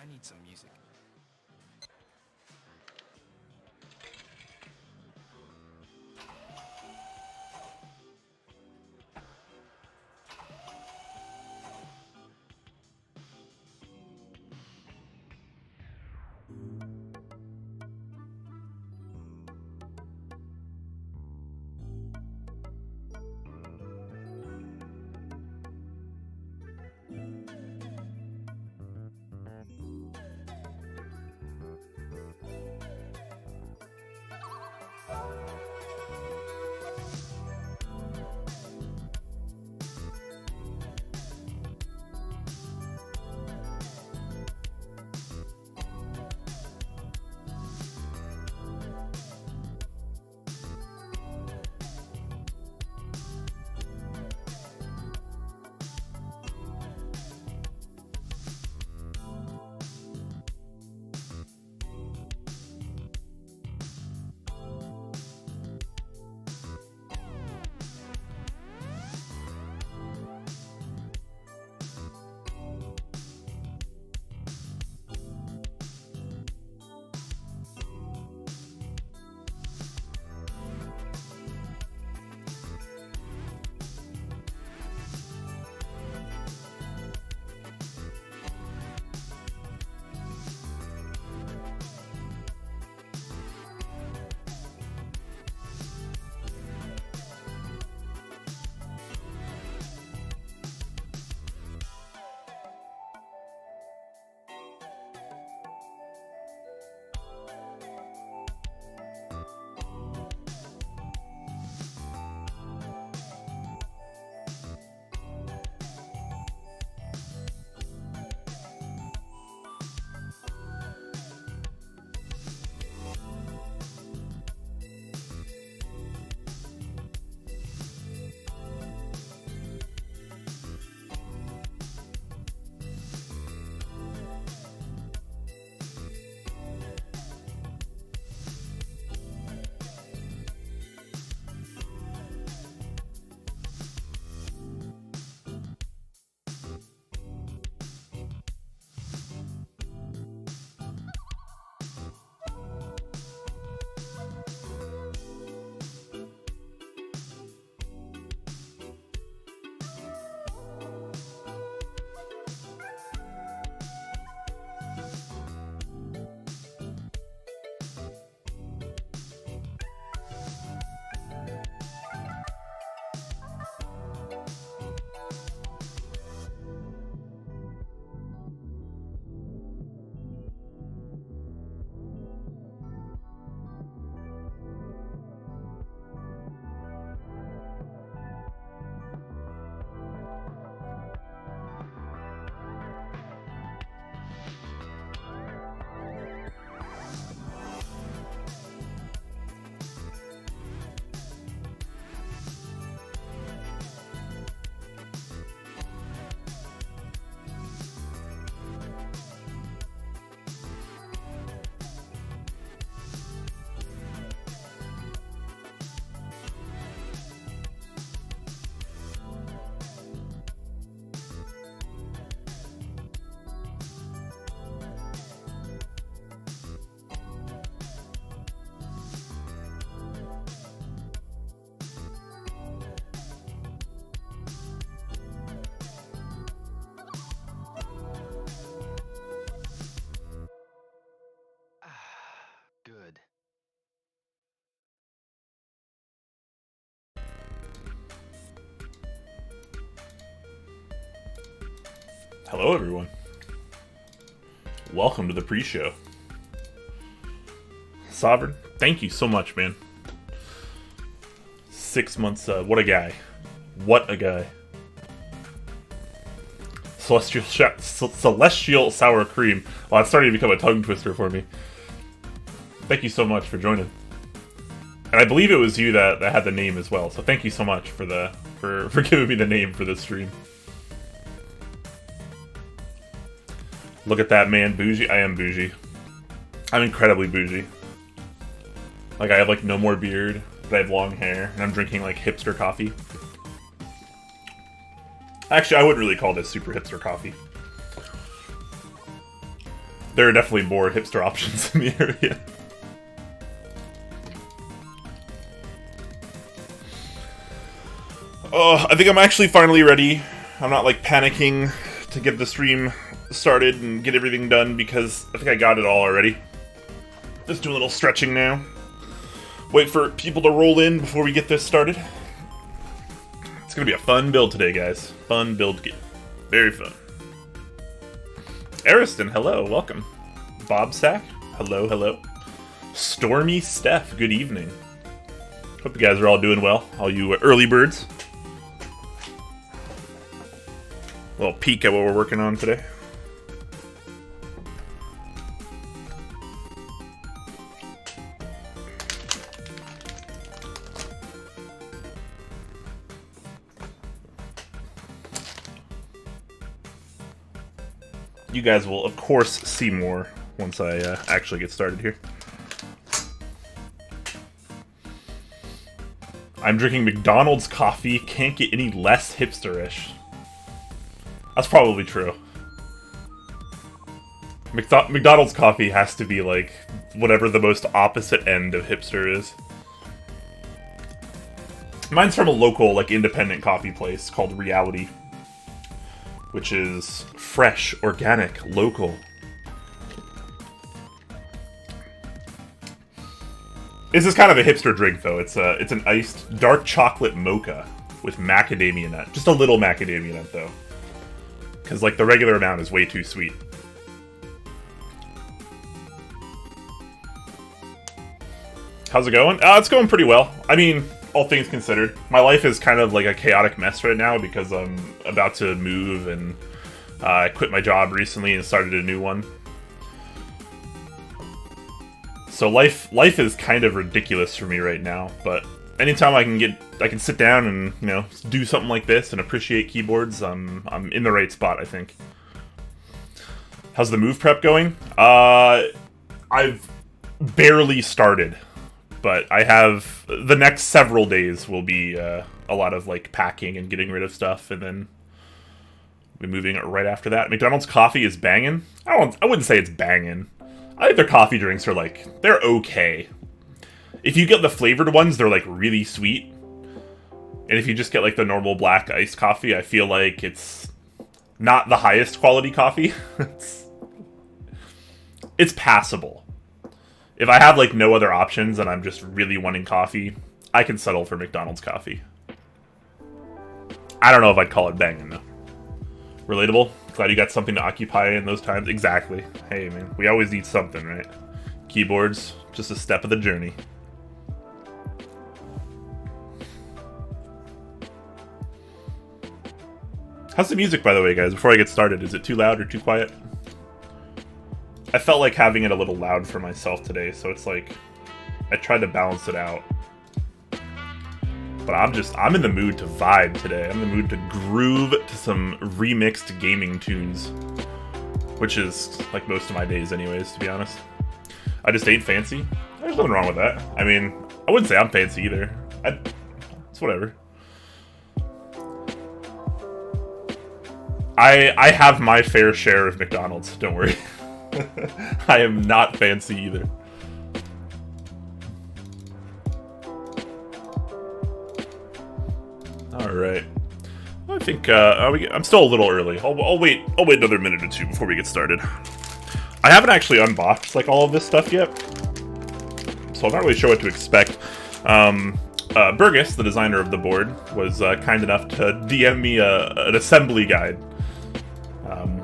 I need some music. Good. Hello, everyone. Welcome to the pre-show. Sovereign, thank you so much, man. 6 months, what a guy. What a guy. Celestial Sour Cream. Well, it's starting to become a tongue twister for me. Thank you so much for joining. And I believe it was you that had the name as well, so thank you so much for giving me the name for this stream. Look at that, man. Bougie. I am bougie. I'm incredibly bougie. Like, I have, like, no more beard, but I have long hair, and I'm drinking, like, hipster coffee. Actually, I wouldn't really call this super hipster coffee. There are definitely more hipster options in the area. Oh, I think I'm actually finally ready. I'm not like panicking to get the stream started and get everything done because I think I got it all already. Just do a little stretching now. Wait for people to roll in before we get this started. It's gonna be a fun build today, guys. Fun build game. Very fun. Ariston, hello, welcome. Bob Sack, hello, hello. Stormy Steph, good evening. Hope you guys are all doing well, all you early birds. A little peek at what we're working on today. You guys will, of course, see more once I actually get started here. I'm drinking McDonald's coffee. Can't get any less hipsterish. That's probably true. McDonald's coffee has to be like whatever the most opposite end of hipster is. Mine's from a local, like, independent coffee place called Reality, which is fresh, organic, local. This is kind of a hipster drink, though. It's an iced dark chocolate mocha with macadamia nut. Just a little macadamia nut, though. Because, like, the regular amount is way too sweet. How's it going? It's going pretty well. I mean, all things considered. My life is kind of like a chaotic mess right now because I'm about to move and I quit my job recently and started a new one. So life is kind of ridiculous for me right now, but anytime I can sit down and, you know, do something like this and appreciate keyboards, I'm in the right spot, I think. How's the move prep going? I've barely started, but I have the next several days will be a lot of like packing and getting rid of stuff, and then we'll be moving it right after that. McDonald's coffee is banging. I wouldn't say it's banging. I think their coffee drinks are like, they're okay. If you get the flavored ones, they're like really sweet. And if you just get like the normal black iced coffee, I feel like it's not the highest quality coffee. It's passable. If I have like no other options and I'm just really wanting coffee, I can settle for McDonald's coffee. I don't know if I'd call it banging though. Relatable? Glad you got something to occupy in those times. Exactly. Hey man, we always need something, right? Keyboards, just a step of the journey. How's the music, by the way, guys? Before I get started, is it too loud or too quiet? I felt like having it a little loud for myself today, so it's like I tried to balance it out. But I'm in the mood to vibe today. I'm in the mood to groove to some remixed gaming tunes, which is like most of my days anyways, to be honest. I just ain't fancy. There's nothing wrong with that. I mean, I wouldn't say I'm fancy either. It's whatever. I have my fair share of McDonald's, don't worry. I am not fancy either. Alright. I think, I'm still a little early. I'll wait another minute or two before we get started. I haven't actually unboxed, like, all of this stuff yet, so I'm not really sure what to expect. Burgess, the designer of the board, was kind enough to DM me an assembly guide,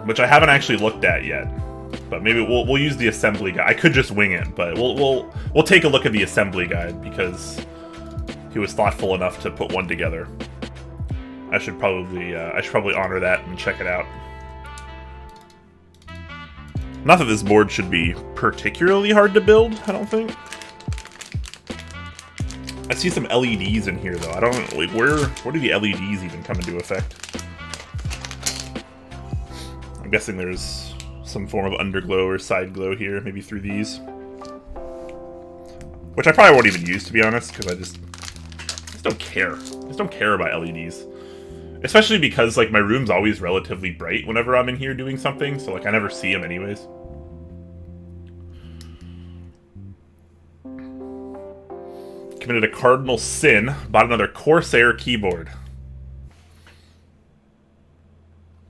which I haven't actually looked at yet. But maybe we'll use the assembly guide. I could just wing it, but we'll take a look at the assembly guide because he was thoughtful enough to put one together. I should probably honor that and check it out. Not that this board should be particularly hard to build, I don't think. I see some LEDs in here though. I don't like where do the LEDs even come into effect? I'm guessing there's some form of underglow or side glow here, maybe through these. Which I probably won't even use, to be honest, because I just don't care. I just don't care about LEDs. Especially because, like, my room's always relatively bright whenever I'm in here doing something, so, like, I never see them anyways. committed a cardinal sin, bought another Corsair keyboard.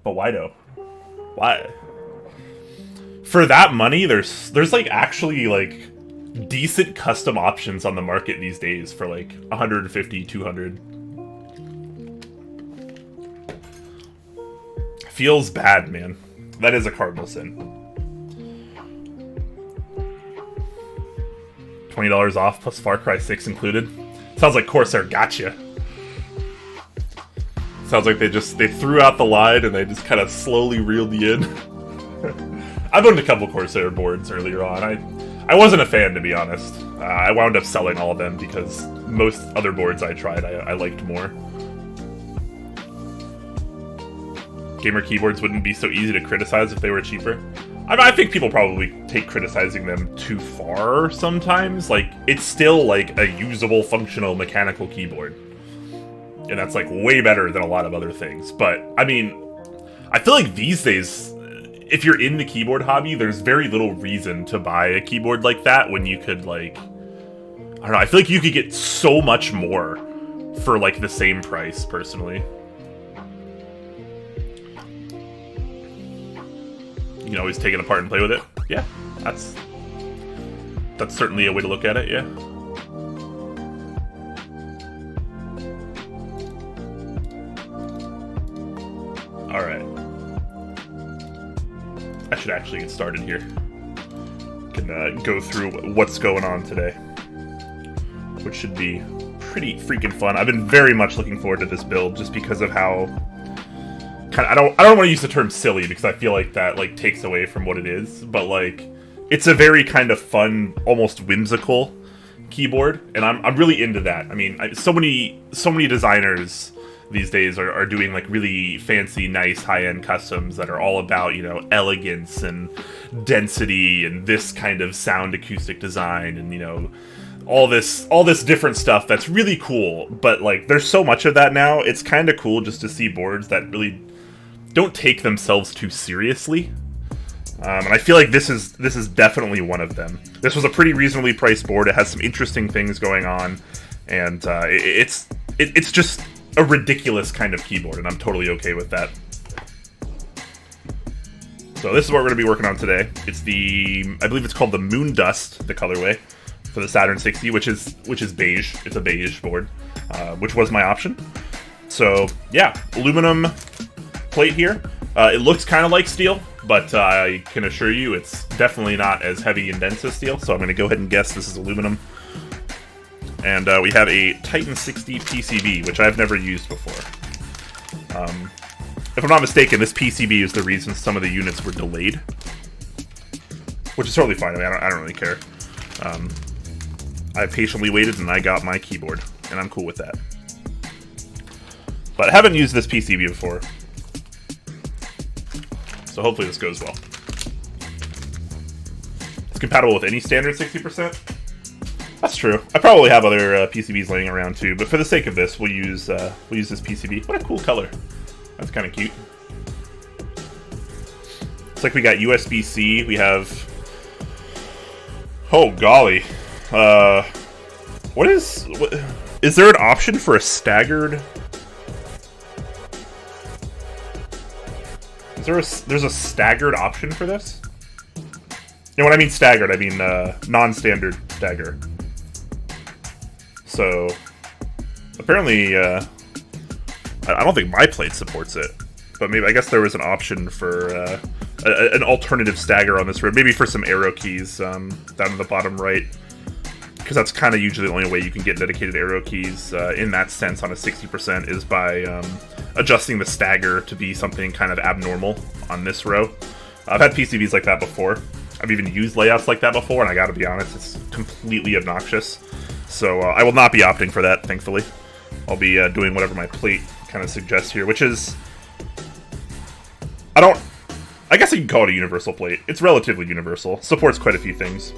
But why though? Why? For that money, there's like actually like decent custom options on the market these days for like 150, 200. Feels bad, man. That is a cardinal sin. $20 off plus Far Cry 6 included. Sounds like Corsair gotcha. Sounds like they threw out the line and they just kind of slowly reeled you in. I've owned a couple Corsair boards earlier on. I wasn't a fan, to be honest. I wound up selling all of them because most other boards I tried I liked more. Gamer keyboards wouldn't be so easy to criticize if they were cheaper. I think people probably take criticizing them too far sometimes. Like, it's still like a usable, functional mechanical keyboard. And that's like way better than a lot of other things. But, I mean, I feel like these days, if you're in the keyboard hobby, there's very little reason to buy a keyboard like that when you could, like, I don't know, I feel like you could get so much more for, like, the same price, personally. You can always take it apart and play with it. Yeah, that's certainly a way to look at it, yeah. Alright. I should actually get started here. Can go through what's going on today, which should be pretty freaking fun. I've been very much looking forward to this build just because of how I don't want to use the term silly because I feel like that like takes away from what it is, but like it's a very kind of fun, almost whimsical keyboard, and I'm really into that. I mean, so many designers these days are doing like really fancy, nice, high-end customs that are all about, you know, elegance and density and this kind of sound acoustic design and, you know, all this different stuff that's really cool. But like there's so much of that now, it's kind of cool just to see boards that really don't take themselves too seriously. And I feel like this is definitely one of them. This was a pretty reasonably priced board. It has some interesting things going on, and it's just a ridiculous kind of keyboard, and I'm totally okay with that. So this is what we're going to be working on today. It's I believe it's called the Moon Dust, the colorway for the Saturn 60, which is beige. It's a beige board, which was my option. So yeah, aluminum plate here. It looks kind of like steel, but I can assure you it's definitely not as heavy and dense as steel, so I'm going to go ahead and guess this is aluminum. And we have a Titan 60 PCB, which I've never used before. If I'm not mistaken, this PCB is the reason some of the units were delayed, which is totally fine. I mean, I don't really care. I patiently waited and I got my keyboard, and I'm cool with that. But I haven't used this PCB before, so hopefully this goes well. It's compatible with any standard 60%. That's true. I probably have other PCBs laying around too, but for the sake of this, we'll use this PCB. What a cool color. That's kind of cute. It's like we got USB-C. We have... Oh, golly. Is there an option for a staggered... There's a staggered option for this? And when I mean staggered, I mean non-standard stagger. So, apparently, I don't think my plate supports it. But maybe, I guess there was an option for an alternative stagger on this road. Maybe for some arrow keys down in the bottom right. Because that's kind of usually the only way you can get dedicated arrow keys in that sense on a 60% is by adjusting the stagger to be something kind of abnormal on this row. I've had PCBs like that before. I've even used layouts like that before, and I gotta be honest, it's completely obnoxious. So I will not be opting for that, thankfully. I'll be doing whatever my plate kind of suggests here, which is... I guess you can call it a universal plate. It's relatively universal. Supports quite a few things.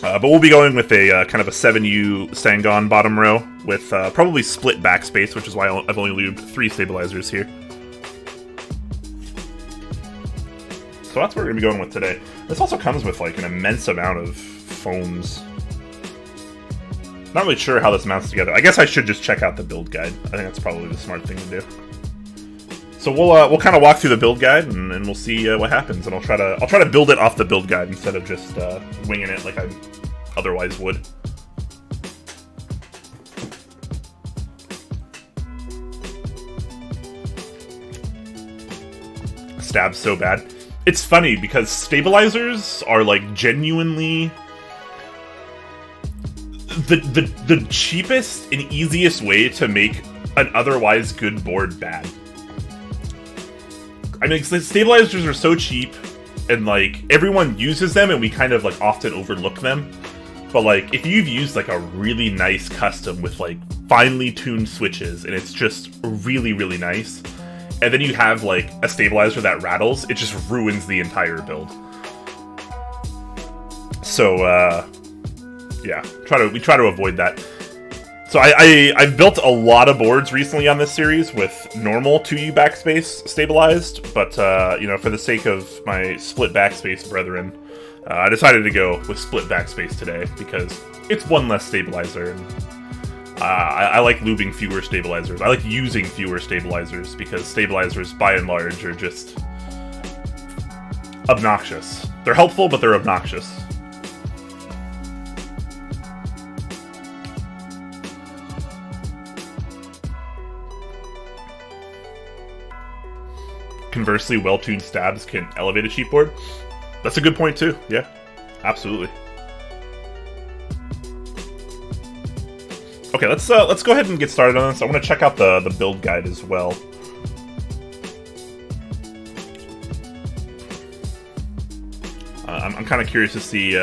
But we'll be going with a kind of a 7U Sangon bottom row with probably split backspace, which is why I've only lubed 3 stabilizers here. So that's what we're going to be going with today. This also comes with like an immense amount of foams. Not really sure how this mounts together. I guess I should just check out the build guide. I think that's probably the smart thing to do. So we'll kind of walk through the build guide and we'll see what happens. And I'll try to build it off the build guide instead of just winging it like I otherwise would. Stabs so bad. It's funny because stabilizers are like genuinely the cheapest and easiest way to make an otherwise good board bad. I mean, stabilizers are so cheap, and like everyone uses them, and we kind of like often overlook them. But like, if you've used like a really nice custom with like finely tuned switches, and it's just really, really nice, and then you have like a stabilizer that rattles, it just ruins the entire build. So yeah, we try to avoid that. So I've built a lot of boards recently on this series with normal 2U backspace stabilized, but you know, for the sake of my split backspace brethren, I decided to go with split backspace today because it's one less stabilizer. And, I like lubing fewer stabilizers. I like using fewer stabilizers because stabilizers, by and large, are just obnoxious. They're helpful, but they're obnoxious. Conversely, well-tuned stabs can elevate a cheap board. That's a good point too. Yeah, absolutely. Okay, let's go ahead and get started on this. I want to check out the build guide as well. I'm kind of curious to see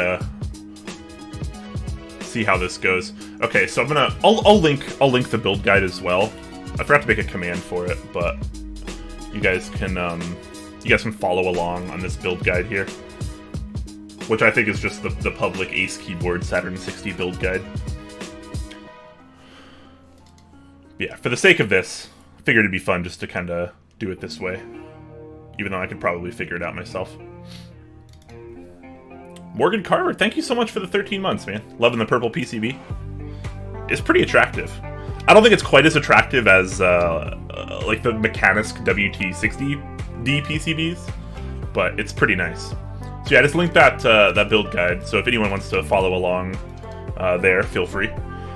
how this goes. Okay, so I'll link the build guide as well. I forgot to make a command for it, but you guys can follow along on this build guide here, which I think is just the public Ace Keyboard Saturn 60 build guide. Yeah, for the sake of this, I figured it'd be fun just to kind of do it this way, even though I could probably figure it out myself. Morgan Carver, thank you so much for the 13 months, man. Loving the purple PCB. It's pretty attractive. I don't think it's quite as attractive as like the Mechanisk WT60D PCBs, but it's pretty nice. So yeah, I just linked that build guide, so if anyone wants to follow along there, feel free.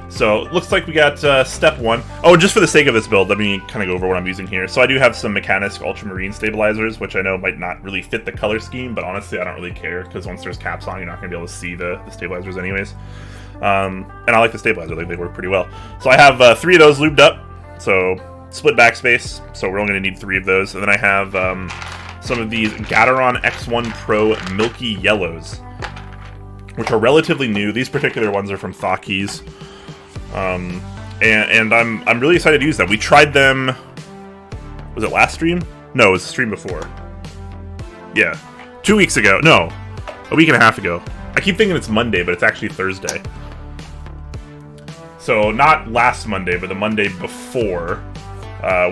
So it looks like we got step 1. Oh, just for the sake of this build, let me kind of go over what I'm using here. So I do have some Mechanisk Ultramarine stabilizers, which I know might not really fit the color scheme, but honestly I don't really care, because once there's caps on, you're not going to be able to see the stabilizers anyways. And I like the stabilizer, like they work pretty well. So I have 3 of those lubed up, so split backspace, so we're only going to need 3 of those. And then I have some of these Gateron X1 Pro Milky Yellows, which are relatively new. These particular ones are from Thockeys. And I'm really excited to use them. We tried them, was it last stream? No, it was the stream before. Yeah, 2 weeks ago. No, a week and a half ago. I keep thinking it's Monday, but it's actually Thursday. So not last Monday, but the Monday before.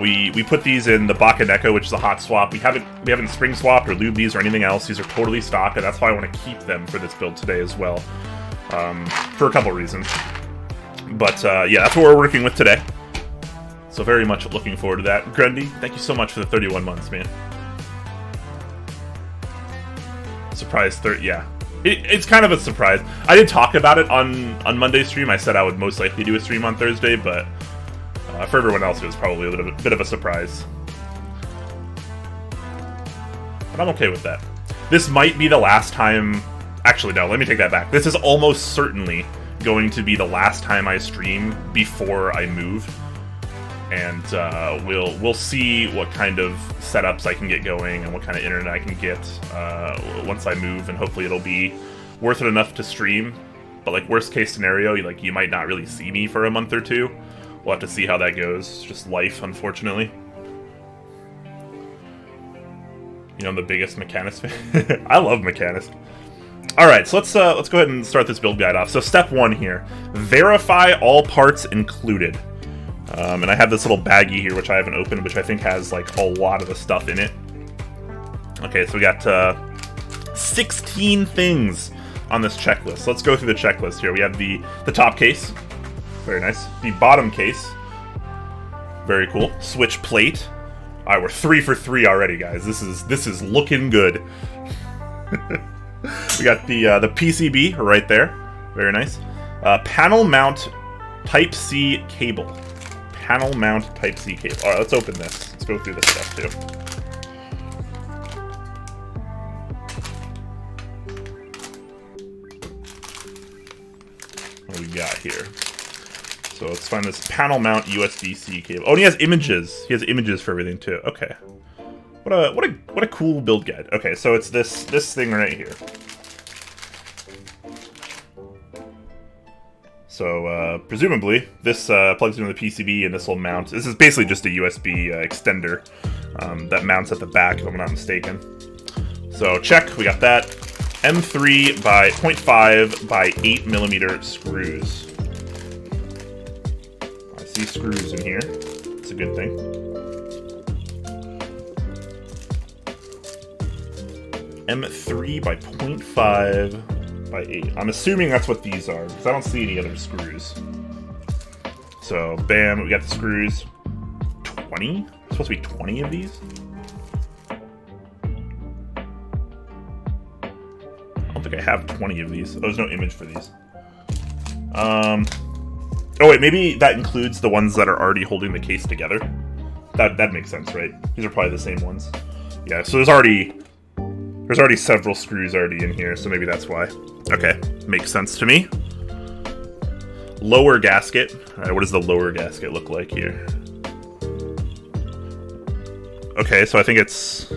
We put these in the Bakaneko, which is a hot swap. We haven't spring swapped or lubed these or anything else. These are totally stock, and that's why I want to keep them for this build today as well. For a couple reasons. But yeah, that's what we're working with today. So very much looking forward to that. Grundy, thank you so much for the 31 months, man. Surprise 30, yeah. It's kind of a surprise. I did talk about it on Monday's stream. I said I would most likely do a stream on Thursday, but for everyone else, it was probably a bit of a surprise. But I'm okay with that. This might be the last time... Actually, no, let me take that back. This is almost certainly going to be the last time I stream before I move. And we'll see what kind of setups I can get going and what kind of internet I can get once I move, and hopefully it'll be worth it enough to stream. But like worst case scenario, you might not really see me for a month or two. We'll have to see how that goes. It's just life, unfortunately. You know, I'm the biggest Mechanisk fan. I love Mechanisk. Alright, so let's go ahead and start this build guide off. So step 1 here. Verify all parts included. And I have this little baggie here, which I haven't opened, which I think has like a lot of the stuff in it. Okay, so we got 16 things on this checklist. So let's go through the checklist here. We have the top case, Very nice. The bottom case. Very cool. Switch plate. Alright, we're 3 for 3 already, guys. This is looking good. We got the PCB right there. Very nice. Panel mount Type-C cable. Panel mount Type-C cable. Alright, let's open this. Let's go through this stuff, too. What do we got here? So let's find this panel mount USB-C cable. Oh, and he has images. He has images for everything too. Okay. What a cool build guide. Okay, so it's this thing right here. So presumably this plugs into the PCB, and this will mount. This is basically just a USB extender that mounts at the back, if I'm not mistaken. So check. We got that. M3 by 0.5 by 8 millimeter screws. I see screws in here. It's a good thing. M3 by 0.5 by 8. I'm assuming that's what these are, because I don't see any other screws. So, bam, we got the screws. 20? It's supposed to be 20 of these? I don't think I have 20 of these. Oh, there's no image for these. Oh wait, maybe that includes the ones that are already holding the case together. That makes sense, right? These are probably the same ones. Yeah, so there's already several screws already in here, so maybe that's why. Okay, makes sense to me. Lower gasket. Alright, what does the lower gasket look like here? Okay, so I think it's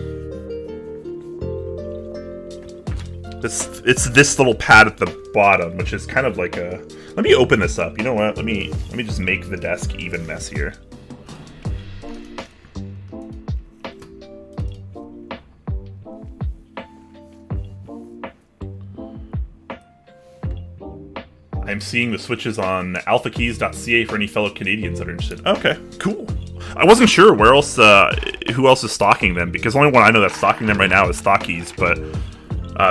this little pad at the bottom, which is kind of like a... Let me open this up. You know what? Let me just make the desk even messier. I'm seeing the switches on alphakeys.ca for any fellow Canadians that are interested. Okay, cool. I wasn't sure where else, who else is stocking them, because the only one I know that's stocking them right now is Stockies, but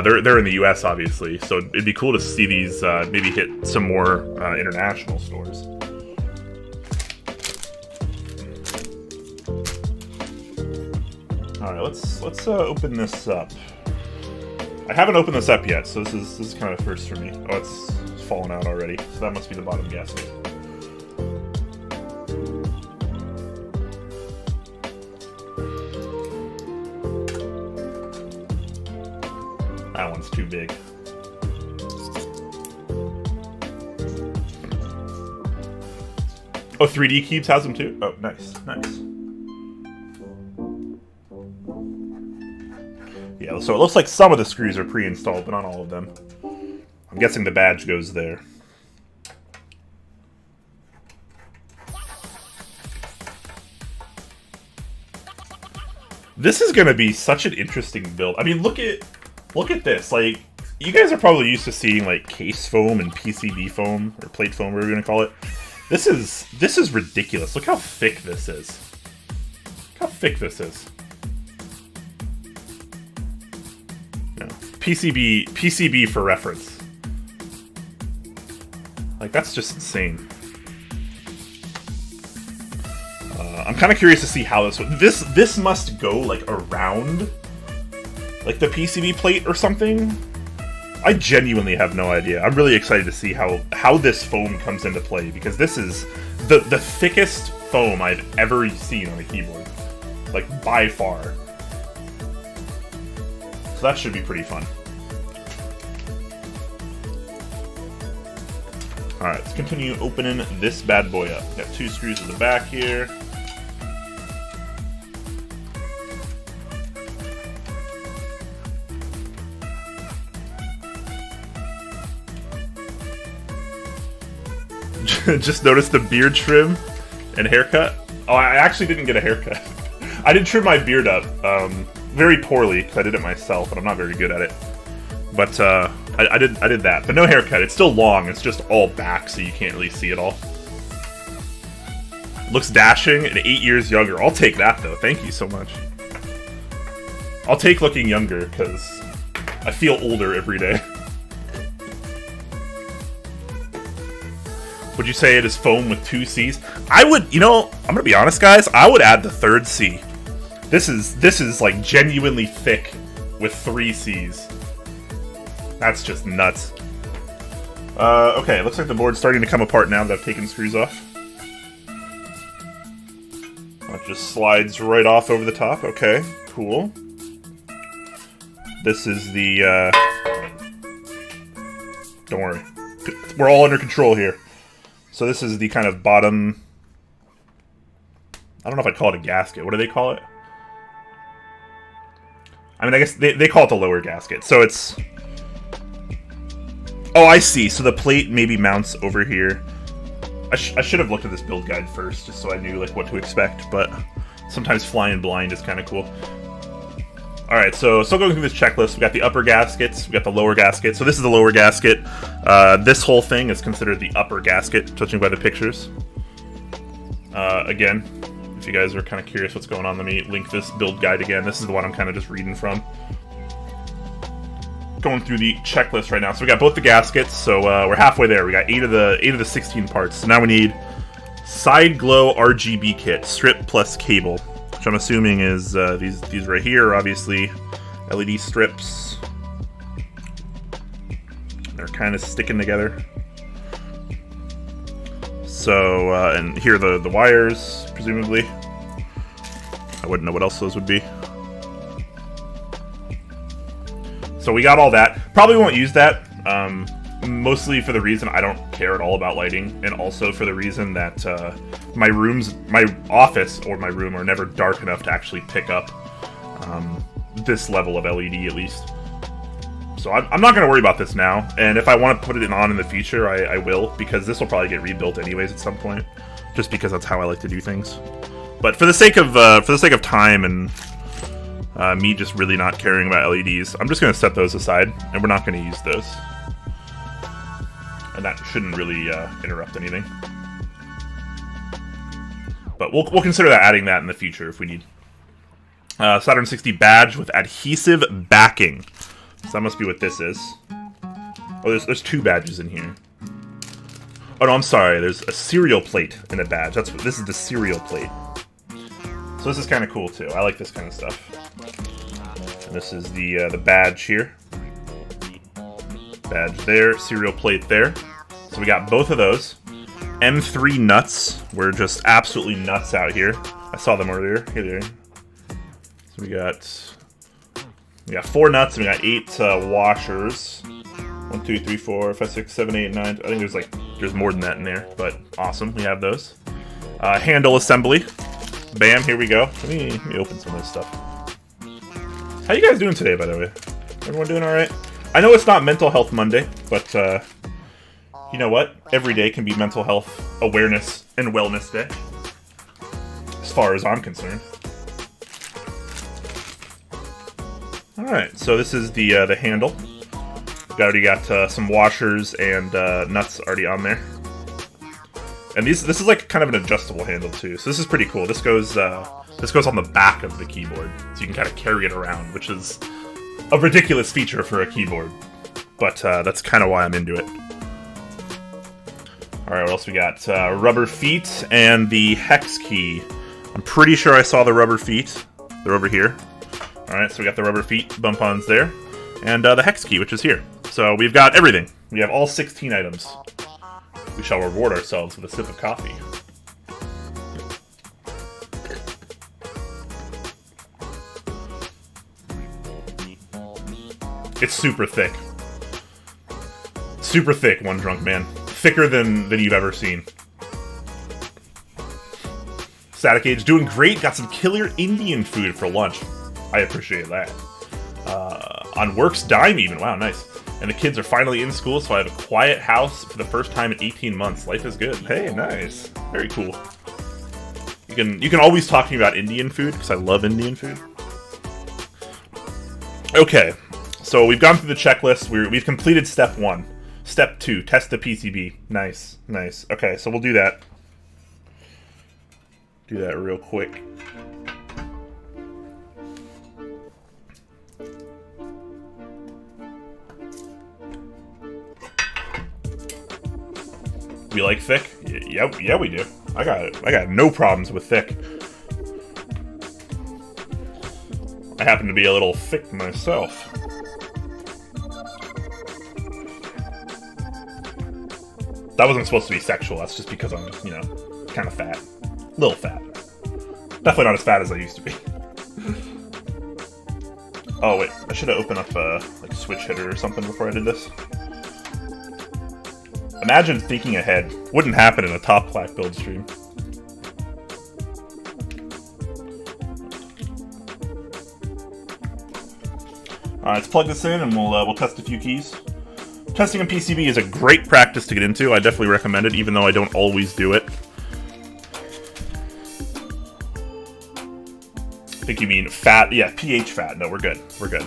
they're in the U.S. obviously, so it'd be cool to see these maybe hit some more international stores. All right, let's open this up. I haven't opened this up yet, so this is kind of a first for me. Oh, it's fallen out already, so that must be the bottom gasket. That one's too big. Oh, 3D Keeps has them too? Oh, nice, nice. Yeah, so it looks like some of the screws are pre-installed, but not all of them. I'm guessing the badge goes there. This is gonna be such an interesting build. I mean, look at this. Like, you guys are probably used to seeing like case foam and PCB foam or plate foam, whatever you're gonna call it. This is ridiculous. Look how thick this is. Look how thick this is. No. PCB for reference. Like, that's just insane. I'm kind of curious to see how this must go like around like the PCB plate or something. I genuinely have no idea. I'm really excited to see how this foam comes into play, because this is the thickest foam I've ever seen on a keyboard, like by far. So that should be pretty fun. Alright, let's continue opening this bad boy up. Got 2 screws at the back here. Just noticed the beard trim and haircut. Oh, I actually didn't get a haircut. I did trim my beard up very poorly, because I did it myself, and I'm not very good at it. But I did that, but no haircut. It's still long. It's just all back, so you can't really see it all. Looks dashing and 8 years younger. I'll take that, though. Thank you so much. I'll take looking younger, because I feel older every day. Would you say it is foam with 2 C's? I would, you know, I'm gonna be honest, guys. I would add the 3rd C. This is like genuinely thick with 3 C's. That's just nuts. Okay, looks like the board's starting to come apart now that I've taken screws off. That just slides right off over the top. Okay, cool. This is the, don't worry. We're all under control here. So this is the kind of bottom... I don't know if I'd call it a gasket. What do they call it? I mean, I guess they call it the lower gasket. So it's... Oh, I see. So the plate maybe mounts over here. I should have looked at this build guide first, just so I knew like what to expect, but sometimes flying blind is kind of cool. Alright, so still going through this checklist. We got the upper gaskets, we got the lower gasket. So this is the lower gasket. This whole thing is considered the upper gasket, judging by the pictures. Again, if you guys are kind of curious what's going on, let me link this build guide again. This is the one I'm kind of just reading from. Going through the checklist right now. So we got both the gaskets, so we're halfway there. We got 8 of the 16 parts. So now we need side glow RGB kit, strip plus cable, which I'm assuming is these right here are obviously LED strips. They're kind of sticking together. So, and here are the wires, presumably. I wouldn't know what else those would be. So we got all that. Probably won't use that, mostly for the reason I don't care at all about lighting, and also for the reason that my office or my room are never dark enough to actually pick up this level of LED at least. So I'm not going to worry about this now, and if I want to put it on in the future, I will, because this will probably get rebuilt anyways at some point, just because that's how I like to do things. But for the sake of time and me just really not caring about LEDs, I'm just going to set those aside, and we're not going to use those. And that shouldn't really interrupt anything. But we'll consider adding that in the future if we need. Saturn 60 badge with adhesive backing. So that must be what this is. Oh, there's 2 badges in here. Oh no, I'm sorry. There's a cereal plate in a badge. This is the cereal plate. So this is kind of cool too. I like this kind of stuff. And this is the badge here. Badge there, cereal plate there. So we got both of those. M3 nuts. We're just absolutely nuts out here. I saw them earlier. Here they are. So we got 4 nuts and we got 8 washers. 1, 2, 3, 4, 5, 6, 7, 8, 9. I think there's more than that in there, but awesome. We have those. Handle assembly. Bam, here we go. Let me open some of this stuff. How you guys doing today, by the way? Everyone doing alright? I know it's not Mental Health Monday, but you know what? Every day can be Mental Health Awareness and Wellness Day. As far as I'm concerned. Alright, so this is the handle. We already got some washers and nuts already on there. And this is like kind of an adjustable handle too, so this is pretty cool. This goes on the back of the keyboard, so you can kind of carry it around, which is a ridiculous feature for a keyboard. But that's kind of why I'm into it. Alright, what else we got? Rubber feet and the hex key. I'm pretty sure I saw the rubber feet. They're over here. Alright, so we got the rubber feet bump-ons there. And the hex key, which is here. So we've got everything. We have all 16 items. We shall reward ourselves with a sip of coffee. It's super thick. Super thick, one drunk man. Thicker than you've ever seen. Static Age doing great. Got some killer Indian food for lunch. I appreciate that. On work's dime even. Wow, nice. And the kids are finally in school, so I have a quiet house for the first time in 18 months. Life is good. Hey, nice. Very cool. You can always talk to me about Indian food, because I love Indian food. Okay, so we've gone through the checklist. We've completed step 1. Step 2, test the PCB. Nice, nice. Okay, so we'll do that. Do that real quick. We like thick? Yeah, we do. I got no problems with thick. I happen to be a little thick myself. That wasn't supposed to be sexual, that's just because I'm, you know, kind of fat. Little fat. Definitely not as fat as I used to be. Oh wait, I should have opened up like switch hitter or something before I did this. Imagine thinking ahead. Wouldn't happen in a top clack build stream. Alright, let's plug this in and we'll test a few keys. Testing a PCB is a great practice to get into. I definitely recommend it, even though I don't always do it. I think you mean fat. Yeah, pH fat. No, we're good. We're good.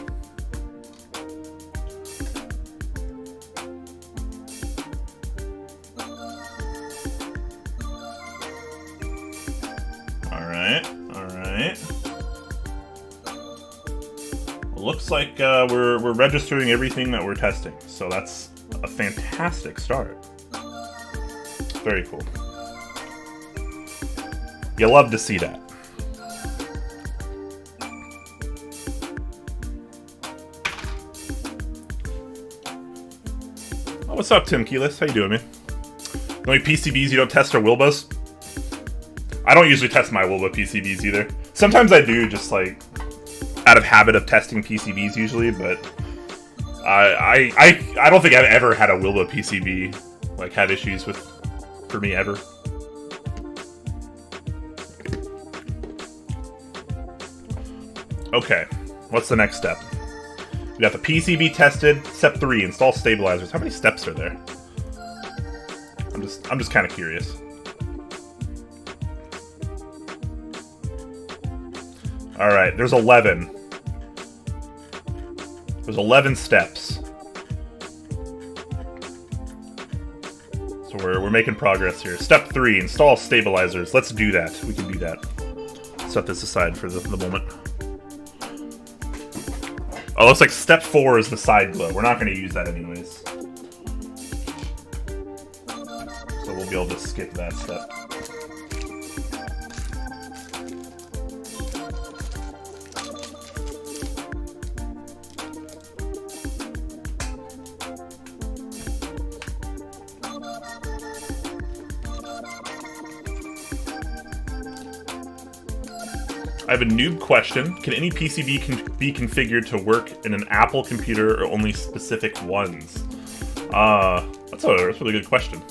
Alright. Looks like we're registering everything that we're testing, so that's a fantastic start. Very cool. You love to see that. Oh, what's up, Tim Keyless? How you doing, man? The only PCBs you don't test are Wilbos? I don't usually test my Wilbo PCBs either. Sometimes I do, just like out of habit of testing PCBs usually, but I don't think I've ever had a Wilbo PCB like have issues with for me ever. Okay, what's the next step? We got the PCB tested. Step 3, install stabilizers. How many steps are there? I'm just kind of curious. All right, there's 11. There's 11 steps. So we're making progress here. Step 3, install stabilizers. Let's do that. We can do that. Set this aside for the moment. Oh, looks like step 4 is the side glow. We're not going to use that anyways. So we'll be able to skip that step. I have a noob question. Can any PCB be configured to work in an Apple computer or only specific ones? That's a really good question.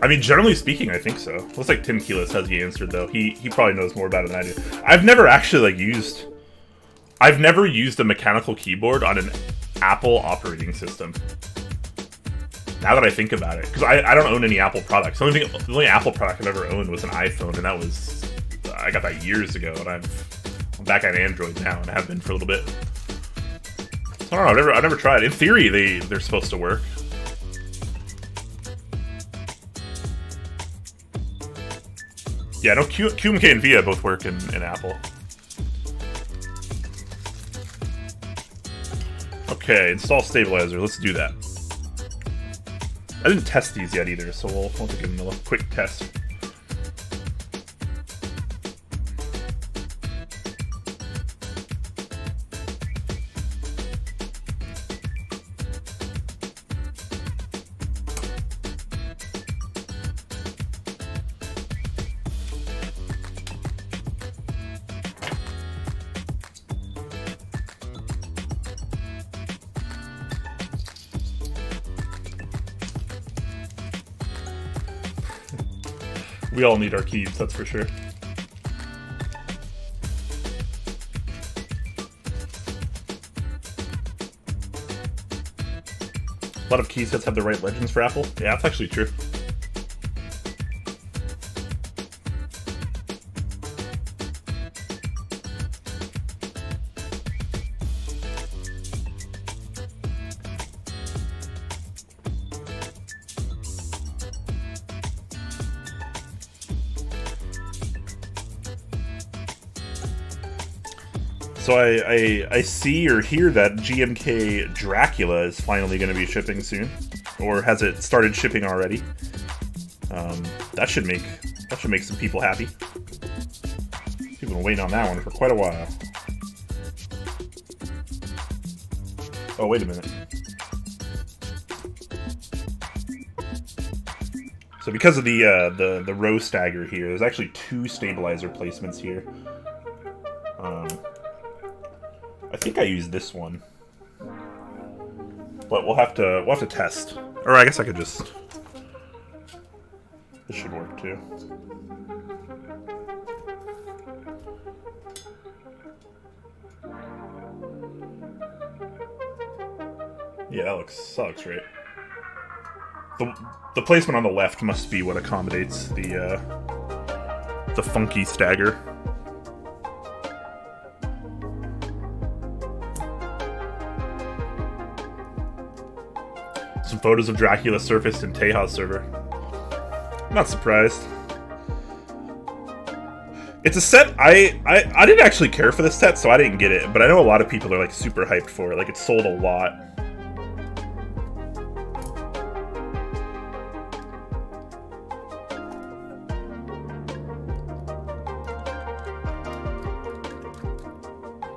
I mean, generally speaking, I think so. Looks like Tim Keyless has the answer, though. He probably knows more about it than I do. I've never actually, I've never used a mechanical keyboard on an Apple operating system. Now that I think about it, because I don't own any Apple products. The only Apple product I've ever owned was an iPhone, and that was I got that years ago, and I'm back on Android now, and I have been for a little bit. So I don't know. I've never tried. In theory, they're supposed to work. Yeah, no, QMK and VIA both work in Apple. Okay, install stabilizer. Let's do that. I didn't test these yet either, so we'll give them a quick test. We all need our keys, that's for sure. A lot of key sets have the right legends for Apple. Yeah, that's actually true. So I see or hear that GMK Dracula is finally going to be shipping soon. or has it started shipping already? That should make some people happy. People have been waiting on that one for quite a while. Oh, wait a minute. So because of the row stagger here, there's actually 2 stabilizer placements here. I think I used this one, but we'll have to test. Or I guess I could just. This should work too. Yeah, that looks right. The placement on the left must be what accommodates the funky stagger. Some photos of Dracula surfaced in Teja's server. Not surprised. It's a set I didn't actually care for this set, so I didn't get it. But I know a lot of people are like super hyped for it. Like, it sold a lot.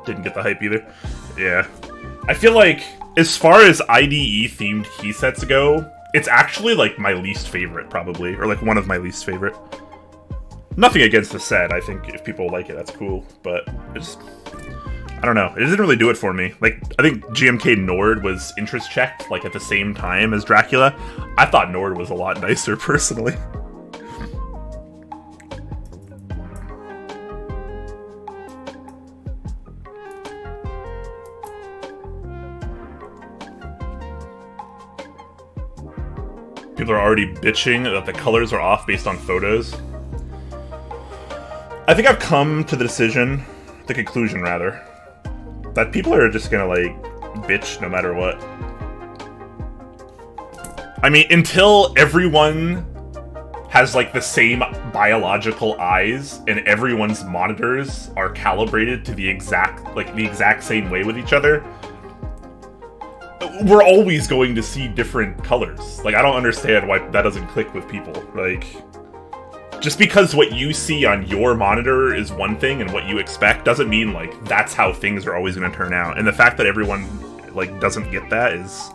Didn't get the hype either. Yeah. I feel like, as far as IDE themed key sets go, it's actually like my least favorite, probably. Or like one of my least favorite. Nothing against the set. I think if people like it, that's cool. But it's, I don't know. It didn't really do it for me. Like, I think GMK Nord was interest checked like at the same time as Dracula. I thought Nord was a lot nicer, personally. People are already bitching that the colors are off based on photos. I think I've come to the conclusion rather, that people are just gonna like bitch no matter what. I mean, until everyone has like the same biological eyes and everyone's monitors are calibrated to the exact same way with each other, we're always going to see different colors. Like, I don't understand why that doesn't click with people. Like, just because what you see on your monitor is one thing and what you expect doesn't mean, like, that's how things are always going to turn out. And the fact that everyone, like, doesn't get that is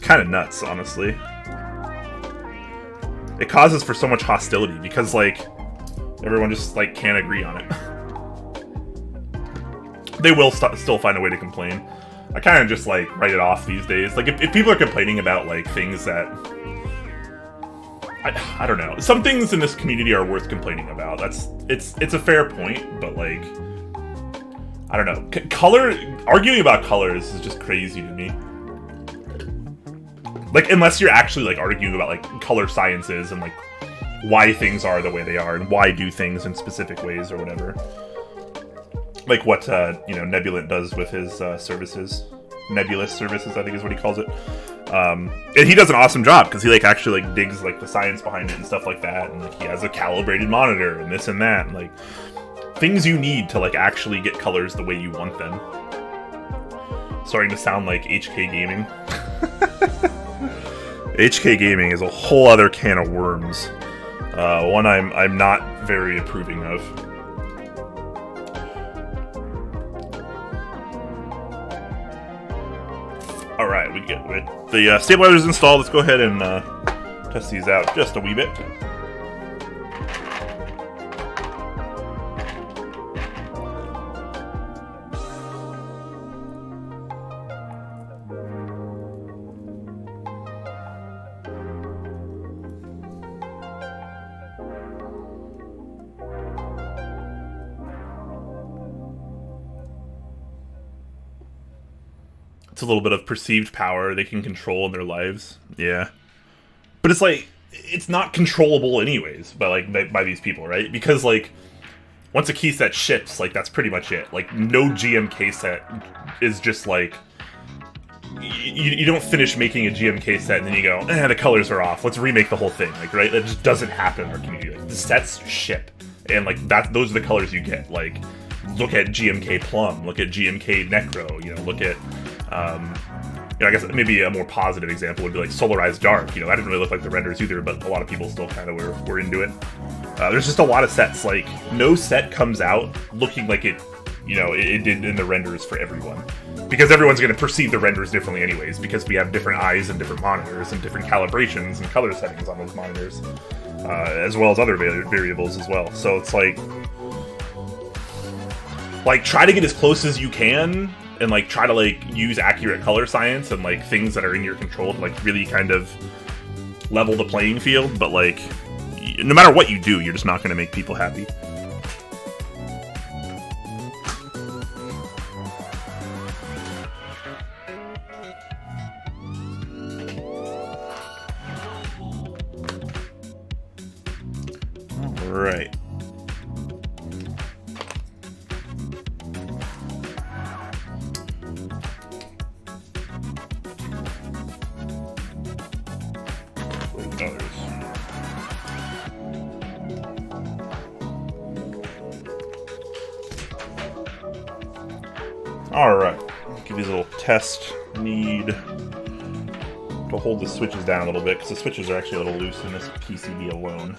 kind of nuts, honestly. It causes for so much hostility because, like, everyone just, like, can't agree on it. They will still find a way to complain. I kind of just, like, write it off these days. Like, if people are complaining about, like, things that... I don't know. Some things in this community are worth complaining about. It's a fair point, but, like... I don't know. Arguing about colors is just crazy to me. Like, unless you're actually, like, arguing about, like, color sciences and, like, why things are the way they are and why do things in specific ways or whatever. Like what, you know, Nebulant does with his services. Nebulous services, I think is what he calls it. And he does an awesome job, because he, like, actually, like, digs, like, the science behind it and stuff like that. And, like, he has a calibrated monitor and this and that. And, like, things you need to, like, actually get colors the way you want them. Starting to sound like HK Gaming. HK Gaming is a whole other can of worms. One I'm not very approving of. Alright, we get with the stabilizers installed. Let's go ahead and test these out just a wee bit. It's a little bit of perceived power they can control in their lives. Yeah. But it's like, it's not controllable anyways by these people, right? Because, like, once a key set ships, like, that's pretty much it. Like, no GMK set is just like, you don't finish making a GMK set and then you go, the colors are off, let's remake the whole thing. Like, right? That just doesn't happen in our community. Like, the sets ship. And, like, those are the colors you get. Like, look at GMK Plum, look at GMK Necro, you know, look at You know, I guess maybe a more positive example would be like Solarized Dark. You know, that didn't really look like the renders either, but a lot of people still kind of were into it. There's just a lot of sets. Like, no set comes out looking like it, you know, it did in the renders for everyone. Because everyone's going to perceive the renders differently anyways, because we have different eyes and different monitors and different calibrations and color settings on those monitors, as well as other variables as well. So it's like try to get as close as you can, and like try to like use accurate color science and like things that are in your control to like really kind of level the playing field. But like, no matter what you do, you're just not going to make people happy. All right. Alright, give these a little test. Need to hold the switches down a little bit, because the switches are actually a little loose in this PCB alone,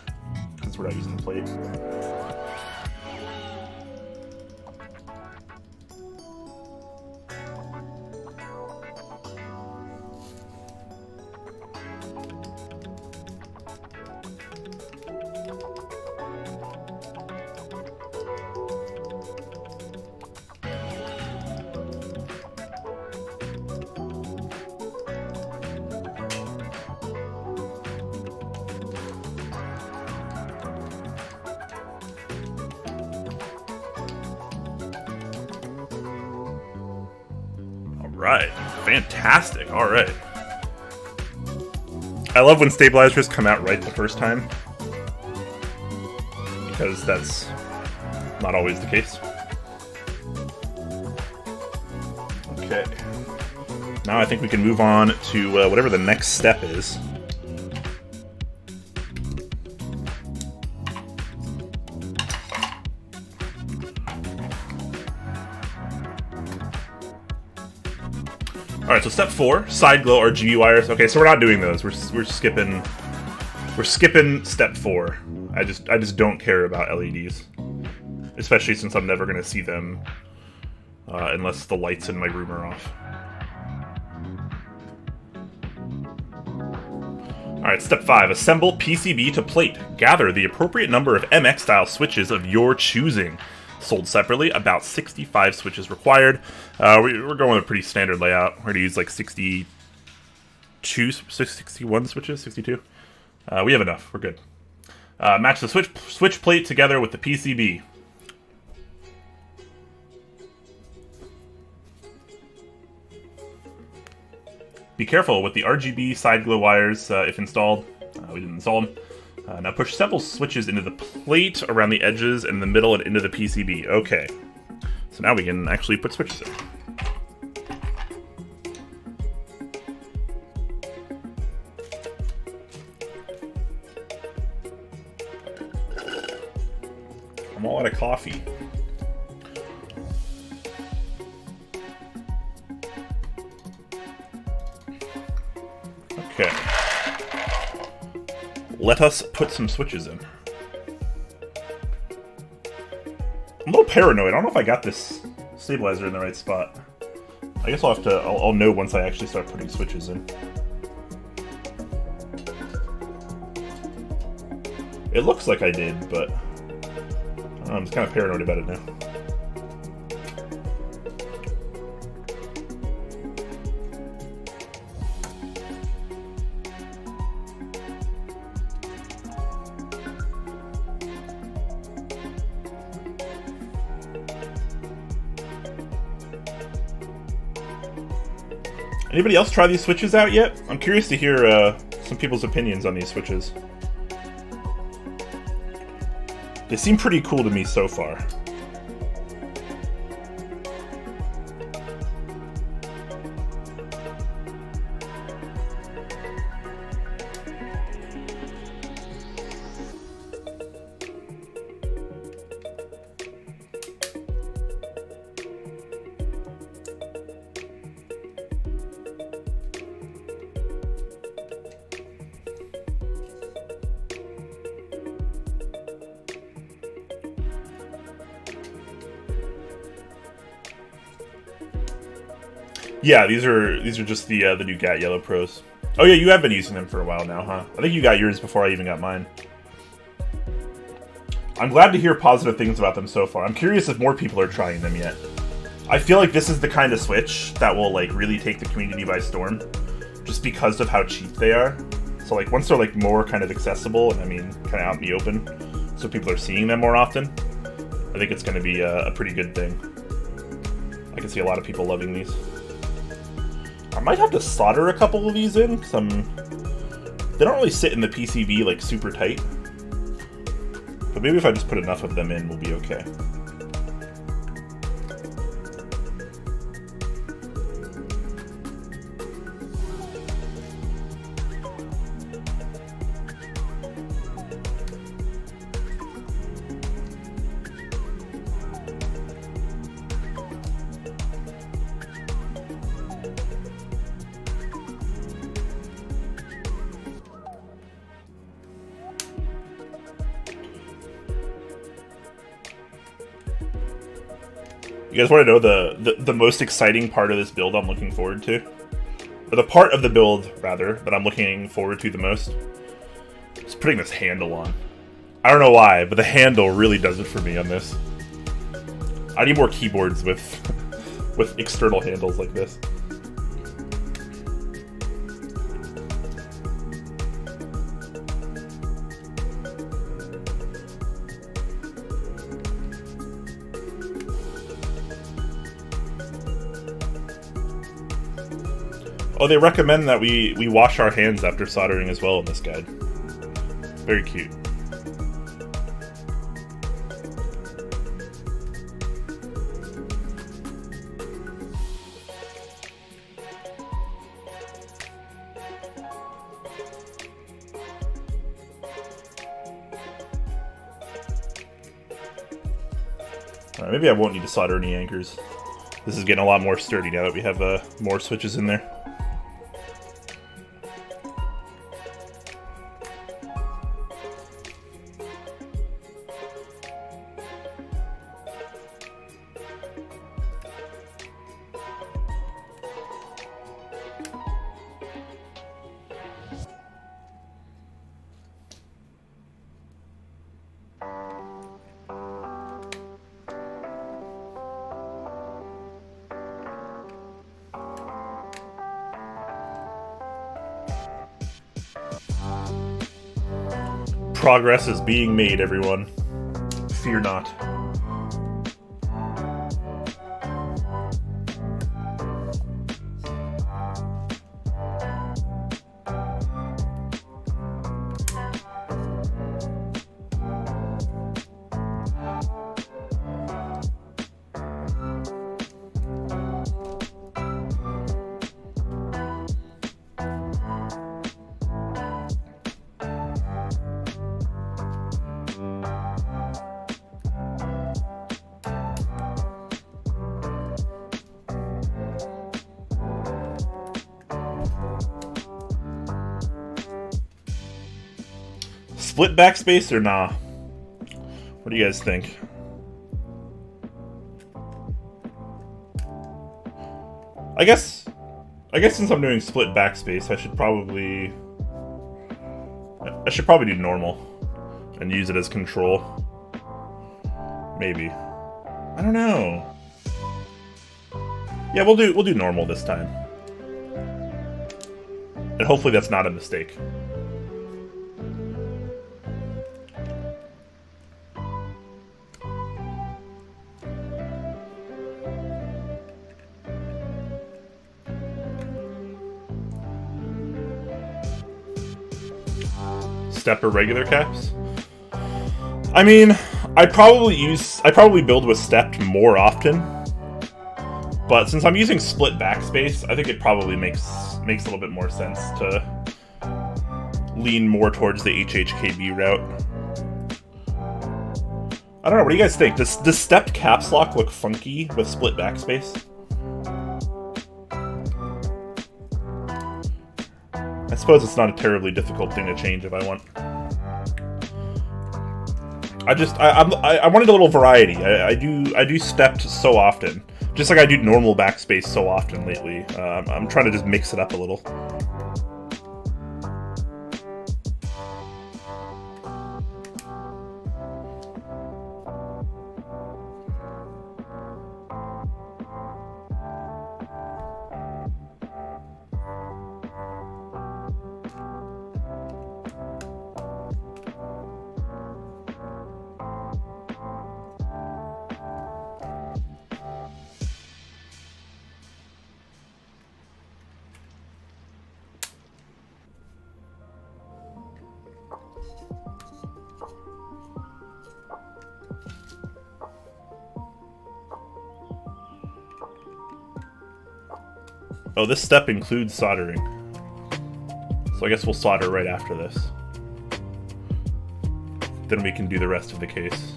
because we're not using the plate. Right, fantastic. All right. I love when stabilizers come out right the first time, because that's not always the case. Okay. Now I think we can move on to whatever the next step is. Alright, so step 4, side glow RGB wires. Okay, so we're not doing those. We're skipping step 4. I just don't care about LEDs. Especially since I'm never gonna see them unless the lights in my room are off. Alright, step 5, assemble PCB to plate. Gather the appropriate number of MX style switches of your choosing. Sold separately, about 65 switches required. We're going with a pretty standard layout. We're going to use like 61 switches, 62. We have enough, we're good. Match the switch plate together with the PCB. Be careful with the RGB side glow wires if installed. We didn't install them. Now push several switches into the plate around the edges and the middle and into the PCB. Okay. So now we can actually put switches in. I'm all out of coffee. Okay. Let us put some switches in. I'm a little paranoid. I don't know if I got this stabilizer in the right spot. I guess I'll have to. I'll know once I actually start putting switches in. It looks like I did, but I don't know, I'm just kind of paranoid about it now. Anybody else try these switches out yet? I'm curious to hear some people's opinions on these switches. They seem pretty cool to me so far. Yeah, these are just the new Gat Yellow Pros. Oh yeah, you have been using them for a while now, huh? I think you got yours before I even got mine. I'm glad to hear positive things about them so far. I'm curious if more people are trying them yet. I feel like this is the kind of Switch that will like really take the community by storm, just because of how cheap they are. So like once they're like more kind of accessible, and I mean kind of out in the open, so people are seeing them more often, I think it's going to be a pretty good thing. I can see a lot of people loving these. I might have to solder a couple of these in, because they don't really sit in the PCB like super tight. But maybe if I just put enough of them in, we'll be okay. You guys want to know the most exciting part of this build I'm looking forward to? Or the part of the build, rather, that I'm looking forward to the most? It's putting this handle on. I don't know why, but the handle really does it for me on this. I need more keyboards with with external handles like this. Oh, they recommend that we wash our hands after soldering as well in this guide. Very cute. Alright, maybe I won't need to solder any anchors. This is getting a lot more sturdy now that we have more switches in there. Progress is being made, everyone. Fear not. Split backspace or nah? What do you guys think? I guess since I'm doing split backspace, I should probably do normal and use it as control. Maybe. I don't know. Yeah, we'll do normal this time. And hopefully that's not a mistake. Step or regular caps? I mean, I probably build with stepped more often, but since I'm using split backspace, I think it probably makes a little bit more sense to lean more towards the HHKB route. I don't know, what do you guys think? Does stepped caps lock look funky with split backspace? I suppose it's not a terribly difficult thing to change if I want. I wanted a little variety. I do stepped so often, Just like I do normal backspace so often lately, I'm trying to just mix it up a little. Oh, this step includes soldering. So I guess we'll solder right after this. Then we can do the rest of the case.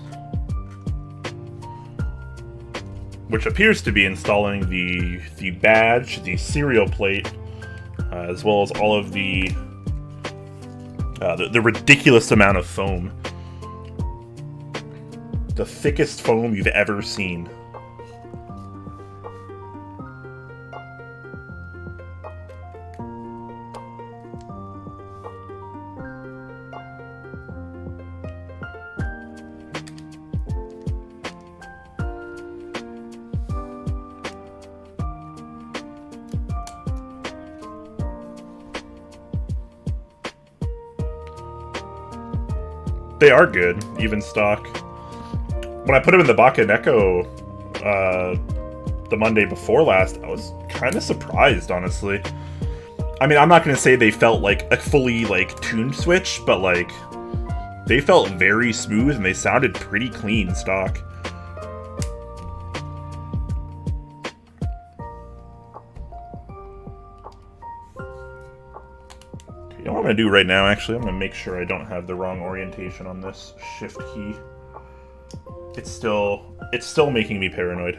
Which appears to be installing the badge, the serial plate, as well as all of the ridiculous amount of foam. The thickest foam you've ever seen. They are good, even stock. When I put them in the Baka Neko the Monday before last, I was kind of surprised, honestly. I mean, I'm not going to say they felt like a fully tuned Switch, but they felt very smooth and they sounded pretty clean stock. You know what I'm going to do right now, actually? I'm going to make sure I don't have the wrong orientation on this shift key. It's still making me paranoid.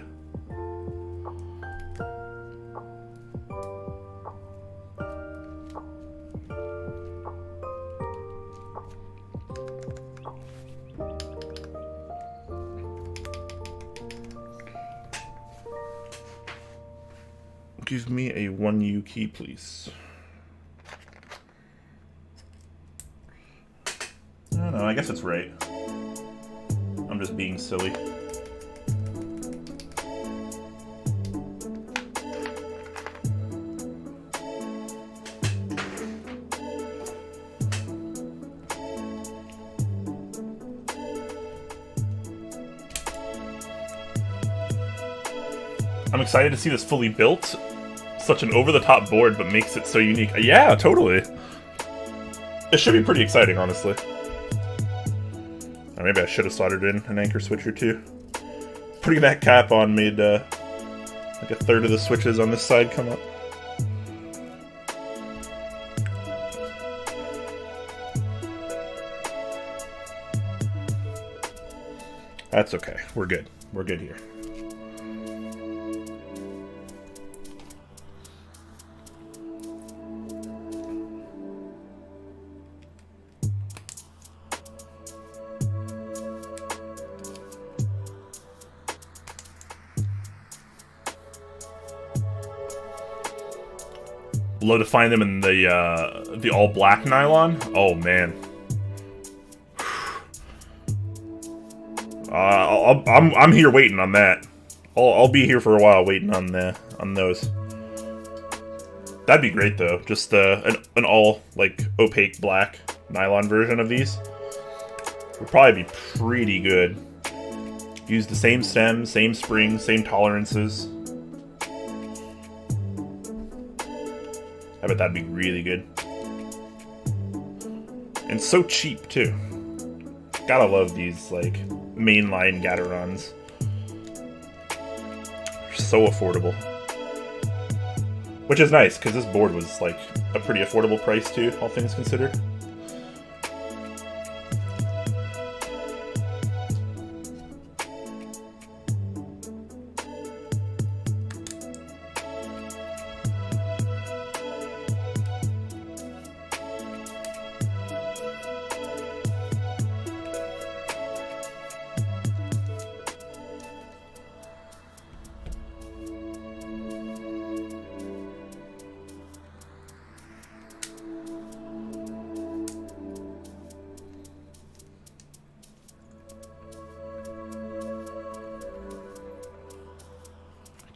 Give me a 1U key, please. I don't know, I guess it's right. I'm just being silly. I'm excited to see this fully built. Such an over-the-top board, but makes it so unique. Yeah, totally. It should be pretty exciting, honestly. Or maybe I should have soldered in an anchor switch or two. Putting that cap on made like a third of the switches on this side come up. That's okay. We're good. We're good here. Love to find them in the all black nylon. Oh man, I'm here waiting on that. I'll be here for a while waiting on those. That'd be great though. Just an all opaque black nylon version of these would probably be pretty good. Use the same stem, same spring, same tolerances. I bet that'd be really good. And so cheap, too. Gotta love these, mainline Gatorons. They're so affordable. Which is nice, because this board was, a pretty affordable price, too, all things considered.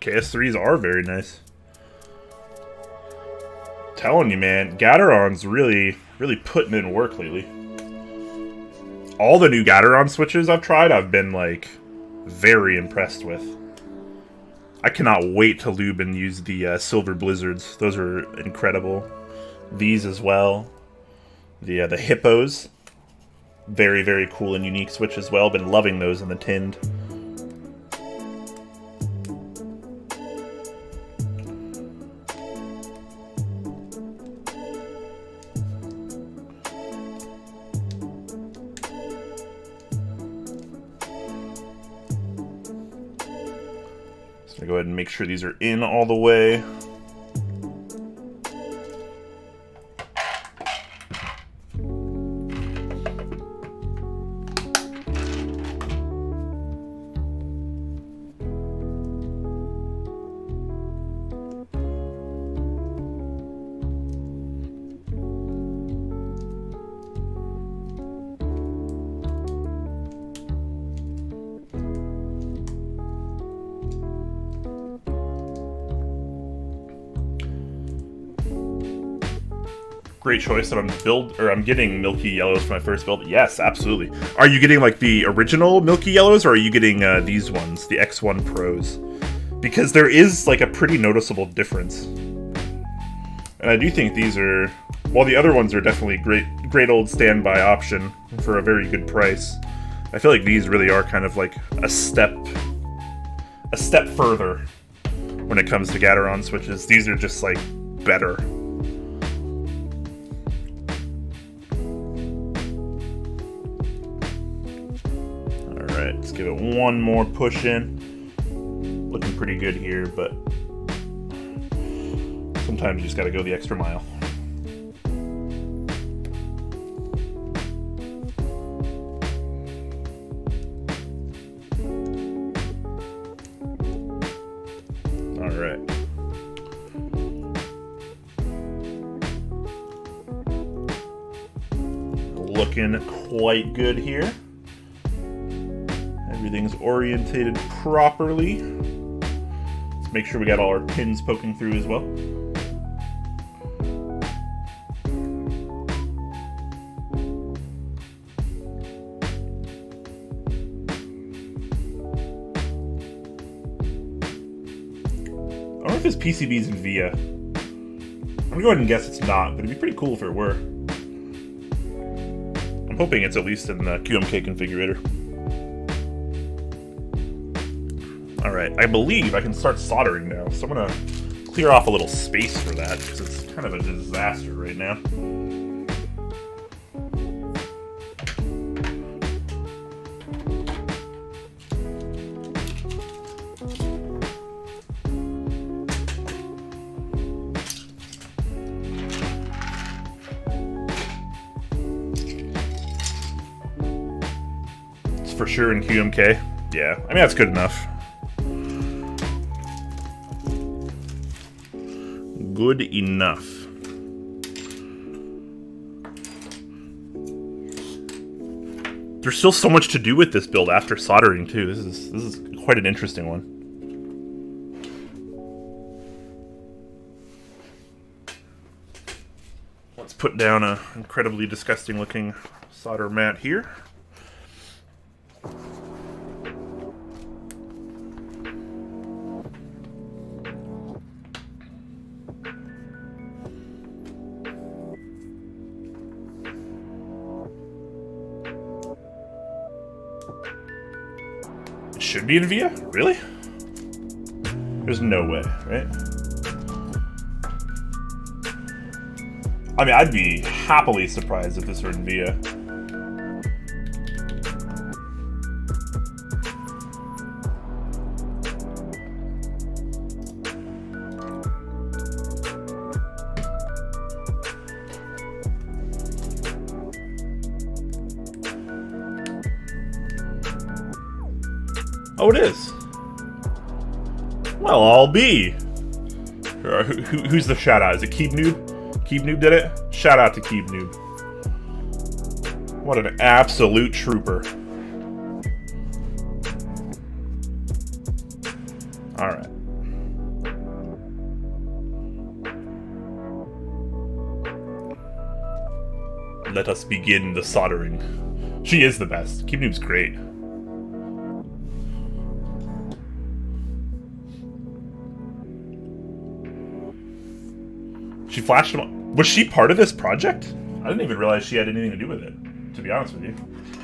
KS3s are very nice. Telling you, man, Gateron's really putting in work lately. All the new Gateron switches I've tried, I've been, like, very impressed with. I cannot wait to lube and use the Silver Blizzards. Those are incredible. These as well. The Hippos. Very, very cool and unique switch as well. Been loving those in the tinned. So go ahead and make sure these are in all the way. Great choice that I'm getting milky yellows for my first build. Yes, absolutely. Are you getting like the original milky yellows, or are you getting these ones, the X1 Pros? Because there is like a pretty noticeable difference. And I do think these are, while the other ones are definitely great old standby option for a very good price, I feel like these really are kind of like a step further when it comes to Gateron switches. These are just like better. Let's give it one more push in. Looking pretty good here, but sometimes you just gotta go the extra mile. All right. Looking quite good here. Everything's orientated properly. Let's make sure we got all our pins poking through as well. I wonder if this PCB's in VIA. I'm gonna go ahead and guess it's not, but it'd be pretty cool if it were. I'm hoping it's at least in the QMK configurator. Alright, I believe I can start soldering now, so I'm gonna clear off a little space for that, because it's kind of a disaster right now. It's for sure in QMK. Yeah, I mean, that's good enough. Good enough. There's still so much to do with this build after soldering too. This is quite an interesting one. Let's put down an incredibly disgusting looking solder mat here. Should be in VIA? Really? There's no way, right? I mean, I'd be happily surprised if this were in VIA. Oh, it is. Well, I'll be. Who's the shout out? Is it Keeb Noob? Keeb Noob did it? Shout out to Keeb Noob. What an absolute trooper. Alright. let us begin the soldering. She is the best. Keep Noob's great. She flashed him. Was she part of this project? I didn't even realize she had anything to do with it, to be honest with you.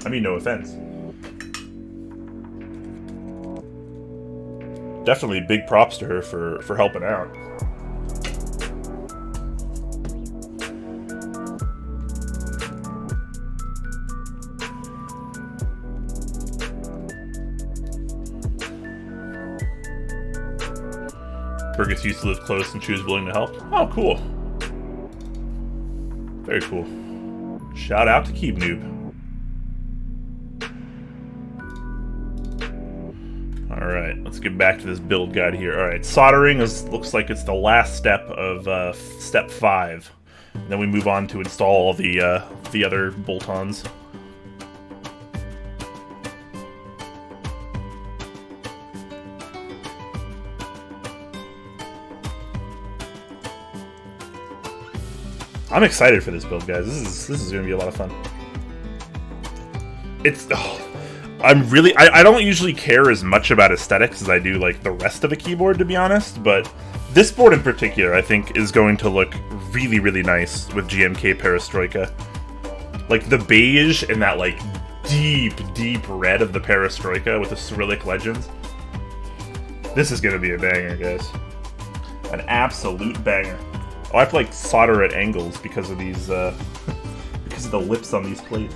I mean, no offense. Definitely big props to her for helping out. Burgess used to live close and she was willing to help. Oh, cool. Very cool. Shout out to Keep Noob. Alright, let's get back to this build guide here. Alright, soldering looks like it's the last step of step 5. And then we move on to install all the other bolt-ons. I'm excited for this build, guys. This is gonna be a lot of fun. It's I don't usually care as much about aesthetics as I do like the rest of a keyboard, to be honest, but this board in particular I think is going to look really, really nice with GMK Perestroika. Like the beige and that like deep, deep red of the Perestroika with the Cyrillic legends. This is gonna be a banger, guys. An absolute banger. Oh, I have to like solder at angles because of these, because of the lips on these plates.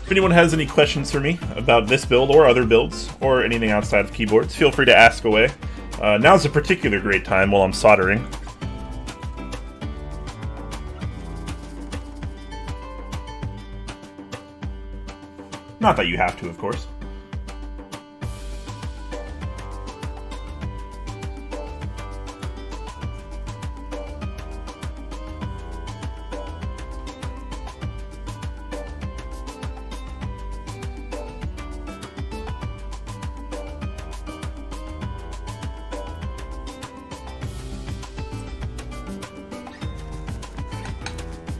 If anyone has any questions for me about this build or other builds or anything outside of keyboards, feel free to ask away. Now's a particular great time while I'm soldering. Not that you have to, of course.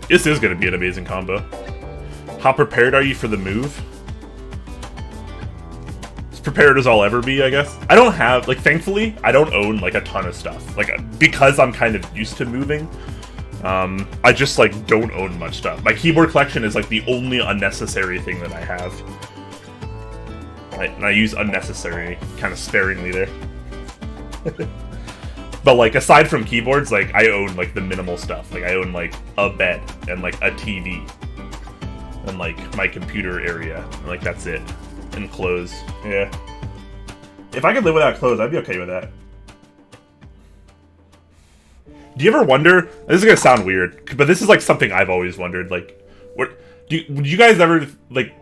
This is going to be an amazing combo. How prepared are you for the move? As prepared as I'll ever be, I guess. I don't have, like, thankfully, I don't own, like, a ton of stuff. Like, because I'm kind of used to moving, I just, like, don't own much stuff. My keyboard collection is, like, the only unnecessary thing that I have. And I use unnecessary kind of sparingly there. But, like, aside from keyboards, like, I own, like, the minimal stuff. Like, I own, like, a bed and, like, a TV. And, like, my computer area. And, like, that's it. And clothes. Yeah. If I could live without clothes, I'd be okay with that. Do you ever wonder... This is gonna sound weird, but this is, like, something I've always wondered. Like, would you guys ever, like...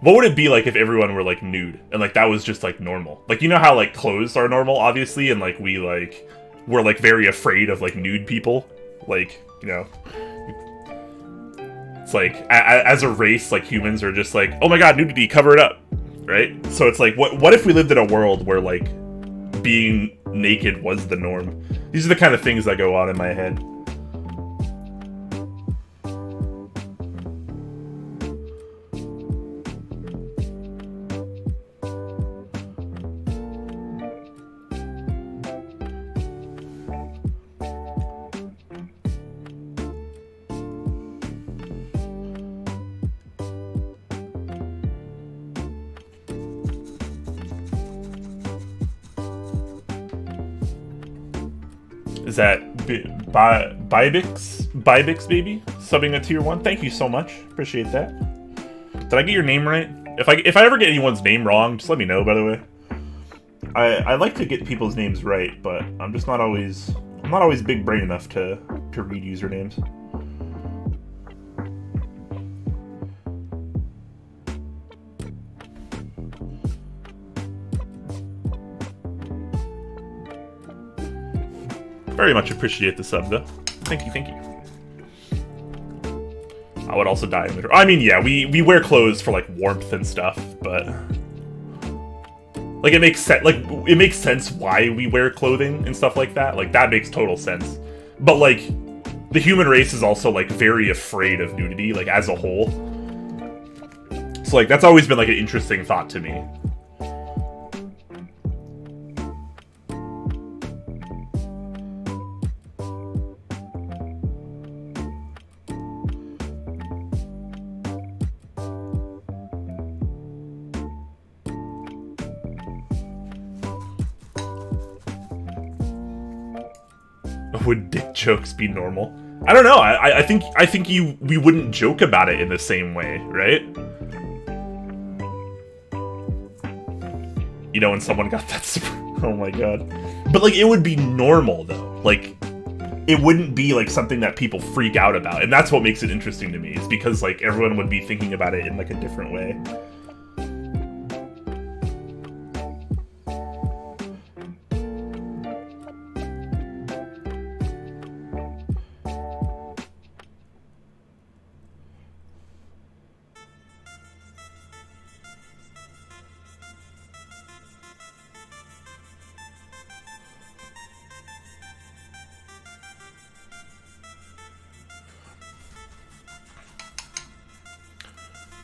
What would it be like if everyone were, like, nude? And, like, that was just, like, normal. Like, you know how, like, clothes are normal, obviously? And, like, we're, like, very afraid of, like, nude people. Like, you know... It's like, as a race, like, humans are just like, oh my god, nudity, cover it up, right? So it's like, what if we lived in a world where, like, being naked was the norm? These are the kind of things that go on in my head. Is that Bybix baby? Subbing a tier 1? Thank you so much. Appreciate that. Did I get your name right? If I ever get anyone's name wrong, just let me know, by the way. I like to get people's names right, but I'm not always big brain enough to read usernames. Very much appreciate the sub, though. Thank you, thank you. I would also die in winter. I mean, yeah, we wear clothes for, like, warmth and stuff, but... Like, it makes sense, like, it makes sense why we wear clothing and stuff like that. Like, that makes total sense. But, like, the human race is also, like, very afraid of nudity, like, as a whole. So, like, that's always been, like, an interesting thought to me. Would dick jokes be normal? I don't know. I think we wouldn't joke about it in the same way, right? You know, when someone got that oh my god. But like, it would be normal though. Like, it wouldn't be like something that people freak out about, and that's what makes it interesting to me. Is because like everyone would be thinking about it in like a different way.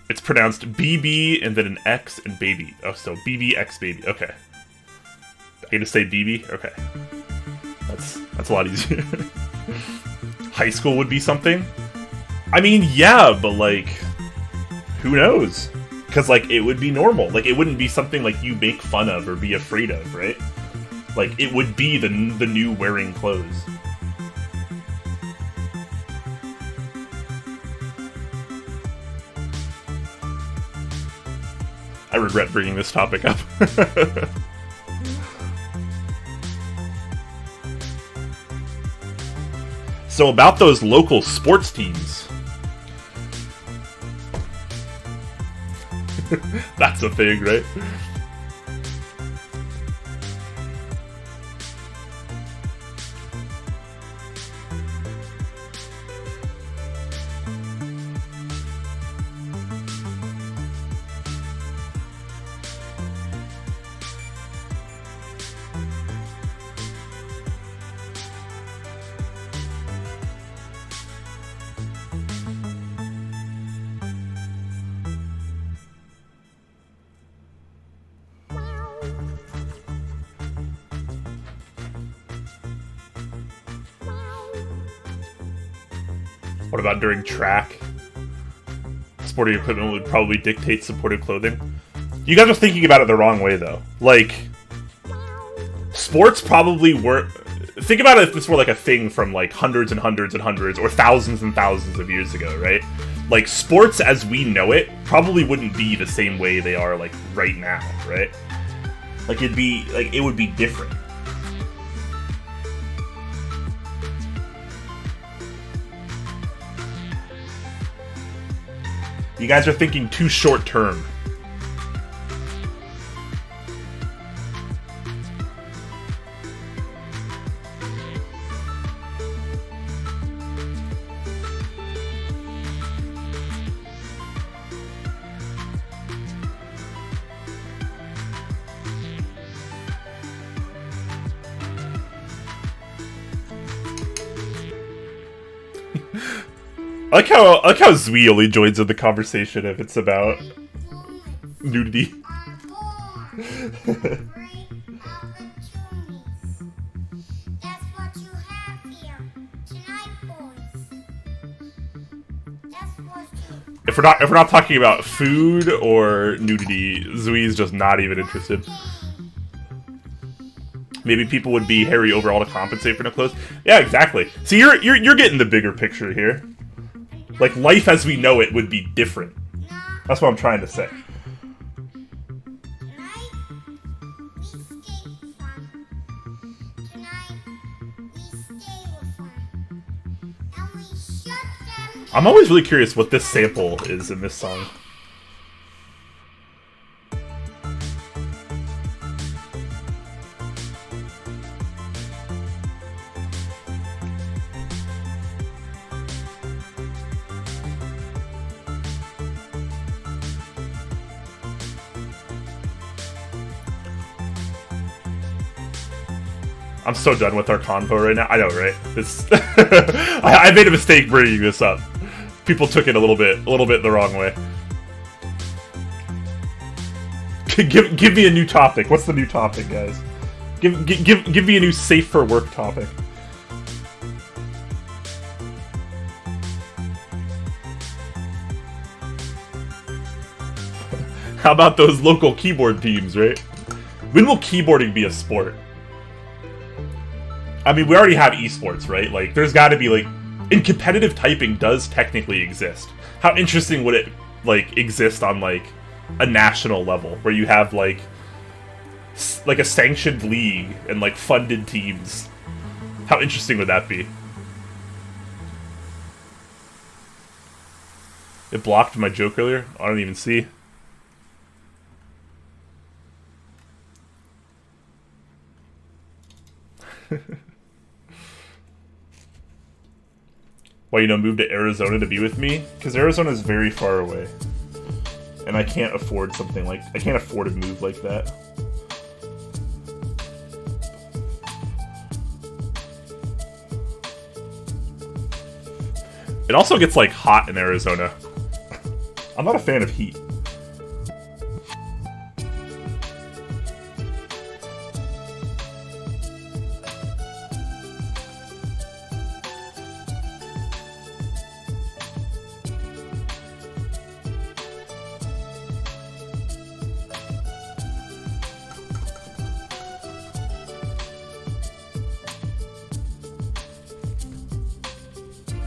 It's pronounced BB and then an X and baby. Oh, so BB X baby. Okay. I get to say BB? Okay. That's a lot easier. High school would be something? I mean, yeah, but like, who knows? Because like, it would be normal. Like, it wouldn't be something like you make fun of or be afraid of, right? Like, it would be the new wearing clothes. I regret bringing this topic up. So about those local sports teams. That's a thing, right? What about during track? Sporting equipment would probably dictate supportive clothing. You guys are thinking about it the wrong way, though. Like, sports probably were... Think about it if this were like a thing from like hundreds and hundreds and hundreds or thousands and thousands of years ago, right? Like, sports as we know it probably wouldn't be the same way they are like right now, right? Like, it'd be... Like, it would be different. You guys are thinking too short term. I like how Zui only joins in the conversation if it's about nudity. If we're not talking about food or nudity, Zui's just not even interested. Maybe people would be hairy overall to compensate for no clothes. Yeah, exactly. See, you're getting the bigger picture here. Like, life as we know it would be different. That's what I'm trying to say. I'm always really curious what this sample is in this song. I'm so done with our convo right now. I know, right? This I made a mistake bringing this up. People took it a little bit the wrong way. Give me a new topic. What's the new topic, guys? Give me a new safe for work topic. How about those local keyboard teams, right? When will keyboarding be a sport? I mean, we already have esports, right? Like, there's got to be, like... And competitive typing does technically exist. How interesting would it, like, exist on, like, a national level? Where you have, like a sanctioned league and, like, funded teams. How interesting would that be? It blocked my joke earlier? I don't even see. Why, move to Arizona to be with me? Because Arizona is very far away. And I can't afford something like... I can't afford a move like that. It also gets, like, hot in Arizona. I'm not a fan of heat.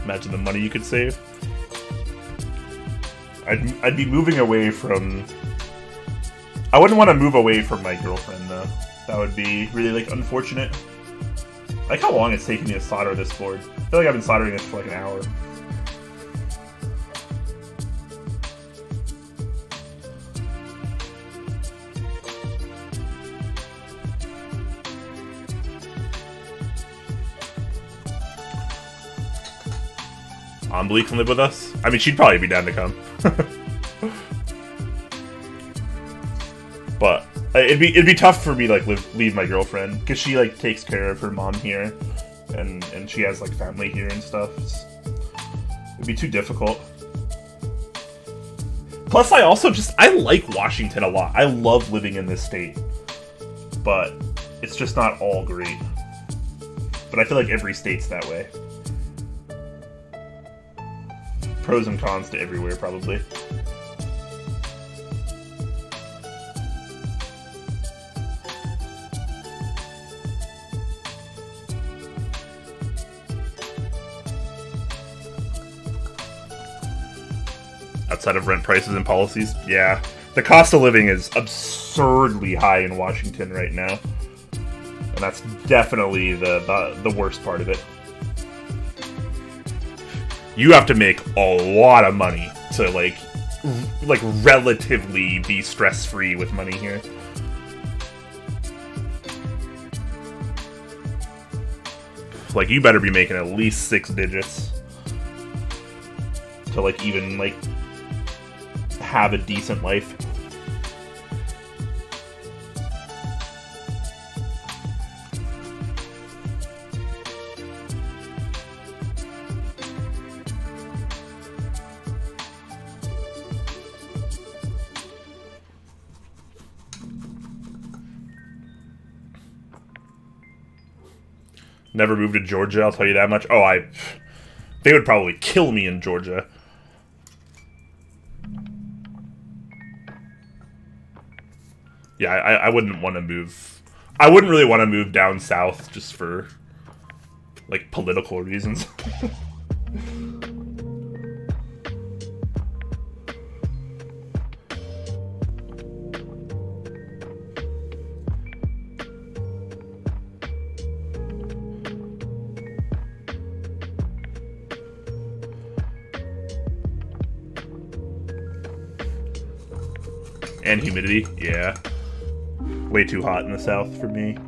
Imagine the money you could save. I'd be moving away from... I wouldn't want to move away from my girlfriend, though. That would be really, like, unfortunate. I like how long it's taking me to solder this board. I feel like I've been soldering this for, like, an hour. Ambly can live with us? I mean, she'd probably be down to come. But it'd be tough for me to, like, leave my girlfriend, because she, like, takes care of her mom here, and she has, like, family here and stuff. It'd be too difficult. Plus, I like Washington a lot. I love living in this state, but it's just not all great. But I feel like every state's that way. Pros and cons to everywhere, probably. Outside of rent prices and policies, yeah. The cost of living is absurdly high in Washington right now. And that's definitely the worst part of it. You have to make a lot of money to, like relatively be stress-free with money here. Like, you better be making at least 6 digits to, like, even, like, have a decent life. Never moved to Georgia, I'll tell you that much. Oh, they would probably kill me in Georgia. Yeah, I wouldn't want to move. I wouldn't really want to move down south just for, like, political reasons. And humidity, yeah. Way too hot in the south for me.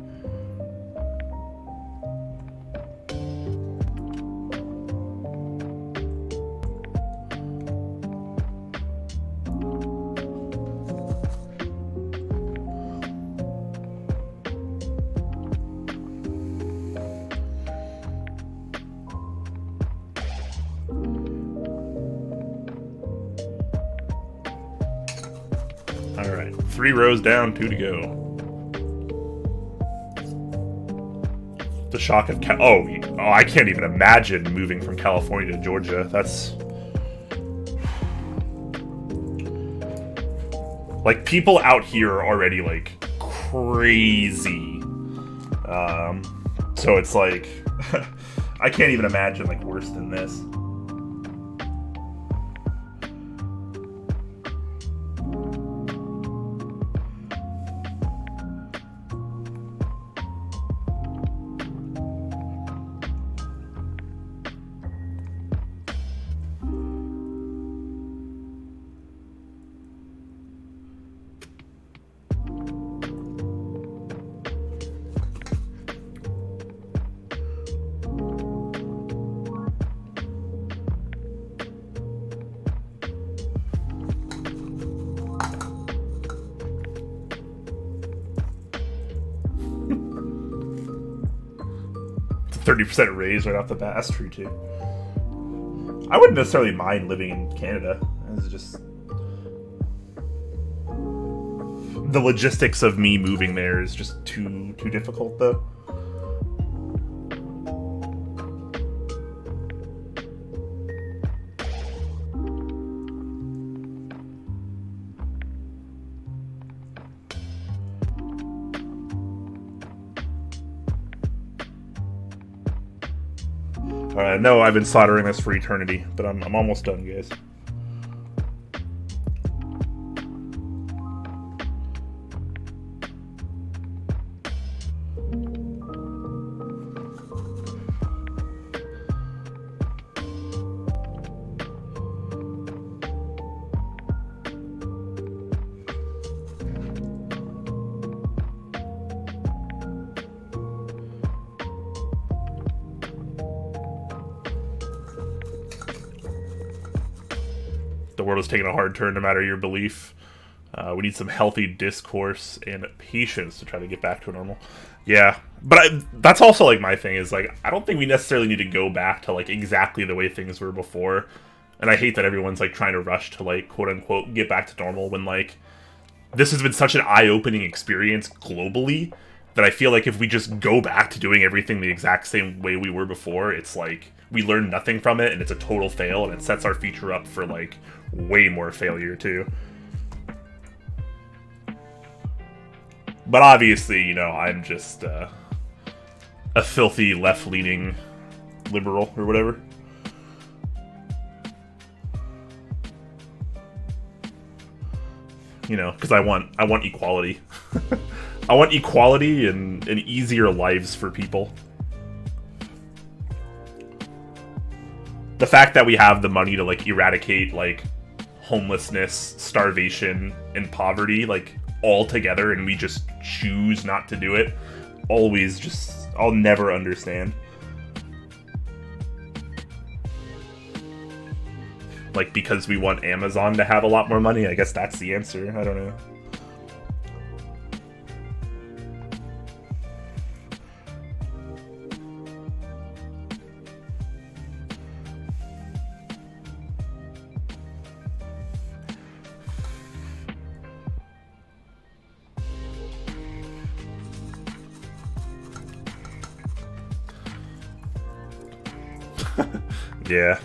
Alright, 3 rows down, 2 to go. The shock of I can't even imagine moving from California to Georgia. That's... Like, people out here are already, like, crazy. So it's like... I can't even imagine, like, worse than this. It's a 30% raise right off the bat. That's true too. I wouldn't necessarily mind living in Canada. It's just the logistics of me moving there is just too difficult, though. Alright, no, I've been soldering this for eternity, but I'm almost done, guys. The world is taking a hard turn no matter your belief. We need some healthy discourse and patience to try to get back to normal. Yeah, but that's also, like, my thing is, like, I don't think we necessarily need to go back to, like, exactly the way things were before. And I hate that everyone's, like, trying to rush to, like, quote-unquote, get back to normal when, like, this has been such an eye-opening experience globally that I feel like if we just go back to doing everything the exact same way we were before, it's like we learn nothing from it and it's a total fail, and it sets our future up for, like, way more failure too. But obviously, you know, I'm just a filthy left-leaning liberal or whatever. You know, because I want equality. I want equality and easier lives for people. The fact that we have the money to, like, eradicate, like, homelessness, starvation, and poverty, like, all together, and we just choose not to do it, always just... I'll never understand. Like, because we want Amazon to have a lot more money? I guess that's the answer. I don't know. Yeah,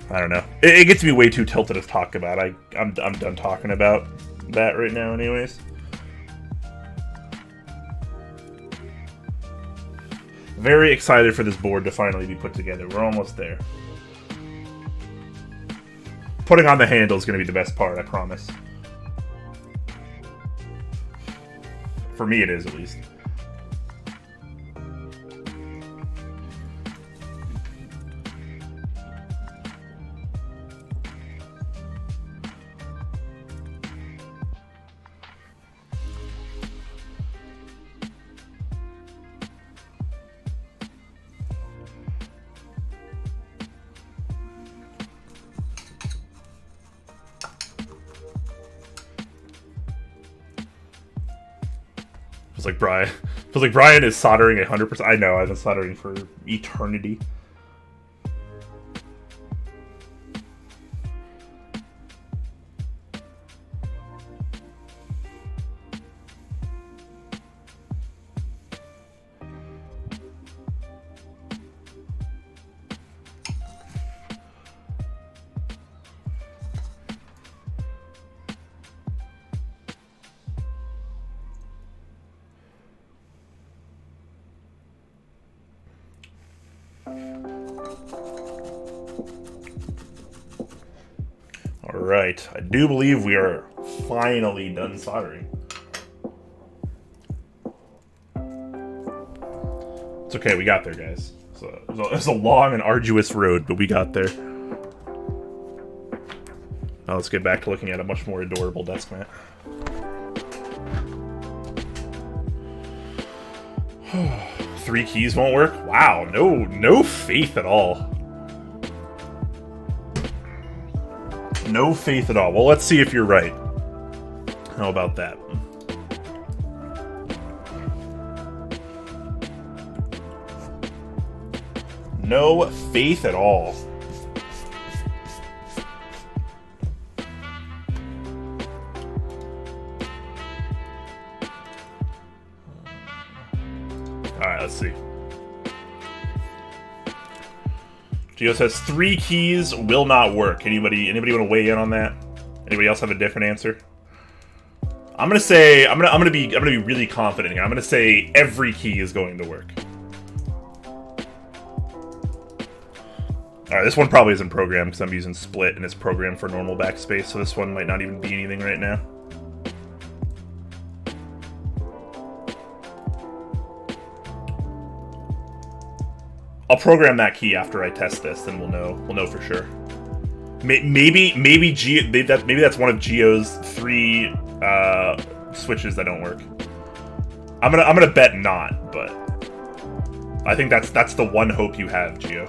I don't know. It gets me way too tilted to talk about. I'm done talking about that right now, anyways. Very excited for this board to finally be put together. We're almost there. Putting on the handle is going to be the best part, I promise. For me, it is, at least. Feels like Brian is soldering 100%. I know, I've been soldering for eternity. Alright, I do believe we are finally done soldering. It's okay, we got there, guys. So it was a long and arduous road, but we got there. Now let's get back to looking at a much more adorable desk mat. Three keys won't work? Wow, no faith at all. No faith at all. Well, let's see if you're right. How about that? No faith at all. Alright, let's see. Geo says 3 keys will not work. Anybody want to weigh in on that? Anybody else have a different answer? I'm gonna say I'm gonna be really confident here. I'm gonna say every key is going to work. Alright, this one probably isn't programmed because I'm using split and it's programmed for normal backspace, so this one might not even be anything right now. I'll program that key after I test this, then we'll know for sure. Maybe that's one of Geo's 3 switches that don't work. I'm gonna bet not, but I think that's the one hope you have, Geo.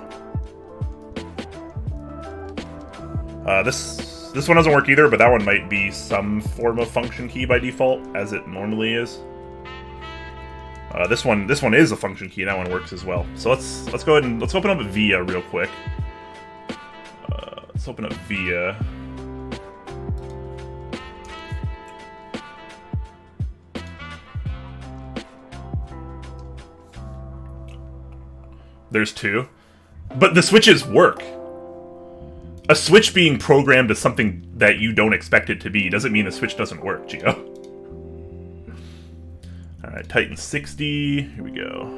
This one doesn't work either, but that one might be some form of function key by default, as it normally is. This one is a function key, and that one works as well. So let's go ahead and let's open up VIA real quick. Let's open up VIA. There's 2, but the switches work. A switch being programmed as something that you don't expect it to be doesn't mean the switch doesn't work, Geo. Alright, Titan 60. Here we go.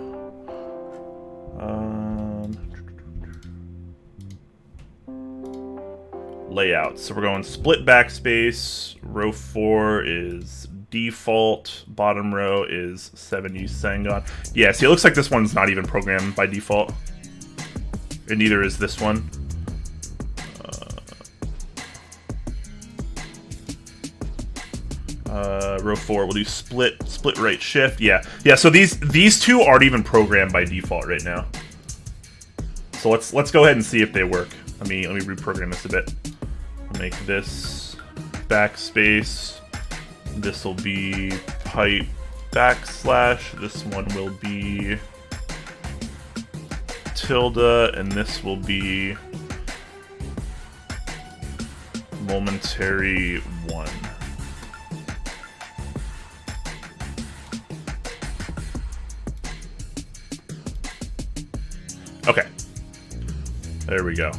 Layout. So we're going split backspace. Row 4 is default. Bottom row is 70 Sangon. Yeah, see, it looks like this one's not even programmed by default. And neither is this one. Row 4, we'll do split right shift. Yeah. So these 2 aren't even programmed by default right now. So let's go ahead and see if they work. Let me reprogram this a bit. I'll make this backspace. This will be pipe backslash. This one will be tilde, and this will be momentary 1. Okay. There we go.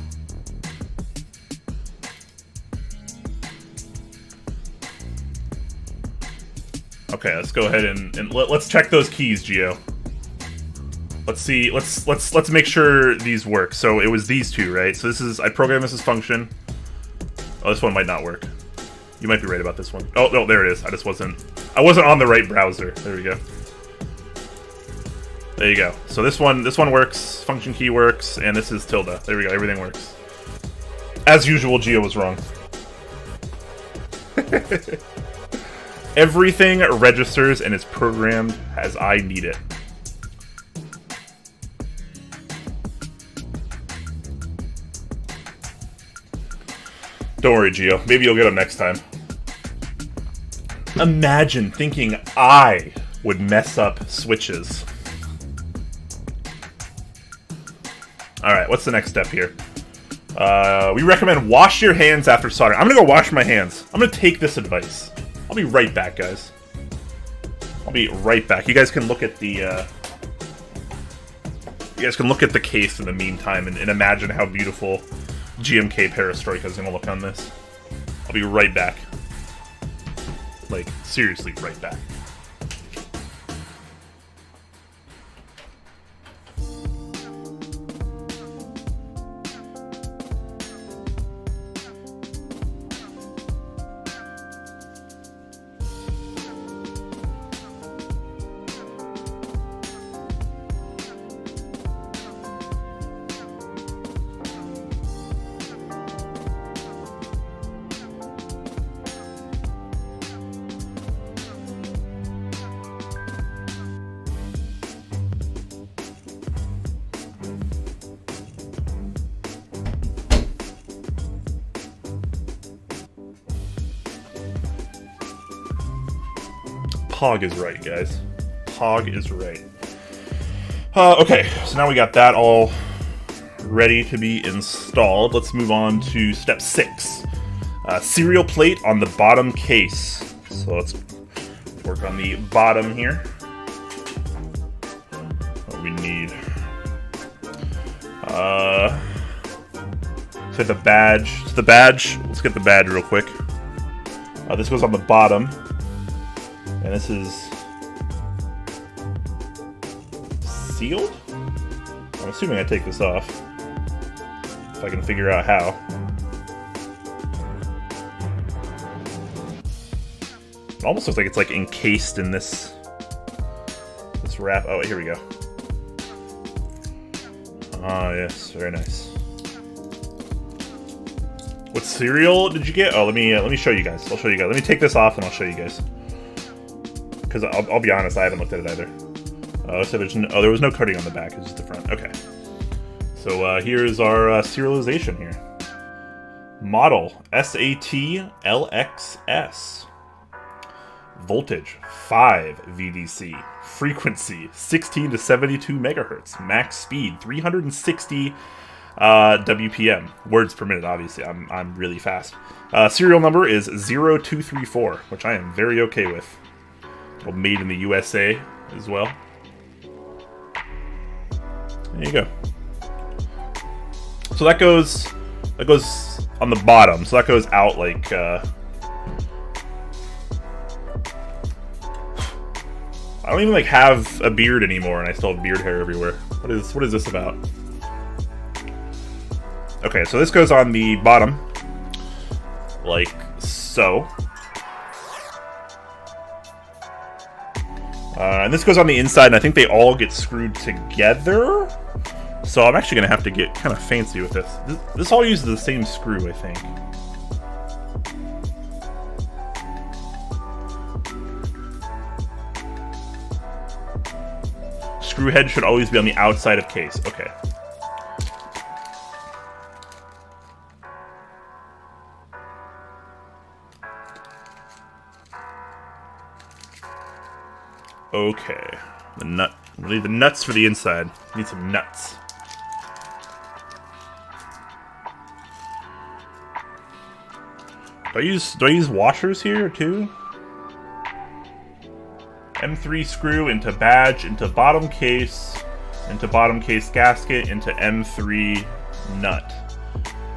Okay, let's go ahead and let's check those keys, Geo. Let's see. Let's make sure these work. So it was these 2, right? So I programmed this as function. Oh, this one might not work. You might be right about this one. Oh no, there it is. I wasn't on the right browser. There we go. There you go. So this one works, function key works, and this is tilde. There we go, everything works. As usual, Geo was wrong. Everything registers and is programmed as I need it. Don't worry, Geo. Maybe you'll get them next time. Imagine thinking I would mess up switches. Alright, what's the next step here? We recommend wash your hands after soldering. I'm gonna go wash my hands. I'm gonna take this advice. I'll be right back, guys. I'll be right back. You guys can look at the case in the meantime and imagine how beautiful GMK Perestroika is gonna look on this. I'll be right back. Like, seriously, right back. Hog is right, guys. Hog is right. Okay, so now we got that all ready to be installed. Let's move on to step 6. Serial plate on the bottom case. So let's work on the bottom here. What we need. So the badge. So the badge. Let's get the badge real quick. This goes on the bottom, and this is sealed. I'm assuming I take this off, if I can figure out how. It almost looks like it's like encased in this wrap. Oh, here we go. Ah, yes, very nice. What cereal did you get? Oh, let me show you guys. I'll show you guys. Let me take this off and I'll show you guys. Because I'll be honest, I haven't looked at it either. So there was no coating on the back. It's just the front. Okay. So here's our serialization here. Model SAT-LXS. Voltage 5 VDC. Frequency 16 to 72 megahertz. Max speed 360 WPM. Words per minute, obviously. I'm really fast. Serial number is 0234, which I am very okay with. Well, made in the USA as well. There you go. So that goes on the bottom. So that goes out like I don't even like have a beard anymore, and I still have beard hair everywhere. What is this about? Okay, so this goes on the bottom, like so. And this goes on the inside, and I think they all get screwed together. So I'm actually going to have to get kind of fancy with this. This all uses the same screw, I think. Screw head should always be on the outside of case. Okay. Okay, the nut. We need the nuts for the inside. We need some nuts. Do I use washers here too? M3 screw into badge, into bottom case gasket, into M3 nut.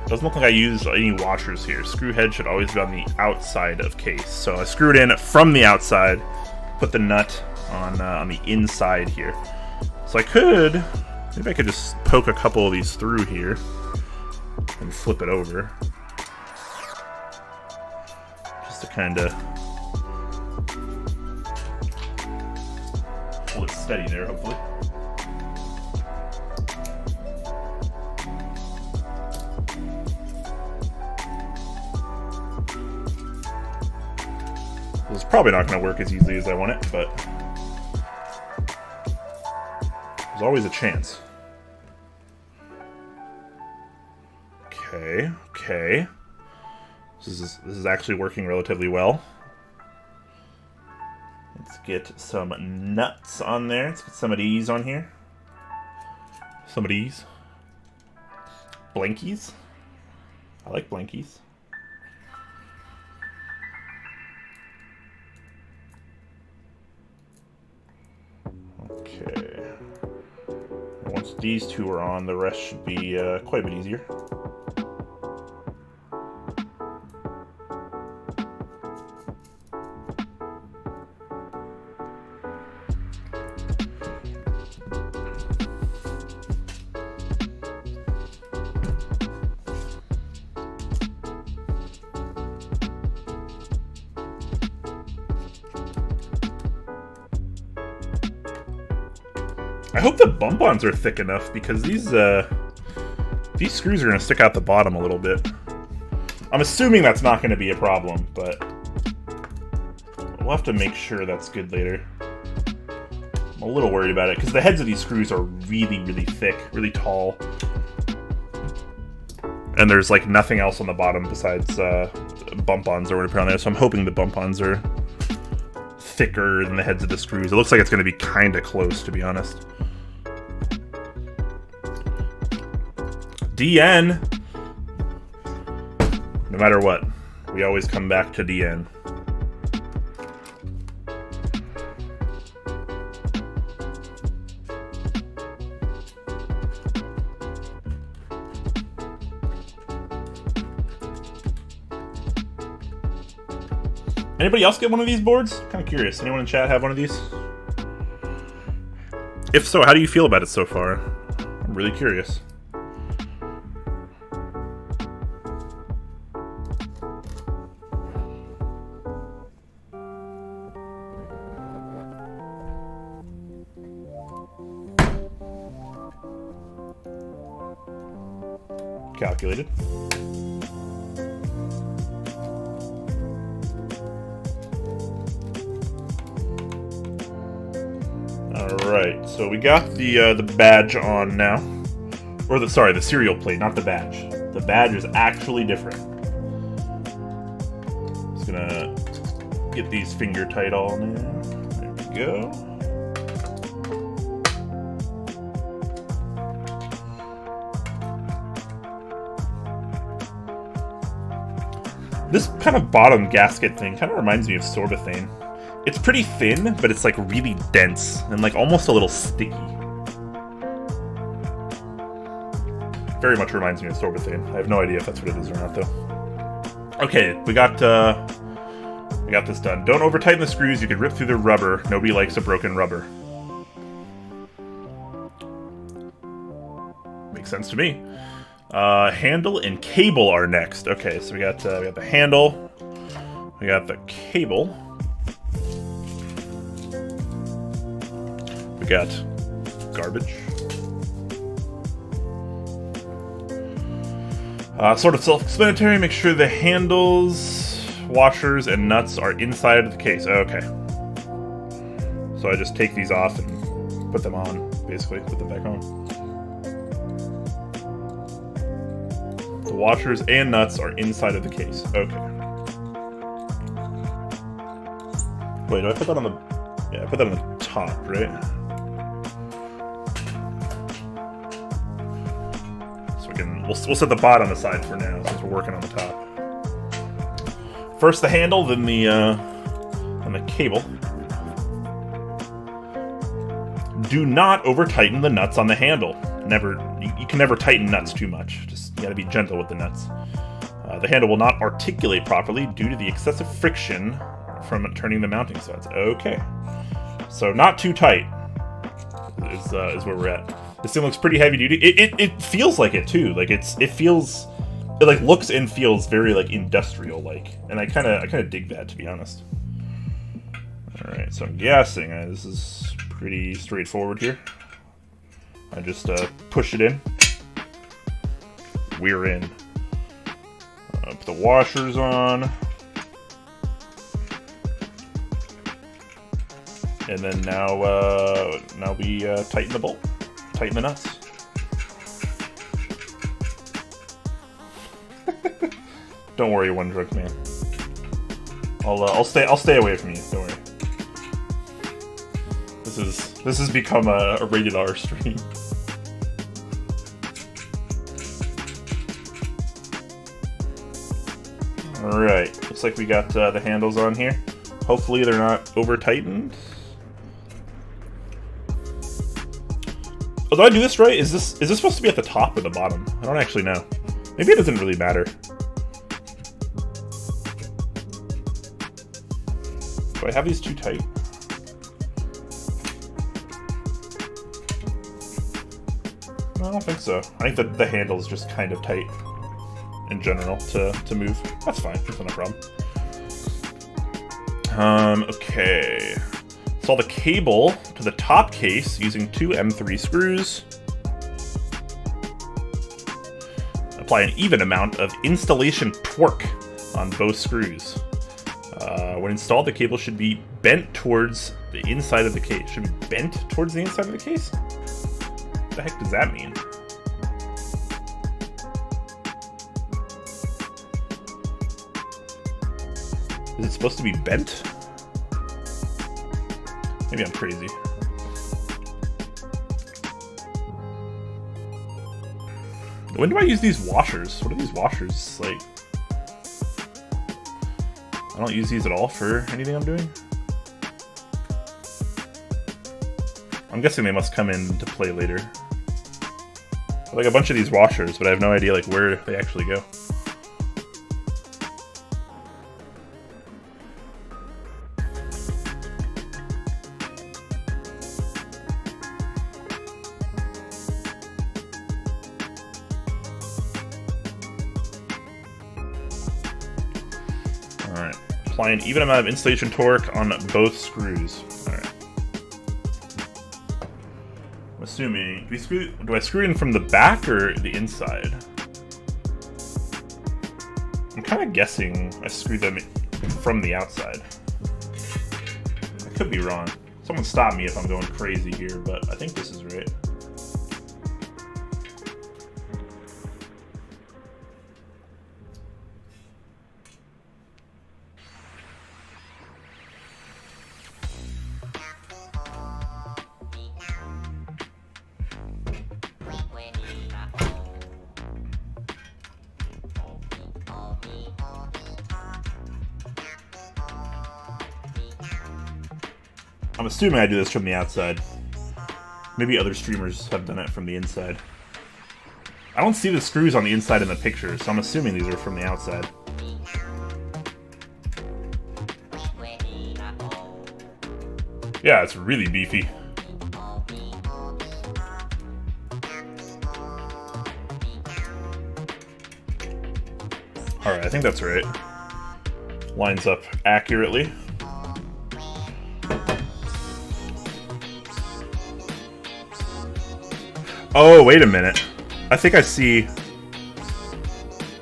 Doesn't look like I used any washers here. Screw head should always be on the outside of case. So I screwed in from the outside, put the nut on the inside here. So maybe I could just poke a couple of these through here and flip it over. Just to kind of hold it steady there, hopefully. This is probably not going to work as easily as I want it, but there's always a chance. Okay. This is actually working relatively well. Let's get some nuts on there. Let's get some of these on here. Some of these. Blankies. I like blankies. Okay. Once these two are on, the rest should be quite a bit easier. I hope the bump-ons are thick enough, because these screws are going to stick out the bottom a little bit. I'm assuming that's not going to be a problem, but we'll have to make sure that's good later. I'm a little worried about it, because the heads of these screws are really, really thick, really tall. And there's like nothing else on the bottom besides bump-ons or whatever on there, so I'm hoping the bump-ons are thicker than the heads of the screws. It looks like it's going to be kind of close, to be honest. DN. No matter what, we always come back to DN. Anybody else get one of these boards? Kind of curious. Anyone in chat have one of these? If so, how do you feel about it so far? I'm really curious. Calculated. Alright, so we got the badge on now. Or the serial plate, not the badge. The badge is actually different. Just gonna get these finger tight all now. There we go. This kind of bottom gasket thing kind of reminds me of sorbethane. It's pretty thin, but it's like really dense and like almost a little sticky. Very much reminds me of sorbethane. I have no idea if that's what it is or not, though. Okay, we got this done. Don't over tighten the screws. You could rip through the rubber. Nobody likes a broken rubber. Makes sense to me. Handle and cable are next. Okay, so we got the handle. We got the cable. We got garbage. Sort of self-explanatory. Make sure the handles, washers, and nuts are inside of the case. Okay. So I just take these off and put them on, basically. Put them back on. The washers and nuts are inside of the case. Okay. Wait, do I put that on the... Yeah, I put that on the top, right? We'll set the bottom aside for now, since we're working on the top. First the handle, then the cable. Do not over tighten the nuts on the handle. You can never tighten nuts too much. Just gotta be gentle with the nuts. The handle will not articulate properly due to the excessive friction from turning the mounting studs. Okay, so not too tight is where we're at. This thing looks pretty heavy duty. It feels like it too. Like it like looks and feels very like industrial like, and I kind of dig that, to be honest. All right, so I'm guessing this is pretty straightforward here. I just push it in. We're in. Put the washers on, and then now we tighten the bolt. Tighten the nuts. Don't worry, one drunk man. I'll stay away from you. Don't worry. This has become a rated R stream. All right. Looks like we got the handles on here. Hopefully they're not over tightened. Oh, did I do this right? Is this supposed to be at the top or the bottom? I don't actually know. Maybe it doesn't really matter. Do I have these too tight? No, I don't think so. I think that the handle is just kind of tight in general to move. That's fine. That's not a problem. Okay. Install the cable to the top case using 2 M3 screws. Apply an even amount of installation torque on both screws. When installed, the cable should be bent towards the inside of the case. Should be bent towards the inside of the case? What the heck does that mean? Is it supposed to be bent? Maybe I'm crazy. When do I use these washers? What are these washers like? I don't use these at all for anything I'm doing. I'm guessing they must come into play later. Like a bunch of these washers, but I have no idea like where they actually go. Alright. Apply an even amount of installation torque on both screws. Alright. I'm assuming... Do I screw in from the back or the inside? I'm kind of guessing I screw them from the outside. I could be wrong. Someone stop me if I'm going crazy here, but I think this is right. I'm assuming I do this from the outside. Maybe other streamers have done it from the inside. I don't see the screws on the inside in the picture, so I'm assuming these are from the outside. Yeah, it's really beefy. Alright, I think that's right. Lines up accurately. Oh, wait a minute. I think I see...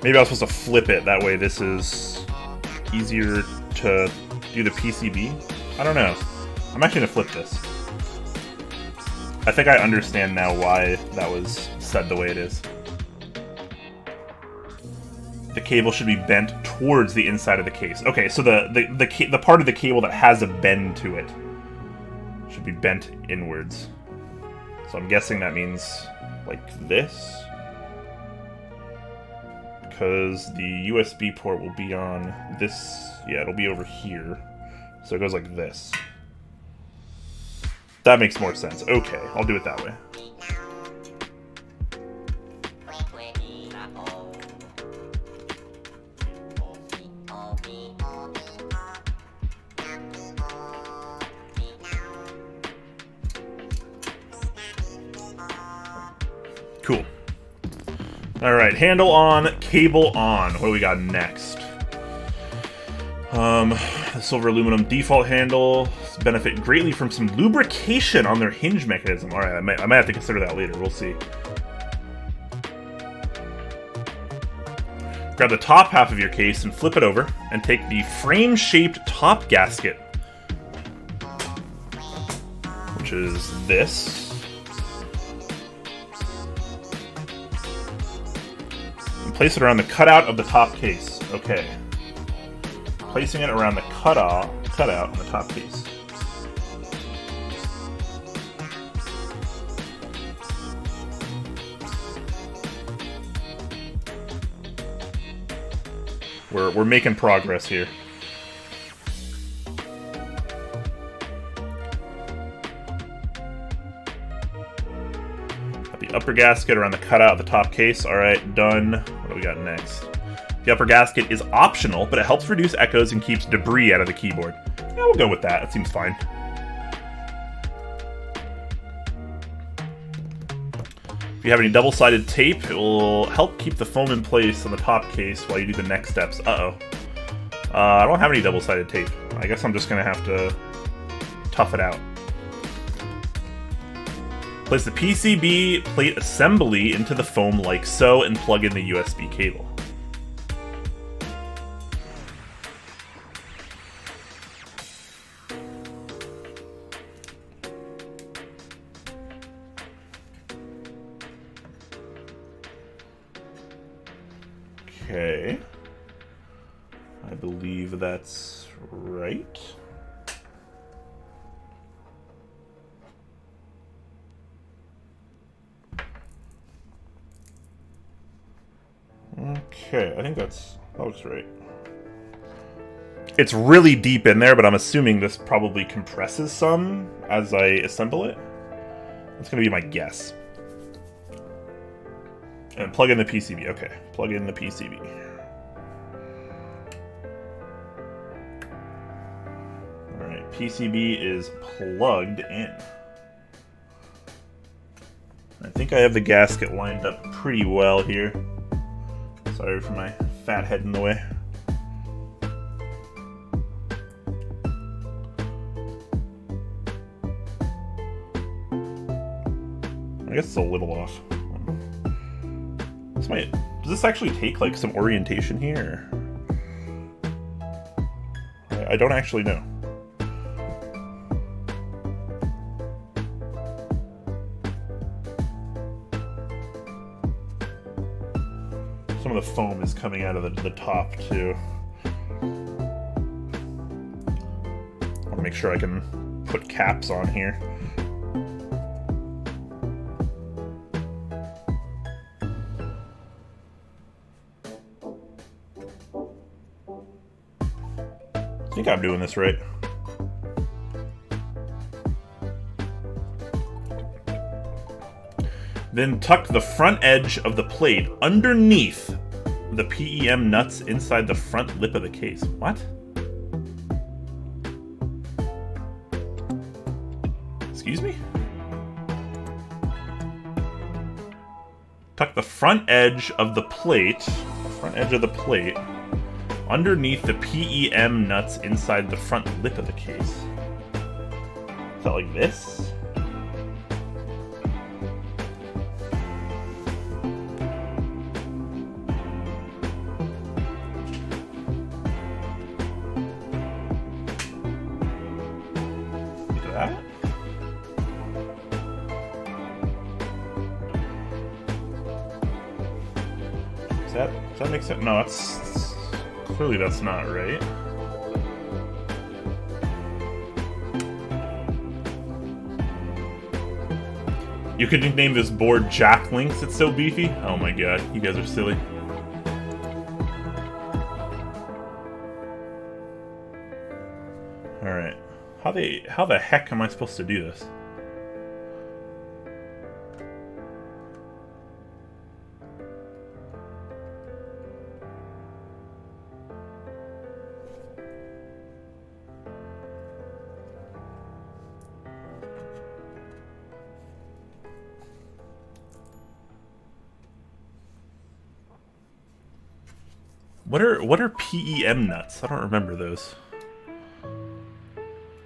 Maybe I was supposed to flip it, that way this is easier to do the PCB? I don't know. I'm actually gonna flip this. I think I understand now why that was said the way it is. The cable should be bent towards the inside of the case. Okay, so the part of the cable that has a bend to it should be bent inwards. So I'm guessing that means like this. Because the USB port will be on this... Yeah, it'll be over here. So it goes like this. That makes more sense. Okay, I'll do it that way. Cool. Alright, handle on, cable on. What do we got next? The silver aluminum default handle benefit greatly from some lubrication on their hinge mechanism. Alright, I might have to consider that later. We'll see. Grab the top half of your case and flip it over, and take the frame-shaped top gasket, which is this. Place it around the cutout of the top case. Okay. Placing it around the cutout on the top case. We're making progress here. The upper gasket around the cutout of the top case. Alright, done. What do we got next? The upper gasket is optional, but it helps reduce echoes and keeps debris out of the keyboard. Yeah, we'll go with that. That seems fine. If you have any double-sided tape, it will help keep the foam in place on the top case while you do the next steps. Uh-oh. I don't have any double-sided tape. I guess I'm just going to have to tough it out. Place the PCB plate assembly into the foam like so, and plug in the USB cable. Okay. I believe that's right. Okay, I think that looks right. It's really deep in there, but I'm assuming this probably compresses some as I assemble it. That's going to be my guess. And plug in the PCB. Okay, plug in the PCB. Alright, PCB is plugged in. I think I have the gasket lined up pretty well here. Sorry for my fat head in the way. I guess it's a little off. Does this actually take like some orientation here? I don't actually know. Some of the foam is coming out of the top too. I want to make sure I can put caps on here. I think I'm doing this right. Then tuck the front edge of the plate underneath the PEM nuts inside the front lip of the case. What? Excuse me? Tuck the front edge of the plate, underneath the PEM nuts inside the front lip of the case. Is that like this? Like that? Does that make sense? No, that's... Clearly that's not right. You could name this board Jack Links, it's so beefy. Oh my god, you guys are silly. Alright. How the heck am I supposed to do this? What are PEM nuts? I don't remember those. Are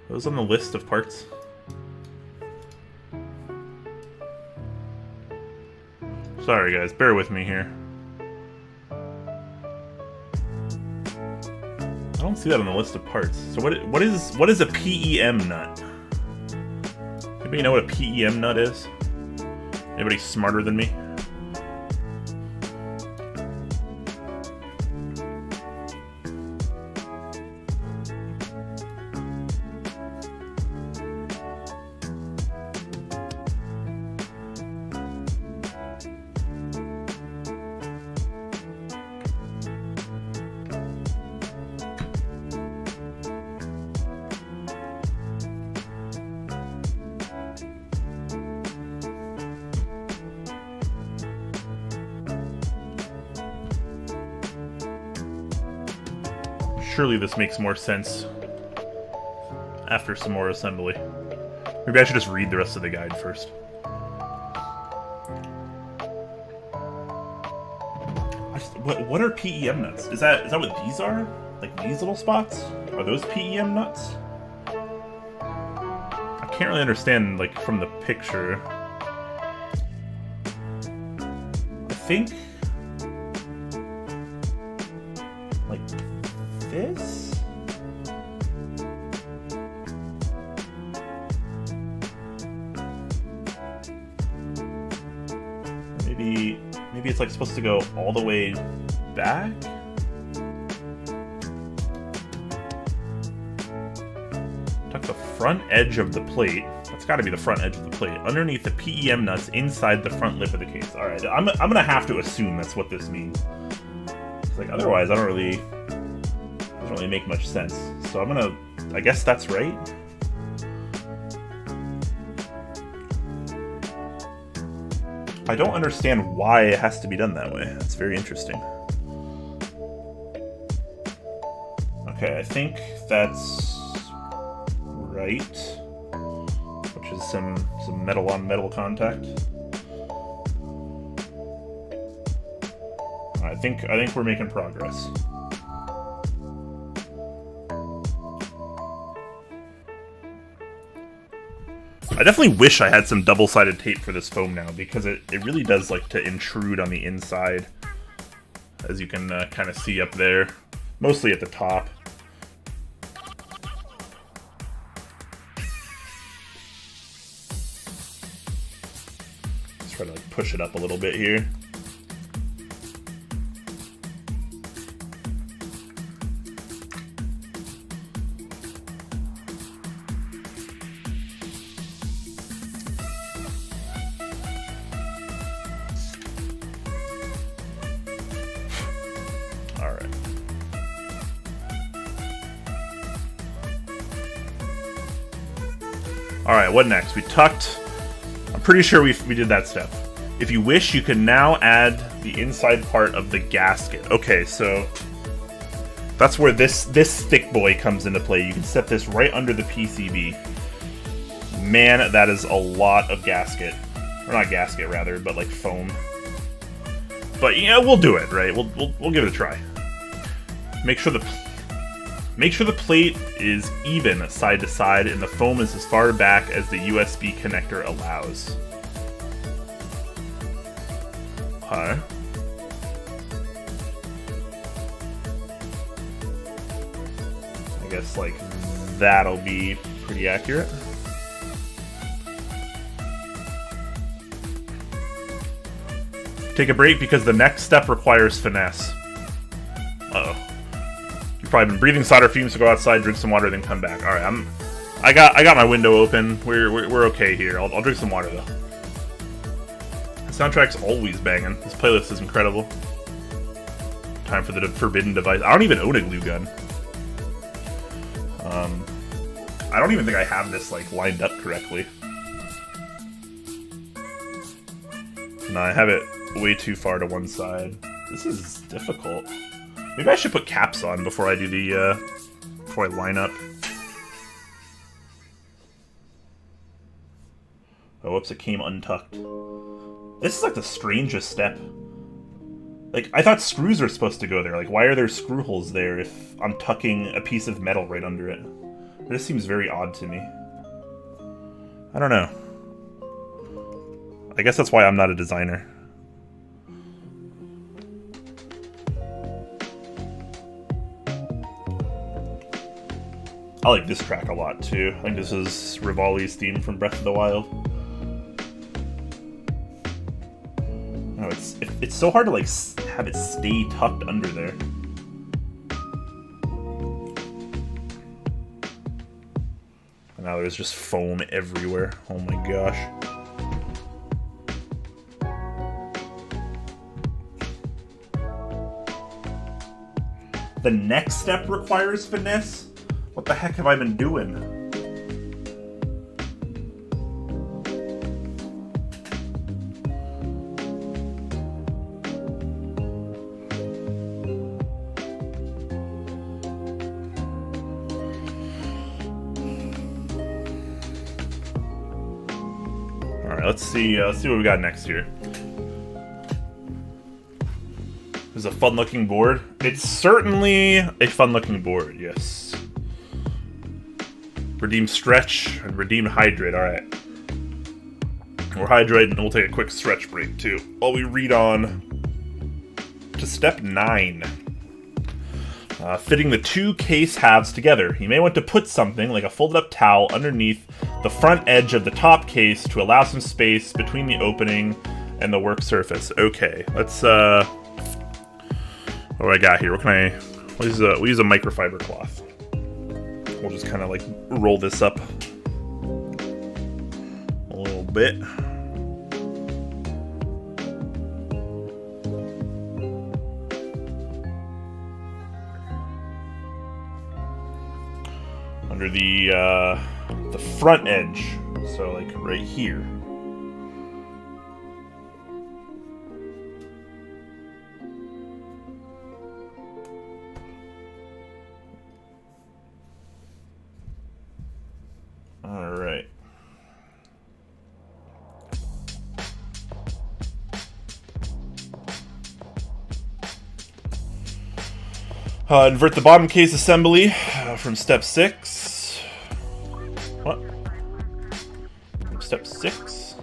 those on the list of parts? Sorry guys, bear with me here. I don't see that on the list of parts. So what is a PEM nut? Anybody know what a PEM nut is? Anybody smarter than me? Surely this makes more sense after some more assembly. Maybe I should just read the rest of the guide first. What are PEM nuts? Is that what these are? Like these little spots? Are those PEM nuts? I can't really understand like from the picture. I think like this? Maybe it's like supposed to go all the way back? Tuck the front edge of the plate. That's got to be the front edge of the plate. Underneath the PEM nuts inside the front lip of the case. Alright, I'm gonna have to assume that's what this means. Like otherwise, doesn't really make much sense. So I'm gonna, I guess that's right. I don't understand why it has to be done that way. That's very interesting. Okay, I think that's right. Which is some metal on metal contact. I think we're making progress. I definitely wish I had some double-sided tape for this foam now, because it really does like to intrude on the inside, as you can kind of see up there, mostly at the top. Let's try to like push it up a little bit here. Alright, what next? We tucked. I'm pretty sure we did that step. If you wish, you can now add the inside part of the gasket. Okay, so that's where this thick boy comes into play. You can set this right under the PCB. Man, that is a lot of gasket. Or not gasket, rather, but like foam. But yeah, we'll do it, right? We'll give it a try. Make sure the plate is even side to side and the foam is as far back as the USB connector allows. Okay. I guess like that'll be pretty accurate. Take a break because the next step requires finesse. Uh-oh. You've probably been breathing solder fumes, so go outside, drink some water, then come back. All right, I got my window open. We're okay here. I'll drink some water though. The soundtrack's always banging. This playlist is incredible. Time for the forbidden device. I don't even own a glue gun. I don't even think I have this like lined up correctly. No, I have it way too far to one side. This is difficult. Maybe I should put caps on before I do the, before I line up. Oh, whoops, it came untucked. This is like the strangest step. Like, I thought screws are supposed to go there. Like, why are there screw holes there if I'm tucking a piece of metal right under it? This seems very odd to me. I don't know. I guess that's why I'm not a designer. I like this track a lot, too. I think this is Rivali's theme from Breath of the Wild. No, it's so hard to, like, have it stay tucked under there. And now there's just foam everywhere. Oh my gosh. The next step requires finesse? What the heck have I been doing? Alright, let's see what we got next here. There's a fun-looking board. It's certainly a fun-looking board, yes. Redeem stretch and redeem hydrate. Alright. We're hydrating and we'll take a quick stretch break too. While we read on to step 9. Fitting the two case halves together. You may want to put something like a folded up towel underneath the front edge of the top case to allow some space between the opening and the work surface. Okay, let's what do I got here? What can I we'll use a microfiber cloth. We'll just kind of like roll this up a little bit. under the front edge, so like right here. All right. Invert the bottom case assembly from step 6. What? From step 6?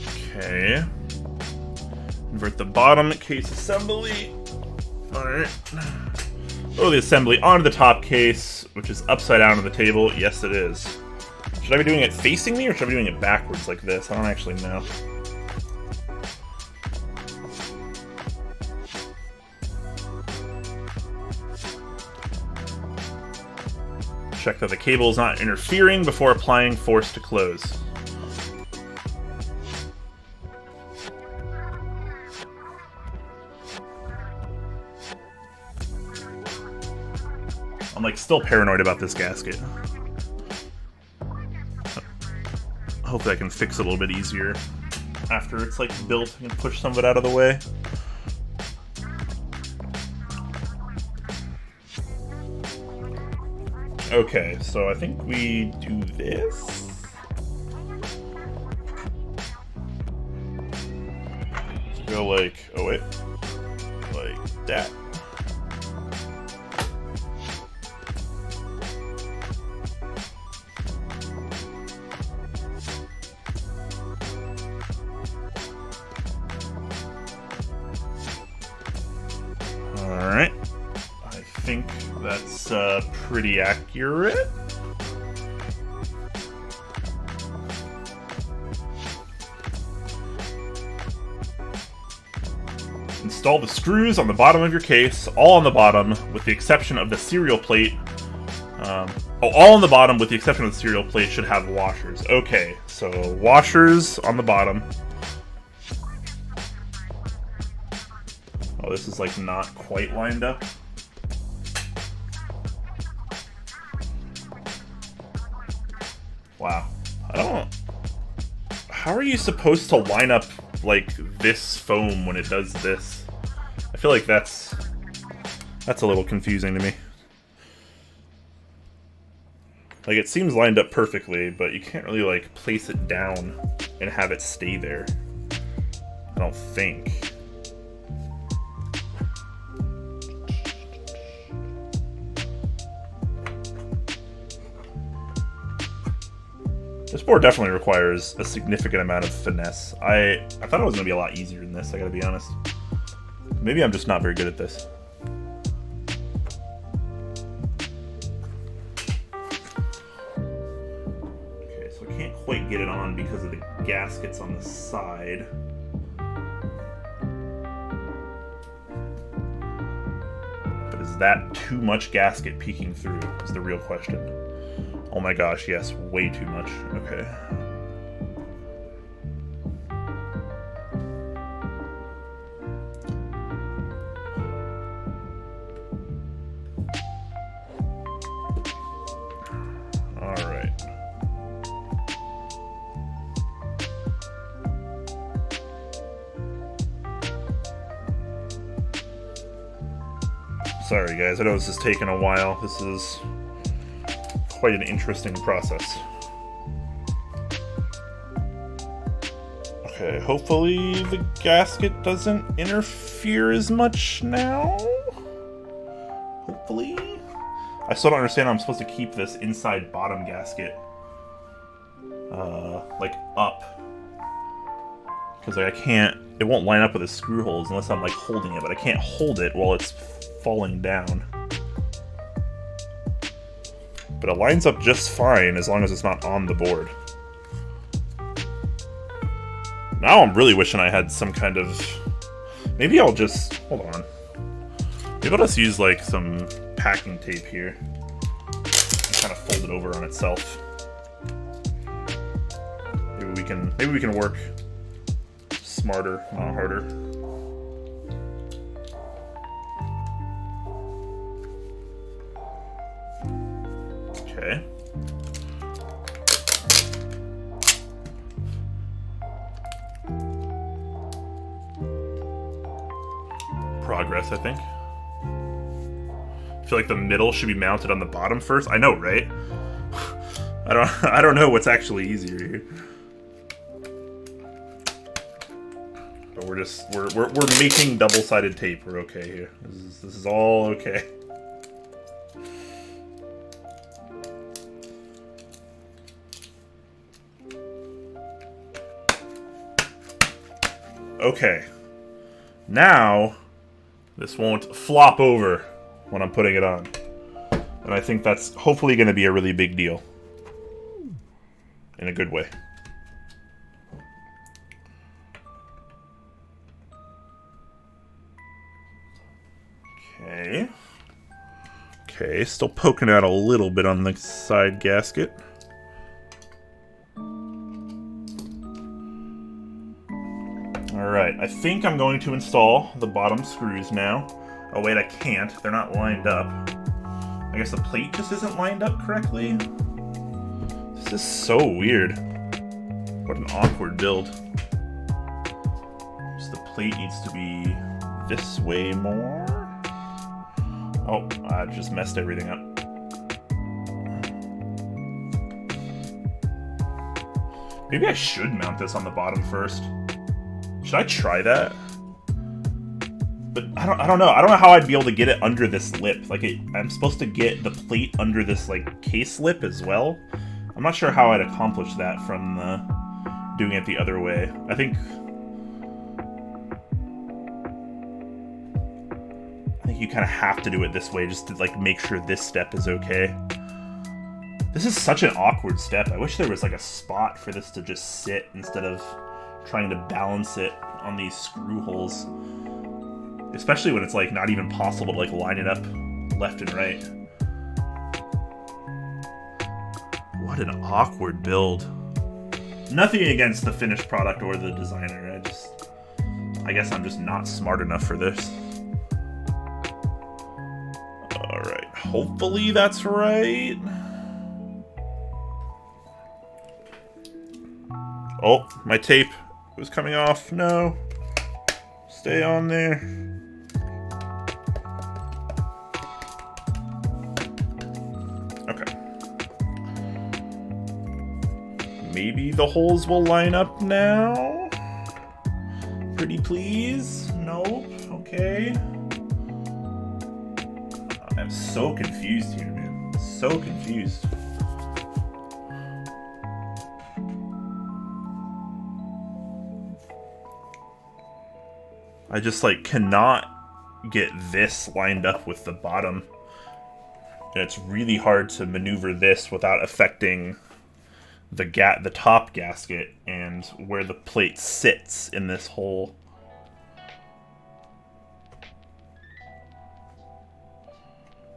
Okay. Invert the bottom case assembly. Alright. Throw the assembly onto the top case, which is upside down on the table. Yes, it is. Should I be doing it facing me, or should I be doing it backwards like this? I don't actually know. Check that the cable is not interfering before applying force to close. I'm like still paranoid about this gasket. Hopefully I can fix it a little bit easier after it's like built and push some of it out of the way. Okay, so I think we do this. Let's go like, oh wait, like that. Alright, I think that's pretty accurate. Install the screws on the bottom of your case, all on the bottom, with the exception of the serial plate. All on the bottom, with the exception of the serial plate, should have washers. Okay, so washers on the bottom. Oh, this is like not quite lined up. Wow. I don't... How are you supposed to line up like this foam when it does this? I feel like that's a little confusing to me. Like, it seems lined up perfectly, but you can't really like place it down and have it stay there. I don't think. This board definitely requires a significant amount of finesse. I thought it was going to be a lot easier than this, I gotta be honest. Maybe I'm just not very good at this. Okay, so I can't quite get it on because of the gaskets on the side. But is that too much gasket peeking through, is the real question. Oh my gosh, yes, way too much. Okay. All right. Sorry guys, I know this is taking a while. This is quite an interesting process. Okay, hopefully the gasket doesn't interfere as much now. Hopefully. I still don't understand how I'm supposed to keep this inside bottom gasket like up. Because like, I can't, it won't line up with the screw holes unless I'm like holding it, but I can't hold it while it's falling down. But it lines up just fine as long as it's not on the board. Now I'm really wishing I had some kind of... Maybe I'll just... Hold on. Maybe I'll just use like some packing tape here. And kind of fold it over on itself. Maybe we can work smarter, not harder. Okay. Progress, I think. I feel like the middle should be mounted on the bottom first. I know, right? I don't know what's actually easier here. But we're making double-sided tape. We're okay here. This is all okay. Okay. Now this won't flop over when I'm putting it on. And I think that's hopefully going to be a really big deal. In a good way. Okay. Okay, still poking out a little bit on the side gasket. Alright, I think I'm going to install the bottom screws now. Oh wait, I can't. They're not lined up. I guess the plate just isn't lined up correctly. This is so weird. What an awkward build. Just the plate needs to be this way more. Oh, I just messed everything up. Maybe I should mount this on the bottom first. Should I try that? But I don't know. I don't know how I'd be able to get it under this lip. Like I'm supposed to get the plate under this like case lip as well. I'm not sure how I'd accomplish that from doing it the other way. I think you kind of have to do it this way just to like make sure this step is okay. This is such an awkward step. I wish there was like a spot for this to just sit instead of trying to balance it on these screw holes. Especially when it's like not even possible to like line it up left and right. What an awkward build. Nothing against the finished product or the designer. I guess I'm just not smart enough for this. Alright, hopefully that's right. Oh, my tape was coming off. No. Stay on there. Okay. Maybe the holes will line up now? Pretty please? Nope. Okay. I'm so confused here, man. So confused. I just like cannot get this lined up with the bottom. And it's really hard to maneuver this without affecting the top gasket and where the plate sits in this hole.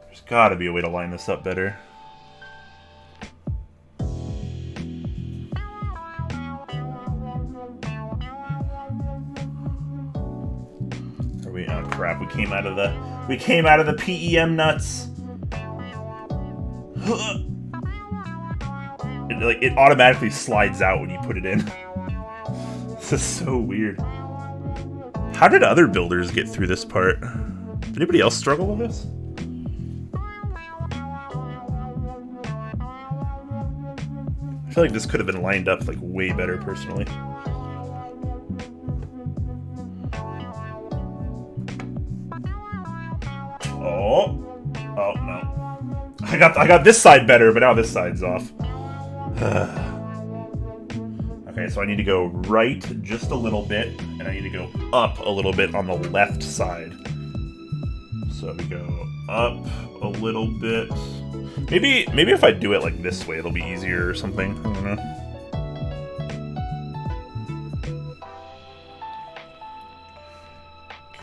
There's gotta be a way to line this up better. Oh crap, we came out of the PEM nuts. It automatically slides out when you put it in. This is so weird. How did other builders get through this part? Did anybody else struggle with this? I feel like this could have been lined up like way better personally. Oh no. I got this side better, but now this side's off. Okay, so I need to go right just a little bit, and I need to go up a little bit on the left side. So we go up a little bit. Maybe if I do it like this way, it'll be easier or something. I don't know.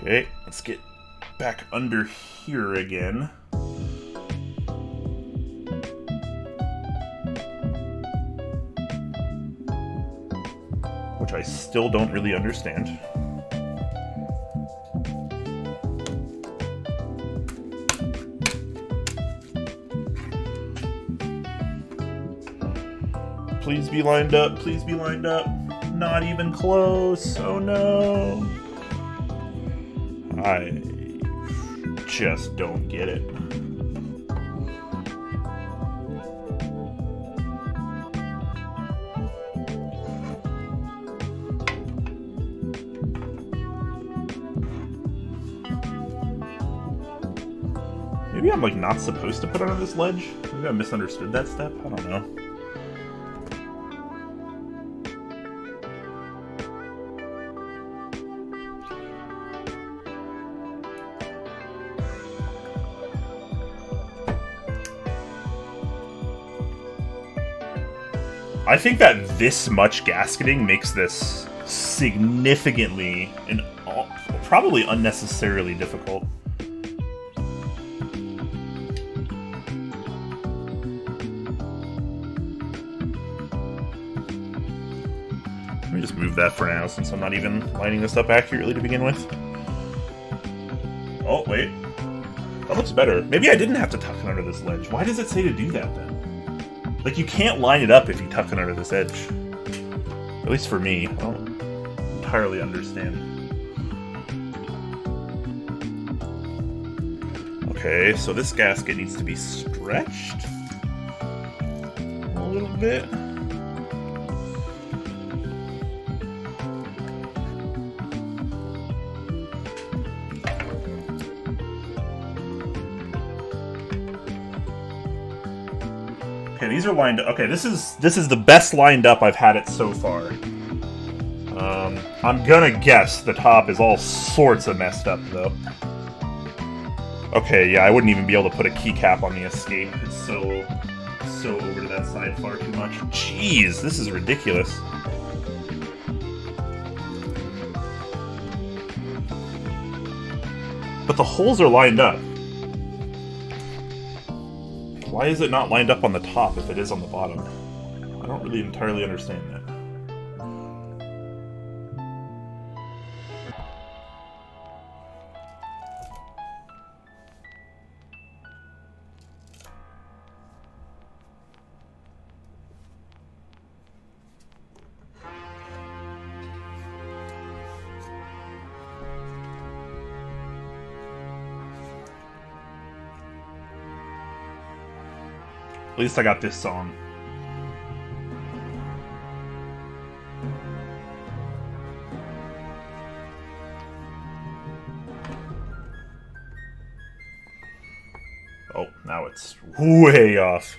Okay, let's get back under here again. Which I still don't really understand. Please be lined up, please be lined up. Not even close, oh no. I just don't get it. Maybe I'm like not supposed to put it on this ledge? Maybe I misunderstood that step? I don't know. I think that this much gasketing makes this significantly and probably unnecessarily difficult. Let me just move that for now since I'm not even lining this up accurately to begin with. Oh, wait. That looks better. Maybe I didn't have to tuck it under this ledge. Why does it say to do that then? Like, you can't line it up if you tuck it under this edge. At least for me. I don't entirely understand. Okay, so this gasket needs to be stretched a little bit. Okay, these are lined up. Okay, this is the best lined up I've had it so far. I'm gonna guess the top is all sorts of messed up, though. Okay, yeah, I wouldn't even be able to put a keycap on the escape. It's so over to that side far too much. Jeez, this is ridiculous. But the holes are lined up. Why is it not lined up on the top if it is on the bottom? I don't really entirely understand that. At least I got this song. Oh, now it's way off.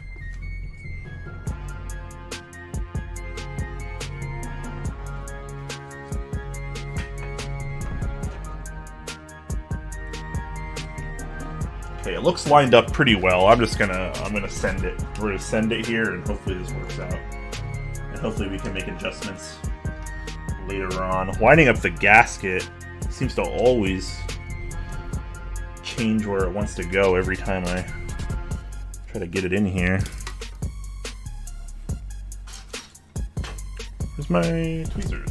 Okay, it looks lined up pretty well. I'm gonna send it. We're gonna send it here, and hopefully this works out. And hopefully we can make adjustments later on. Lining up the gasket seems to always change where it wants to go every time I try to get it in here. Where's my tweezers?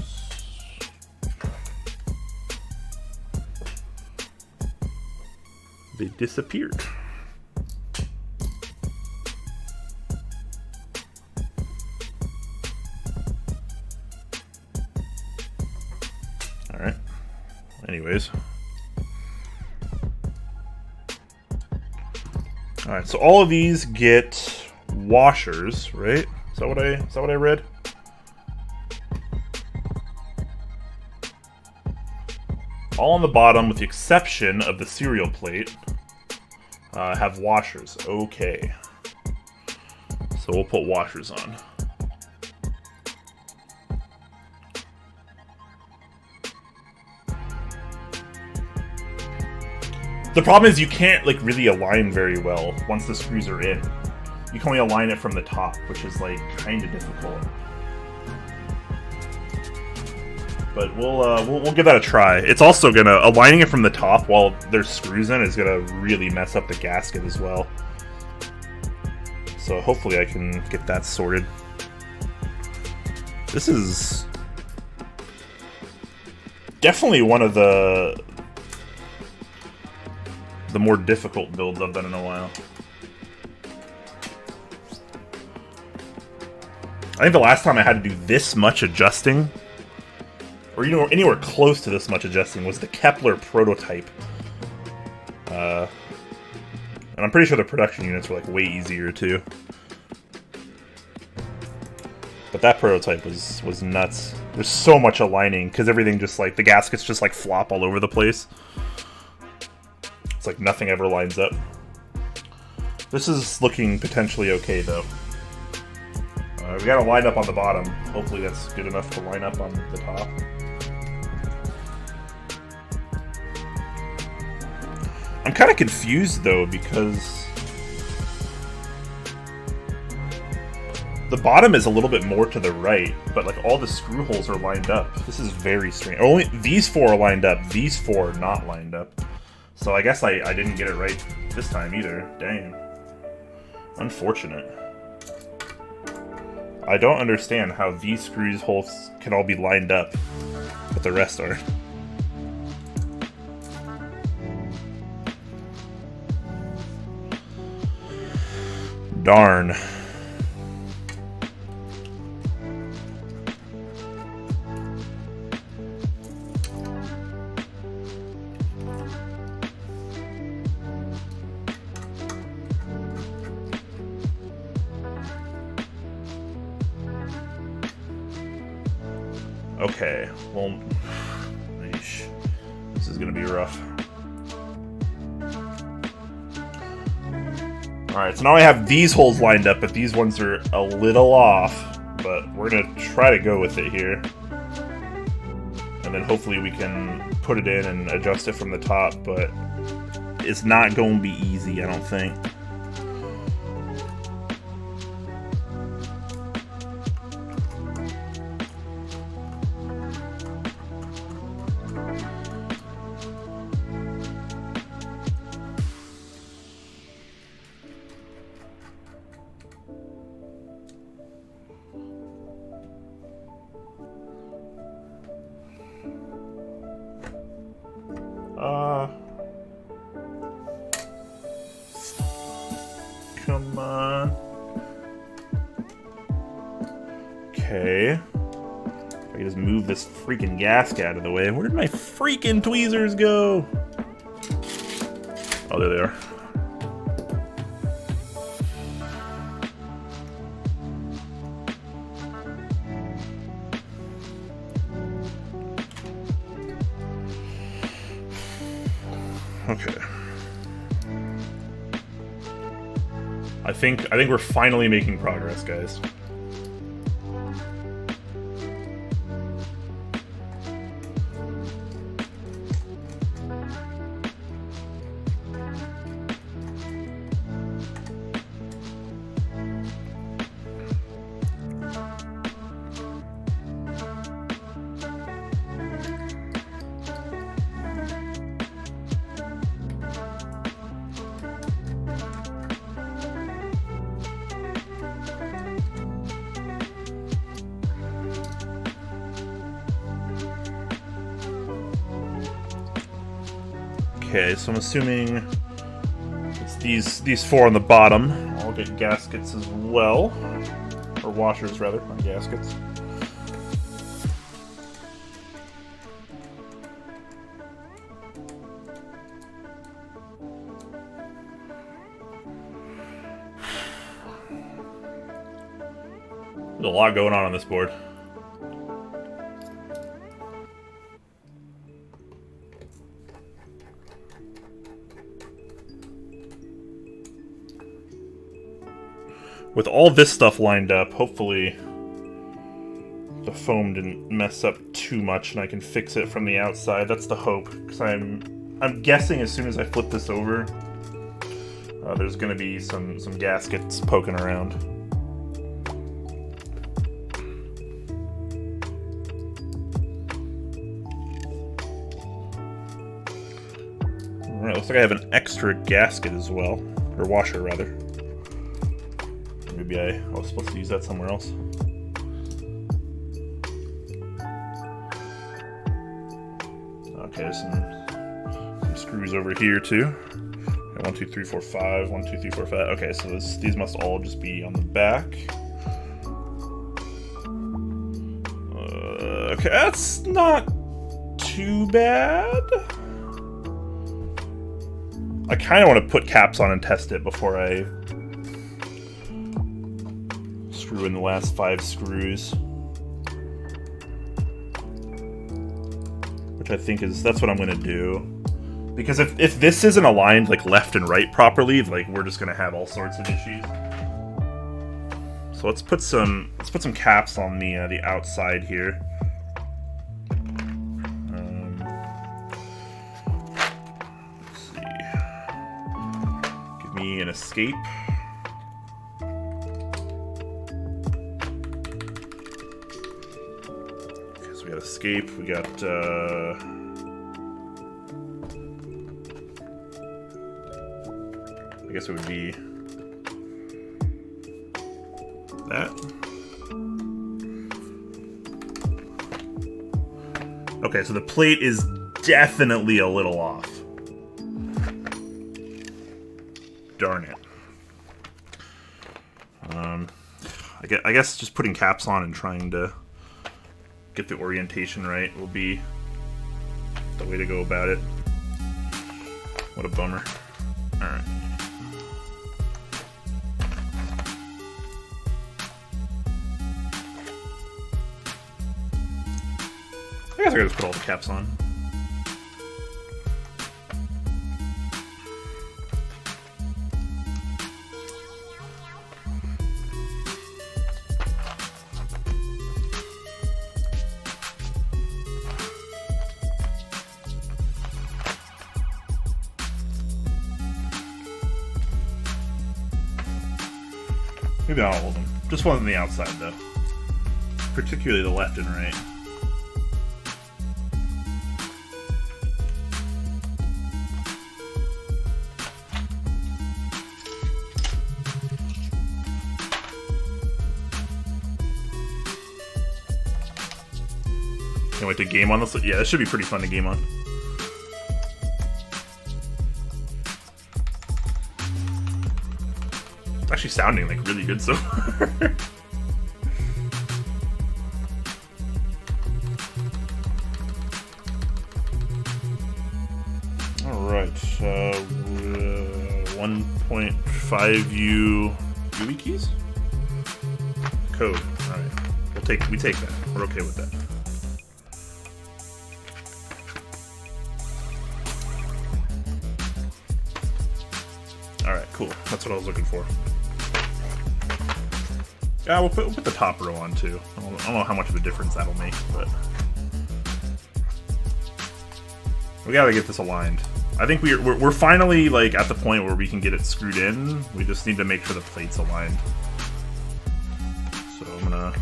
They disappeared. Alright. Anyways. Alright, so all of these get washers, right? Is that what I read? All on the bottom, with the exception of the cereal plate, have washers. Okay. So we'll put washers on. The problem is you can't like really align very well once the screws are in. You can only align it from the top, which is like kind of difficult. But we'll give that a try. It's also gonna aligning it from the top while there's screws in is gonna really mess up the gasket as well. So hopefully I can get that sorted. This is definitely one of the more difficult builds I've done in a while. I think the last time I had to do this much adjusting, or anywhere close to this much adjusting, was the Kepler prototype. And I'm pretty sure the production units were like way easier too. But that prototype was nuts. There's so much aligning because everything just like the gaskets just like flop all over the place. It's like nothing ever lines up. This is looking potentially okay though. We got to line up on the bottom. Hopefully that's good enough to line up on the top. I'm kind of confused though because the bottom is a little bit more to the right, but like all the screw holes are lined up. This is very strange. Only these four are lined up. These four are not lined up. So I guess I didn't get it right this time either. Dang. Unfortunate. I don't understand how these screws holes can all be lined up, but the rest are. Darn. Okay, well, eesh. This is gonna be rough. Alright, so now I have these holes lined up, but these ones are a little off. But we're gonna try to go with it here. And then hopefully we can put it in and adjust it from the top, but it's not gonna be easy, I don't think. Come on. Okay. If I can just move this freaking gasket out of the way. Where did my freaking tweezers go? Oh, there they are. Okay. I think we're finally making progress, guys. Okay, so I'm assuming it's these four on the bottom. I'll get gaskets as well. Or washers, rather, not gaskets. There's a lot going on this board. With all this stuff lined up, hopefully the foam didn't mess up too much and I can fix it from the outside. That's the hope, because I'm guessing as soon as I flip this over, there's going to be some gaskets poking around. Alright, looks like I have an extra gasket as well, or washer rather. Maybe I was supposed to use that somewhere else. Okay, some screws over here too. Okay, 1, 2, 3, 4, 5. 1, 2, 3, 4, 5. Okay, so these must all just be on the back. Okay, that's not too bad. I kind of want to put caps on and test it before I screw in the last 5 screws. Which I think that's what I'm going to do. Because if this isn't aligned like left and right properly, like we're just going to have all sorts of issues. So let's put some caps on the outside here. Let's see. Give me an escape. Okay, so we got escape. We got I guess it would be that. Okay, so the plate is definitely a little off. Darn it. I guess just putting caps on and trying to get the orientation right will be the way to go about it. What a bummer. Alright. I guess I could just put all the caps on. Maybe not all of them. Just one on the outside, though. Particularly the left and right. Can't wait to game on this. Yeah, this should be pretty fun to game on. It's actually sounding like really good so far. Alright, 1.5U GUI keys? Code. Alright. We take that. We're okay with that. Alright, cool. That's what I was looking for. Yeah, we'll put the top row on too. I don't know how much of a difference that'll make, but we gotta get this aligned. I think we're finally like at the point where we can get it screwed in. We just need to make sure the plate's aligned. So I'm gonna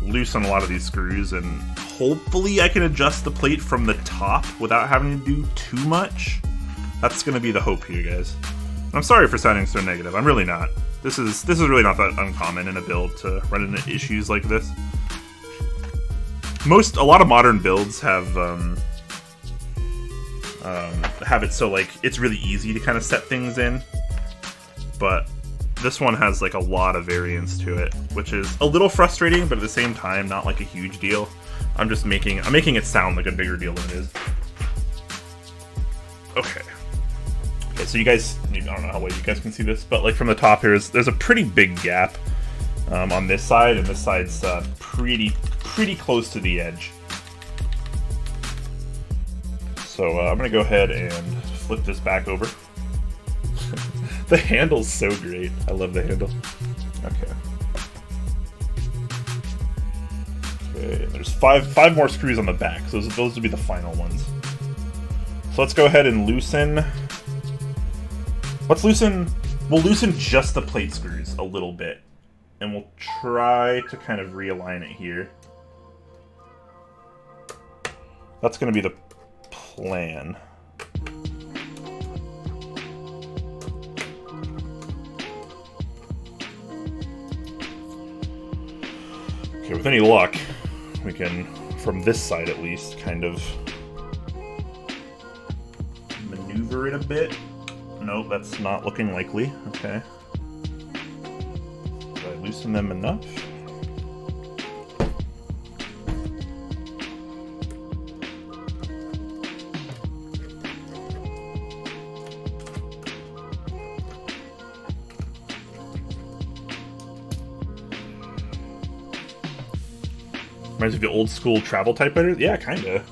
loosen a lot of these screws, and hopefully I can adjust the plate from the top without having to do too much. That's gonna be the hope here, guys. I'm sorry for sounding so negative. I'm really not. This is really not that uncommon in a build to run into issues like this. A lot of modern builds have it so like it's really easy to kind of set things in, but this one has like a lot of variance to it, which is a little frustrating, but at the same time not like a huge deal. I'm making it sound like a bigger deal than it is. Okay, so you guys, I don't know how well you guys can see this, but like from the top here, there's a pretty big gap on this side, and this side's pretty close to the edge. So I'm gonna go ahead and flip this back over. The handle's so great. I love the handle. Okay, there's five more screws on the back, so those would be the final ones. So let's go ahead and loosen. We'll loosen just the plate screws a little bit, and we'll try to kind of realign it here. That's going to be the plan. Okay, with any luck, we can from this side at least, kind of maneuver it a bit. Nope, that's not looking likely. Okay. Do I loosen them enough? Reminds me of the old school travel typewriter? Yeah, kinda.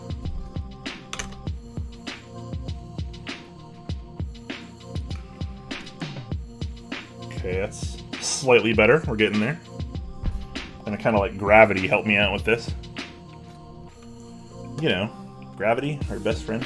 Okay, that's slightly better. We're getting there. And kind of like gravity helped me out with this. You know, gravity, our best friend.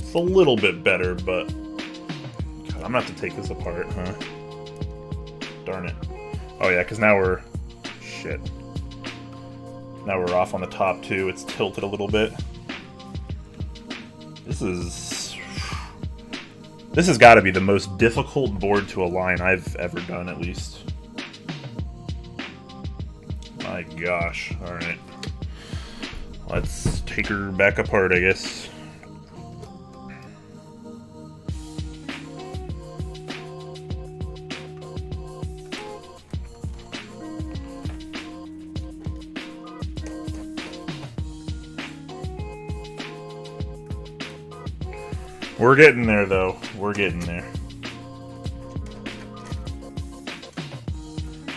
It's a little bit better, but God, I'm gonna have to take this apart, huh? Darn it. Oh yeah, because now we're... Shit. Now we're off on the top too. It's tilted a little bit. This has got to be the most difficult board to align I've ever done, at least. My gosh. Alright. Let's take her back apart, I guess. We're getting there, though. We're getting there.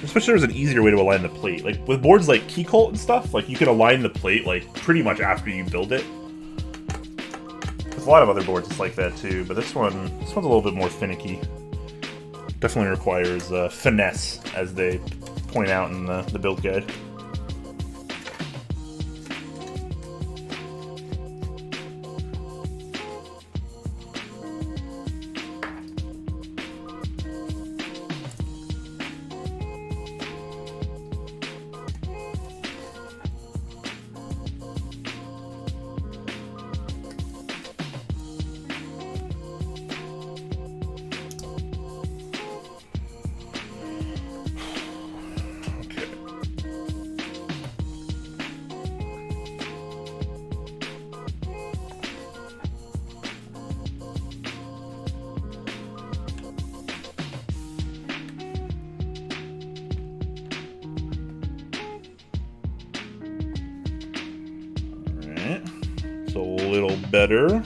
Especially there's an easier way to align the plate. Like, with boards like Keycult and stuff, like, you can align the plate, like, pretty much after you build it. There's a lot of other boards that's like that, too, but this one's a little bit more finicky. Definitely requires finesse, as they point out in the build guide. It's a little better.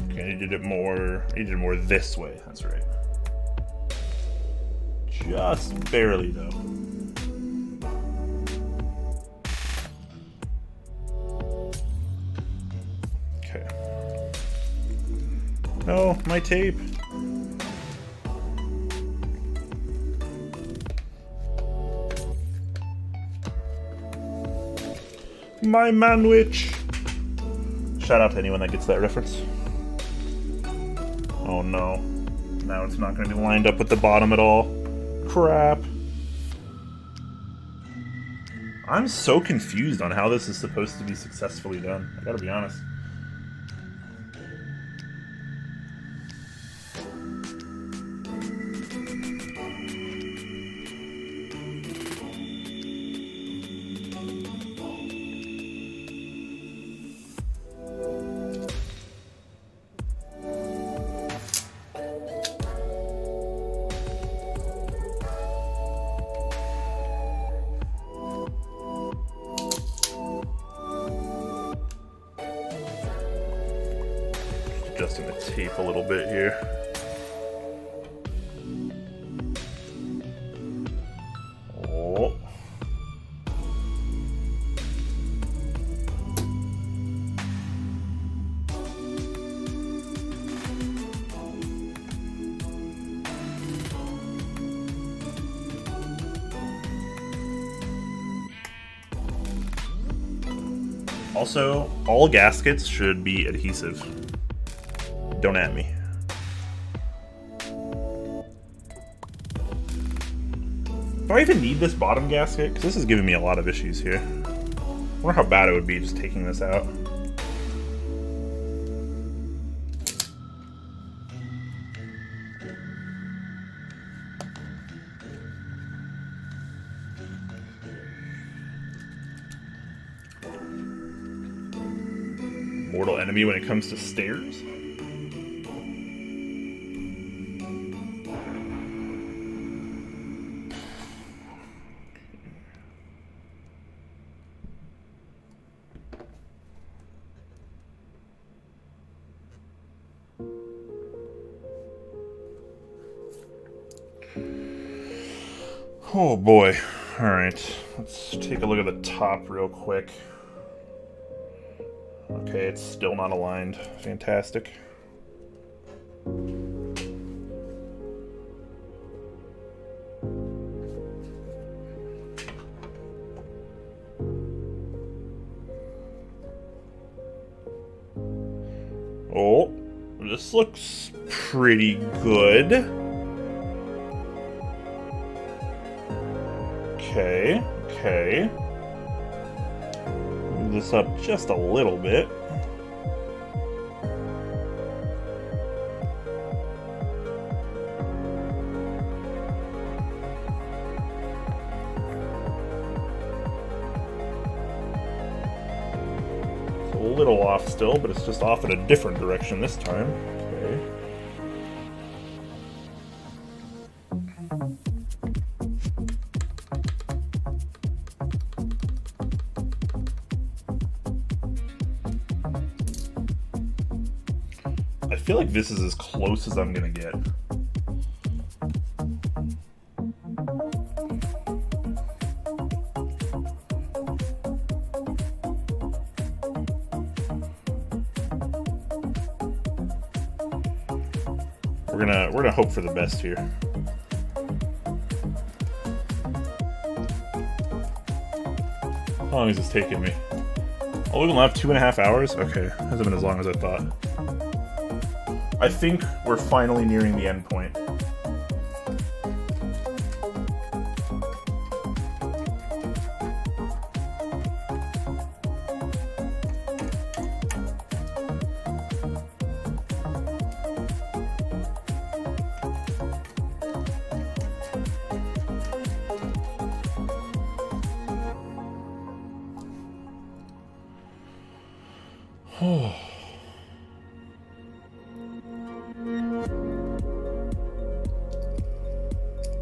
I needed it more this way, that's right. Just barely, though. Okay. No, my tape. My manwich. Shout out to anyone that gets that reference. Oh no. Now it's not going to be lined up with the bottom at all. Crap. I'm so confused on how this is supposed to be successfully done. I gotta be honest. adjusting the tape a little bit here. Oh. Also, all gaskets should be adhesive. Don't at me. Do I even need this bottom gasket? Because this is giving me a lot of issues here. I wonder how bad it would be just taking this out. Mortal enemy when it comes to stairs. Oh boy. Alright, let's take a look at the top real quick. Okay, it's still not aligned. Fantastic. Oh, this looks pretty good. Okay. Move this up just a little bit. It's a little off still, but it's just off in a different direction this time. Okay. I feel like this is as close as I'm gonna get. We're gonna hope for the best here. How long is this taking me? Oh, we've only left 2.5 hours? Okay, hasn't been as long as I thought. I think we're finally nearing the end point.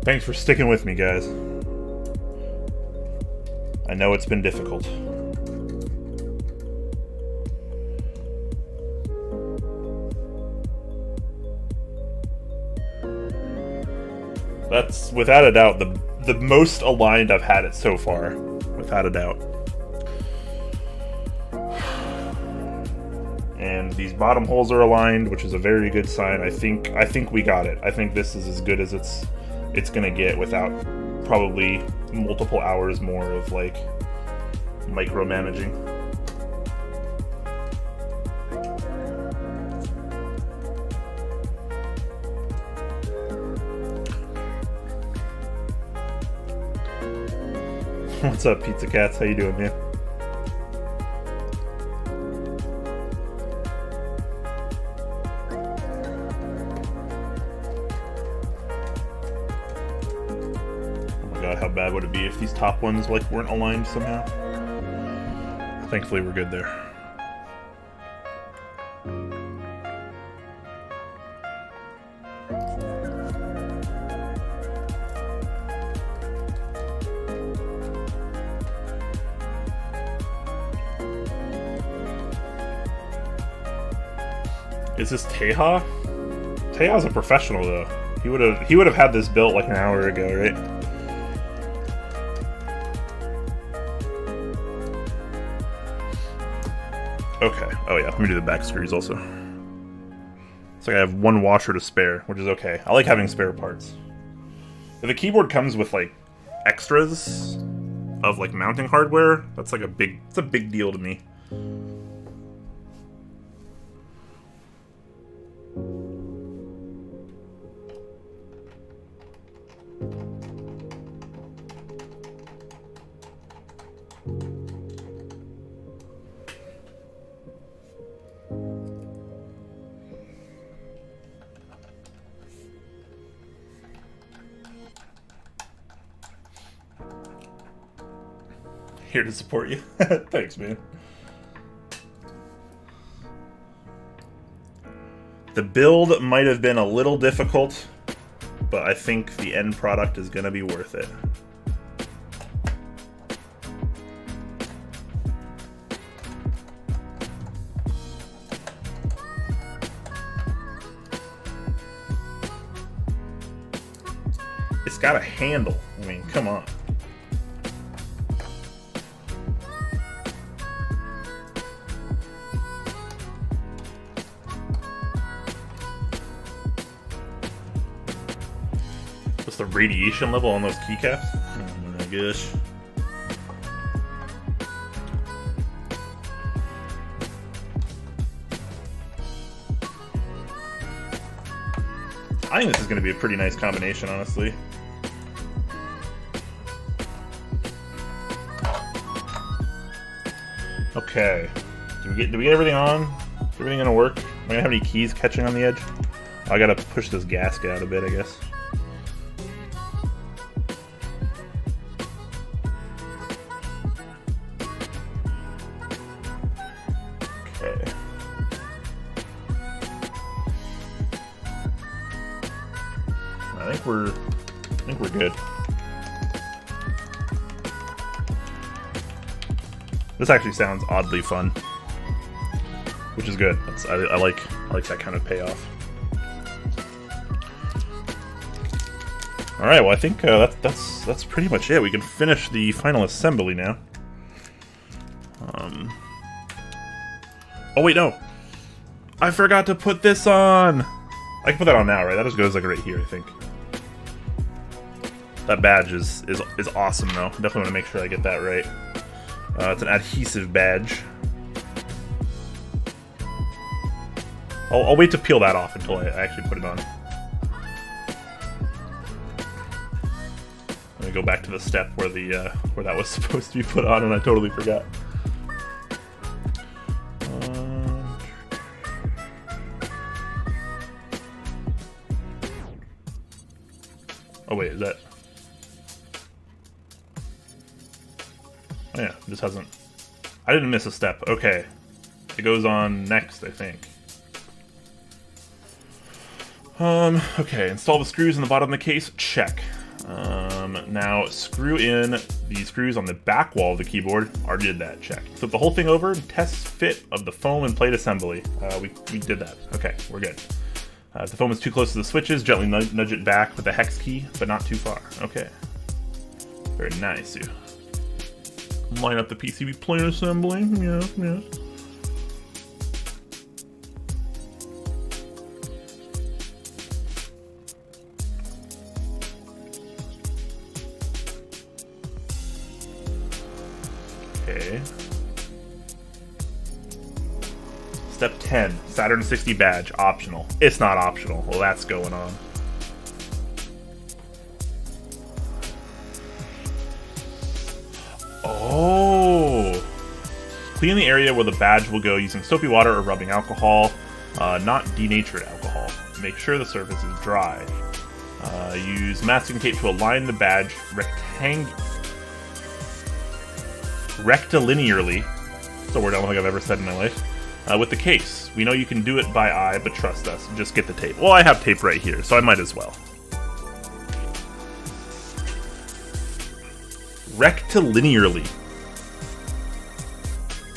Thanks for sticking with me, guys. I know it's been difficult. That's, without a doubt, the most aligned I've had it so far. Without a doubt. And these bottom holes are aligned, which is a very good sign. I think we got it. I think this is as good as it's gonna get without probably multiple hours more of like micromanaging. What's up, Pizza Cats? How you doing, man? How bad would it be if these top ones like weren't aligned somehow? Thankfully we're good there. Is this Teja? Teja's a professional though. He would have had this built like an hour ago, right? Okay. Oh yeah, let me do the back screws also. It's like I have one washer to spare, which is okay. I like having spare parts. If the keyboard comes with like extras of like mounting hardware, that's like it's a big deal to me. Here to support you. Thanks, man. The build might have been a little difficult, but I think the end product is going to be worth it. It's got a handle. I mean, come on. What's the radiation level on those keycaps? Oh my gosh. I think this is going to be a pretty nice combination, honestly. Okay. Did we get everything on? Is everything going to work? Am I going to have any keys catching on the edge? I got to push this gasket out a bit, I guess. Okay. I think we're good. This actually sounds oddly fun, which is good. I like that kind of payoff. All right, well I think that's pretty much it. We can finish the final assembly now. Oh wait, no, I forgot to put this on. I can put that on now, right? That just goes like right here, I think. That badge is awesome though. Definitely want to make sure I get that right. It's an adhesive badge. I'll wait to peel that off until I actually put it on. Let me go back to the step where where that was supposed to be put on, and I totally forgot. Oh wait, is that? Oh yeah, this hasn't... I didn't miss a step. Okay. It goes on next, I think. Okay, install the screws in the bottom of the case. Check. Now, screw in the screws on the back wall of the keyboard. Already did that. Check. Flip the whole thing over and test fit of the foam and plate assembly. We did that. Okay, we're good. If the foam is too close to the switches, gently nudge it back with the hex key, but not too far. Okay. Very nice, you. Line up the PCB plate assembly. Yes, yes. Okay. Step 10, Saturn 60 badge, optional. It's not optional. Well, that's going on. Oh! Clean the area where the badge will go using soapy water or rubbing alcohol, not denatured alcohol. Make sure the surface is dry. Use masking tape to align the badge rectilinearly. That's a word I don't think I've ever said in my life. With the case. We know you can do it by eye, but trust us. Just get the tape. Well, I have tape right here, so I might as well. Rectilinearly.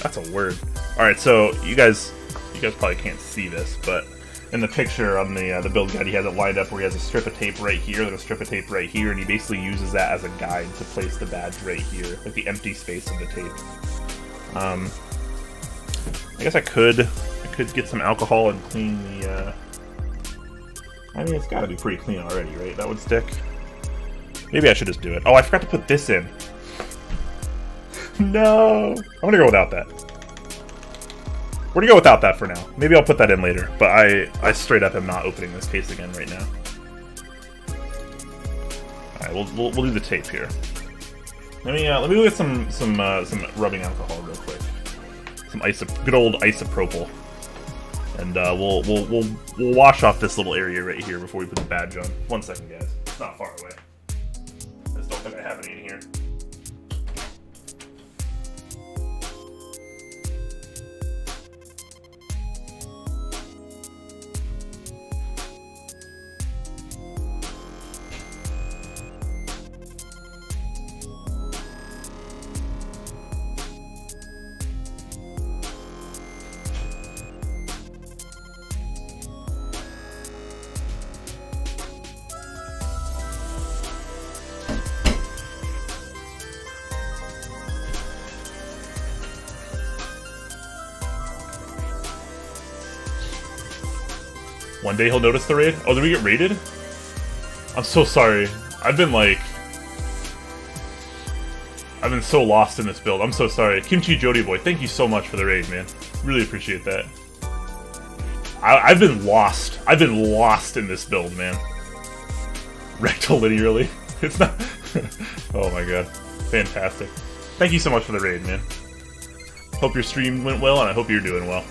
That's a word. Alright, so you guys You guys probably can't see this, but in the picture on the build guide, he has it lined up where he has a strip of tape right here, and a strip of tape right here, and he basically uses that as a guide to place the badge right here, like the empty space of the tape. I guess I could get some alcohol and clean the. I mean, it's got to be pretty clean already, right? That would stick. Maybe I should just do it. Oh, I forgot to put this in. No, I'm gonna go without that. We're gonna go without that for now. Maybe I'll put that in later, but I straight up am not opening this case again right now. All right, we'll do the tape here. Let me look at some rubbing alcohol real quick. Some good old isopropyl, and we'll wash off this little area right here before we put the badge on. 1 second, guys. It's not far away. I just don't think I have any in here. One day he'll notice the raid. Oh, did we get raided? I'm so sorry. I've been so lost in this build. I'm so sorry. Kimchi Jody Boy, thank you so much for the raid, man. Really appreciate that. I've been lost. I've been lost in this build, man. Rectilinearly. It's not... Oh my god. Fantastic. Thank you so much for the raid, man. Hope your stream went well, and I hope you're doing well.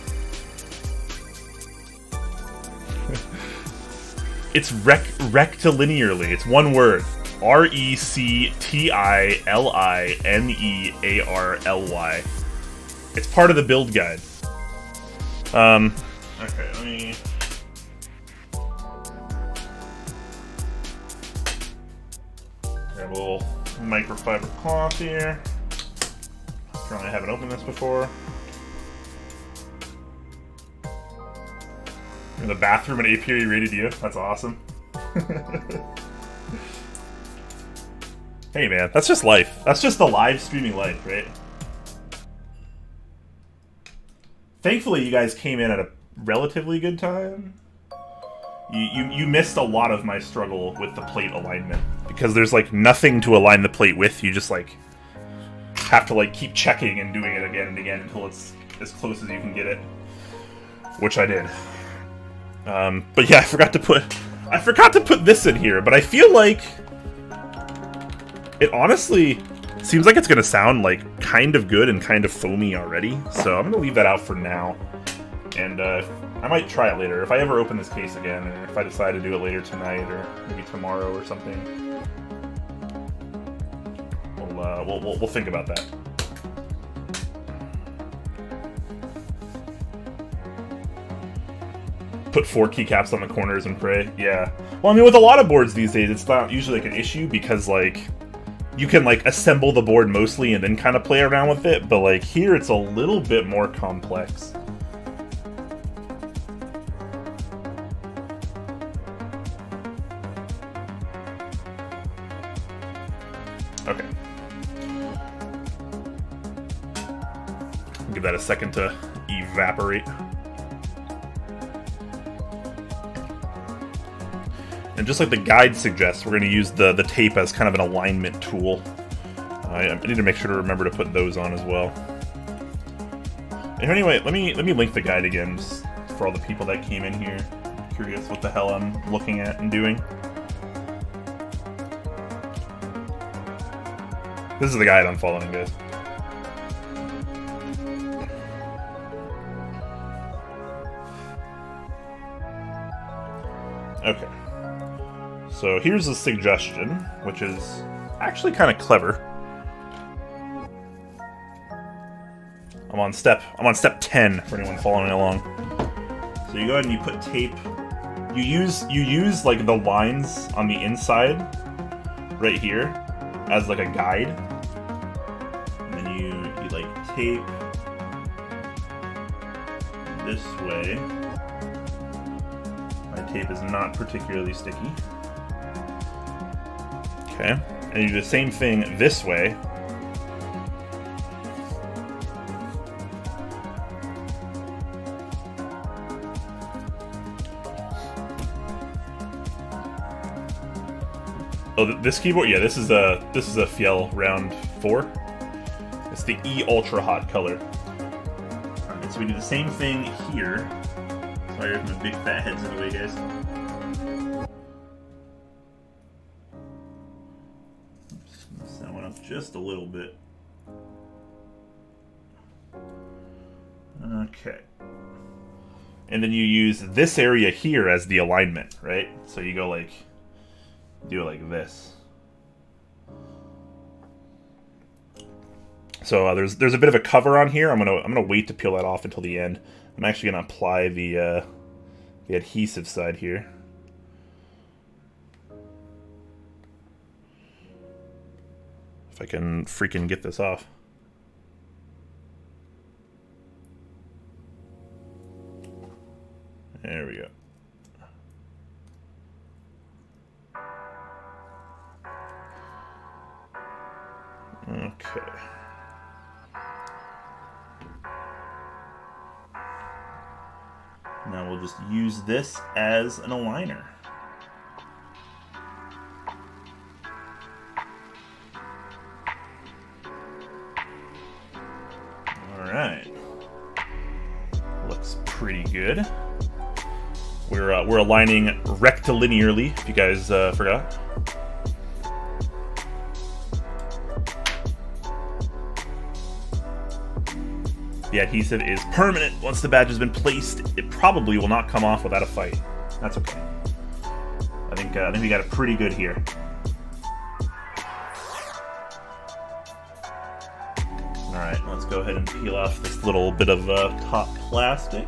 It's rectilinearly. It's one word. RECTILINEARLY. It's part of the build guide. Okay, let me... Grab a little microfiber cloth here. Apparently I haven't opened this before. In the bathroom and Apiary rated you. That's awesome. Hey man, that's just life. That's just the live streaming life, right? Thankfully, you guys came in at a relatively good time. You missed a lot of my struggle with the plate alignment because there's like nothing to align the plate with. You just like have to like keep checking and doing it again and again until it's as close as you can get it, which I did. But yeah, I forgot to put this in here, but I feel like it honestly seems like it's gonna sound like kind of good and kind of foamy already, so I'm gonna leave that out for now, and I might try it later. If I ever open this case again, or if I decide to do it later tonight, or maybe tomorrow or something, we'll think about that. Put 4 keycaps on the corners and pray. Yeah. Well, I mean, with a lot of boards these days, it's not usually like an issue because like you can like assemble the board mostly and then kind of play around with it. But like here, it's a little bit more complex. Okay. Give that a second to evaporate. And just like the guide suggests, we're going to use the tape as kind of an alignment tool. I need to make sure to remember to put those on as well. And anyway, let me link the guide again just for all the people that came in here. I'm curious what the hell I'm looking at and doing. This is the guide I'm following, guys. Okay. So here's a suggestion, which is actually kind of clever. I'm on step 10 for anyone following along. So you go ahead and you put tape. You use like the lines on the inside right here as like a guide. And then you like tape this way. My tape is not particularly sticky. Okay, and you do the same thing this way. Oh, this keyboard? Yeah, this is a Fiel Round 4. It's the E Ultra Hot color. Alright, so we do the same thing here. Sorry if my big fat head's in the way, guys. Oops, mess that one up just a little bit. Okay. And then you use this area here as the alignment, right? So you go like, do it like this. So there's a bit of a cover on here. I'm gonna wait to peel that off until the end. I'm actually gonna apply the adhesive side here. If I can freaking get this off. There we go. Okay. Now we'll just use this as an aligner. Alright. Looks pretty good. We're aligning rectilinearly, if you guys forgot. The adhesive is permanent. Once the badge has been placed, it probably will not come off without a fight. That's okay. I think we got it pretty good here. All right, let's go ahead and peel off this little bit of top plastic.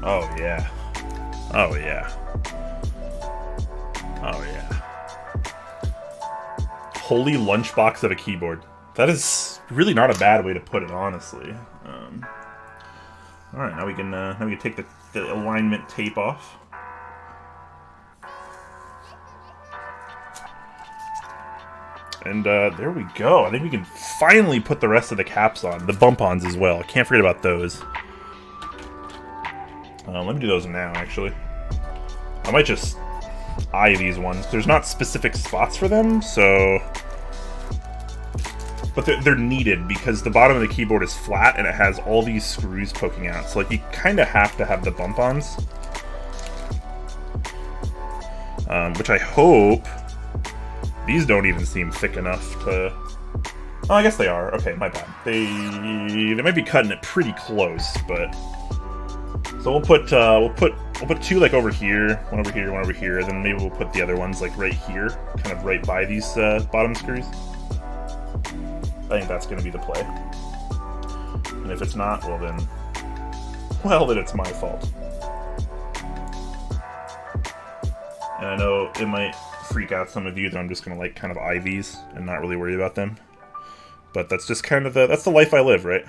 Oh yeah. Oh yeah. Oh yeah. Holy lunchbox of a keyboard. That is really not a bad way to put it, honestly. All right, now we can take the alignment tape off. And there we go. I think we can finally put the rest of the caps on, the bump-ons as well. Can't forget about those. Let me do those now, actually. I might just eye these ones. There's not specific spots for them, so... But they're needed, because the bottom of the keyboard is flat, and it has all these screws poking out. So, like, you kind of have to have the bump-ons. Which I hope... These don't even seem thick enough to... Oh, I guess they are. Okay, my bad. They might be cutting it pretty close, but... So we'll put two like over here, one over here, one over here, and then maybe we'll put the other ones like right here, kind of right by these bottom screws. I think that's going to be the play. And if it's not, well then it's my fault. And I know it might freak out some of you that I'm just going to like kind of eye these and not really worry about them. But that's just kind of that's the life I live, right?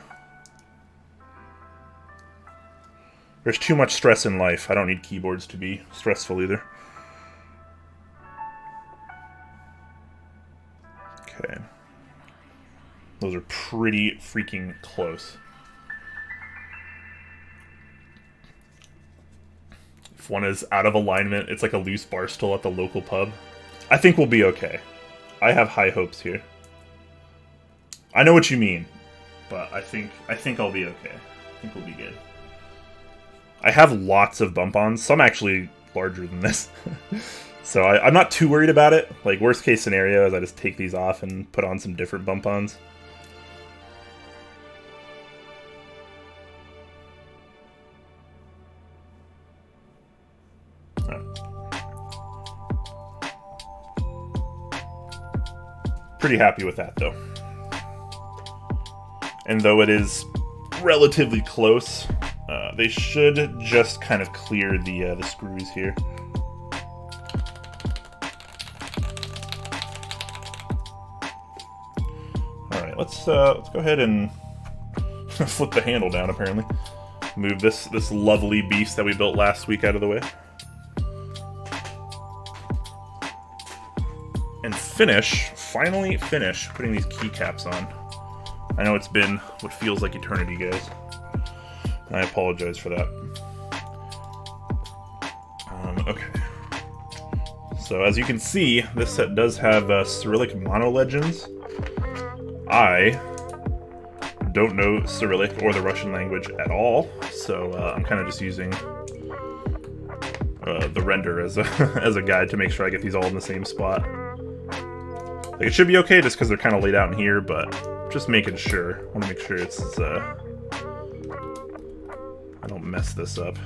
There's too much stress in life. I don't need keyboards to be stressful either. Okay. Those are pretty freaking close. If one is out of alignment, it's like a loose bar stool at the local pub. I think we'll be okay. I have high hopes here. I know what you mean, but I think I'll be okay. I think we'll be good. I have lots of bump-ons, some actually larger than this. So I'm not too worried about it. Like, worst case scenario is I just take these off and put on some different bump-ons. Pretty happy with that, though. And though it is relatively close, they should just kind of clear the screws here. right, let's go ahead and flip the handle down. Apparently, move this lovely beast that we built last week out of the way, and finally finish putting these keycaps on. I know it's been what feels like eternity, guys. I apologize for that. Okay. So as you can see, this set does have Cyrillic mono legends. I don't know Cyrillic or the Russian language at all, so I'm kind of just using the render as a as a guide to make sure I get these all in the same spot. Like, it should be okay just because they're kind of laid out in here, but just making sure. I want to make sure it's I don't mess this up.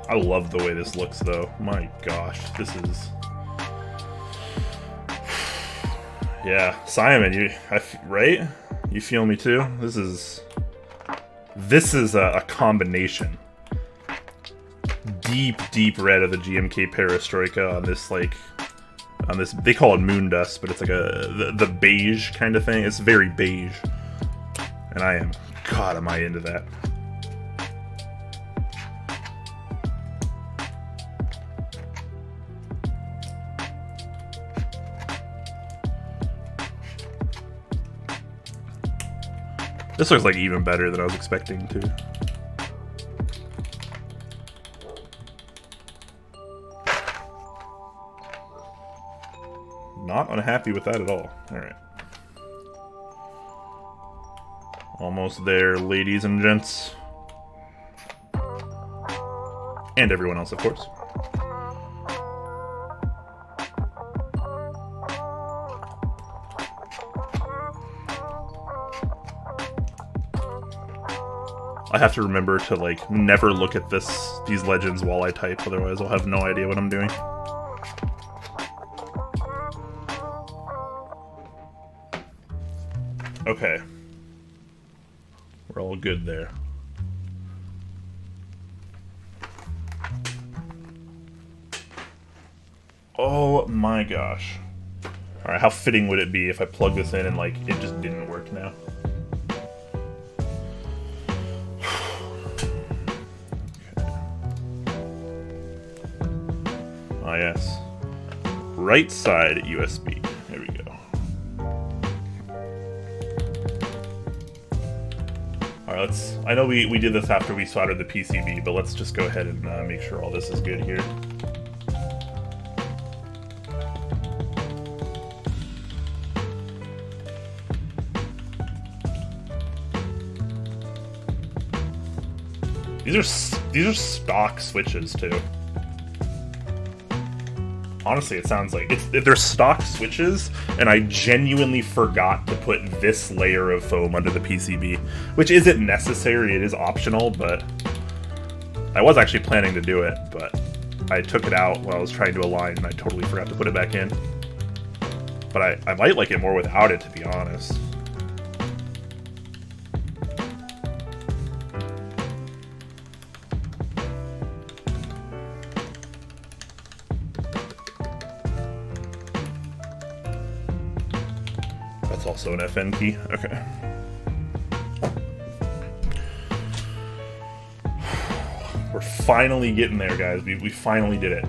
I love the way this looks, though. My gosh, this is... Yeah, Simon, right? You feel me too? This is a combination. Deep red of the GMK Perestroika on this, like, they call it moon dust, but it's like the beige kind of thing. It's very beige, and God, am I into that. This looks like even better than I was expecting to. Not unhappy with that at all. Alright. Almost there, ladies and gents. And everyone else, of course. I have to remember to, like, never look at these legends while I type, otherwise I'll have no idea what I'm doing. Okay. We're all good there. Oh my gosh. Alright, how fitting would it be if I plug this in and, like, it just didn't work now? Ah, yes. Right side USB. There we go. Alright, I know we did this after we soldered the PCB, but let's just go ahead and make sure all this is good here. These are stock switches too. Honestly, it sounds like they're stock switches, and I genuinely forgot to put this layer of foam under the PCB, which isn't necessary, it is optional, but I was actually planning to do it, but I took it out while I was trying to align, and I totally forgot to put it back in. But I might like it more without it, to be honest. Also an FN key. Okay. We're finally getting there, guys. We finally did it.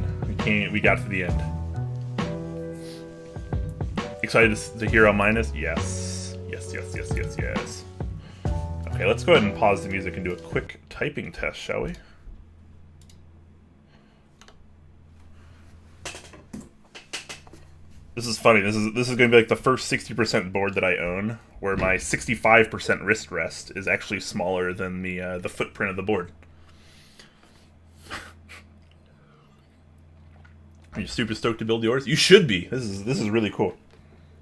We got to the end. Excited to hear how mine is? Yes. Yes. Okay, let's go ahead and pause the music and do a quick typing test, shall we? This is funny. This is going to be like the first 60% board that I own, where my 65% wrist rest is actually smaller than the footprint of the board. Are you super stoked to build yours? You should be. This is really cool.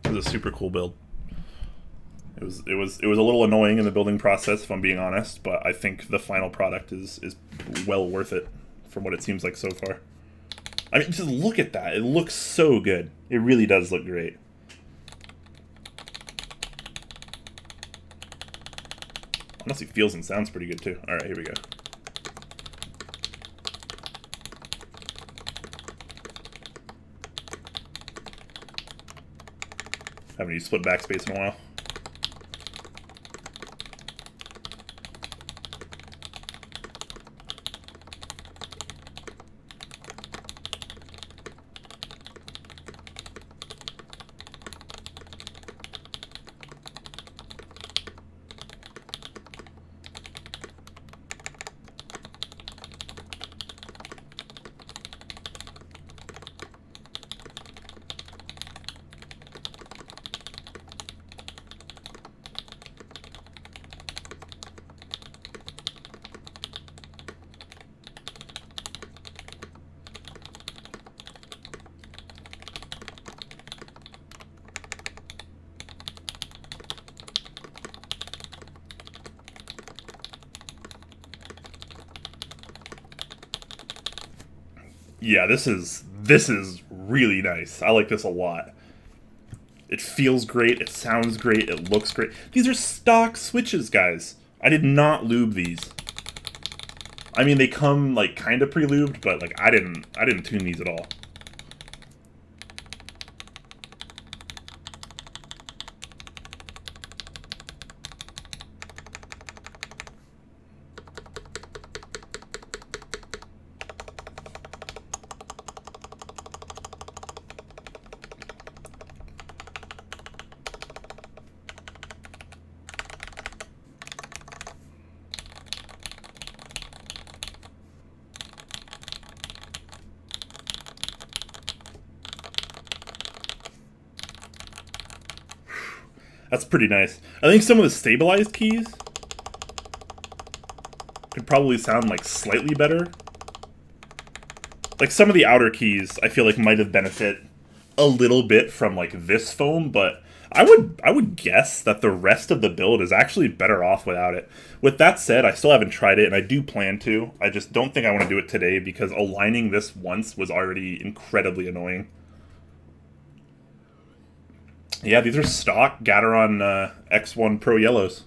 This is a super cool build. It was a little annoying in the building process, if I'm being honest, but I think the final product is well worth it from what it seems like so far. I mean, just look at that. It looks so good. It really does look great. Honestly, feels and sounds pretty good too. All right, here we go. Haven't used split backspace in a while. Yeah, this is really nice. I like this a lot. It feels great, it sounds great, it looks great. These are stock switches, guys. I did not lube these. I mean, they come like kind of pre-lubed, but like I didn't tune these at all. That's pretty nice. I think some of the stabilized keys could probably sound like slightly better. Like some of the outer keys I feel like might have benefit a little bit from like this foam, but I would guess that the rest of the build is actually better off without it. With that said, I still haven't tried it and I do plan to. I just don't think I want to do it today because aligning this once was already incredibly annoying. Yeah, these are stock Gateron X1 Pro Yellows.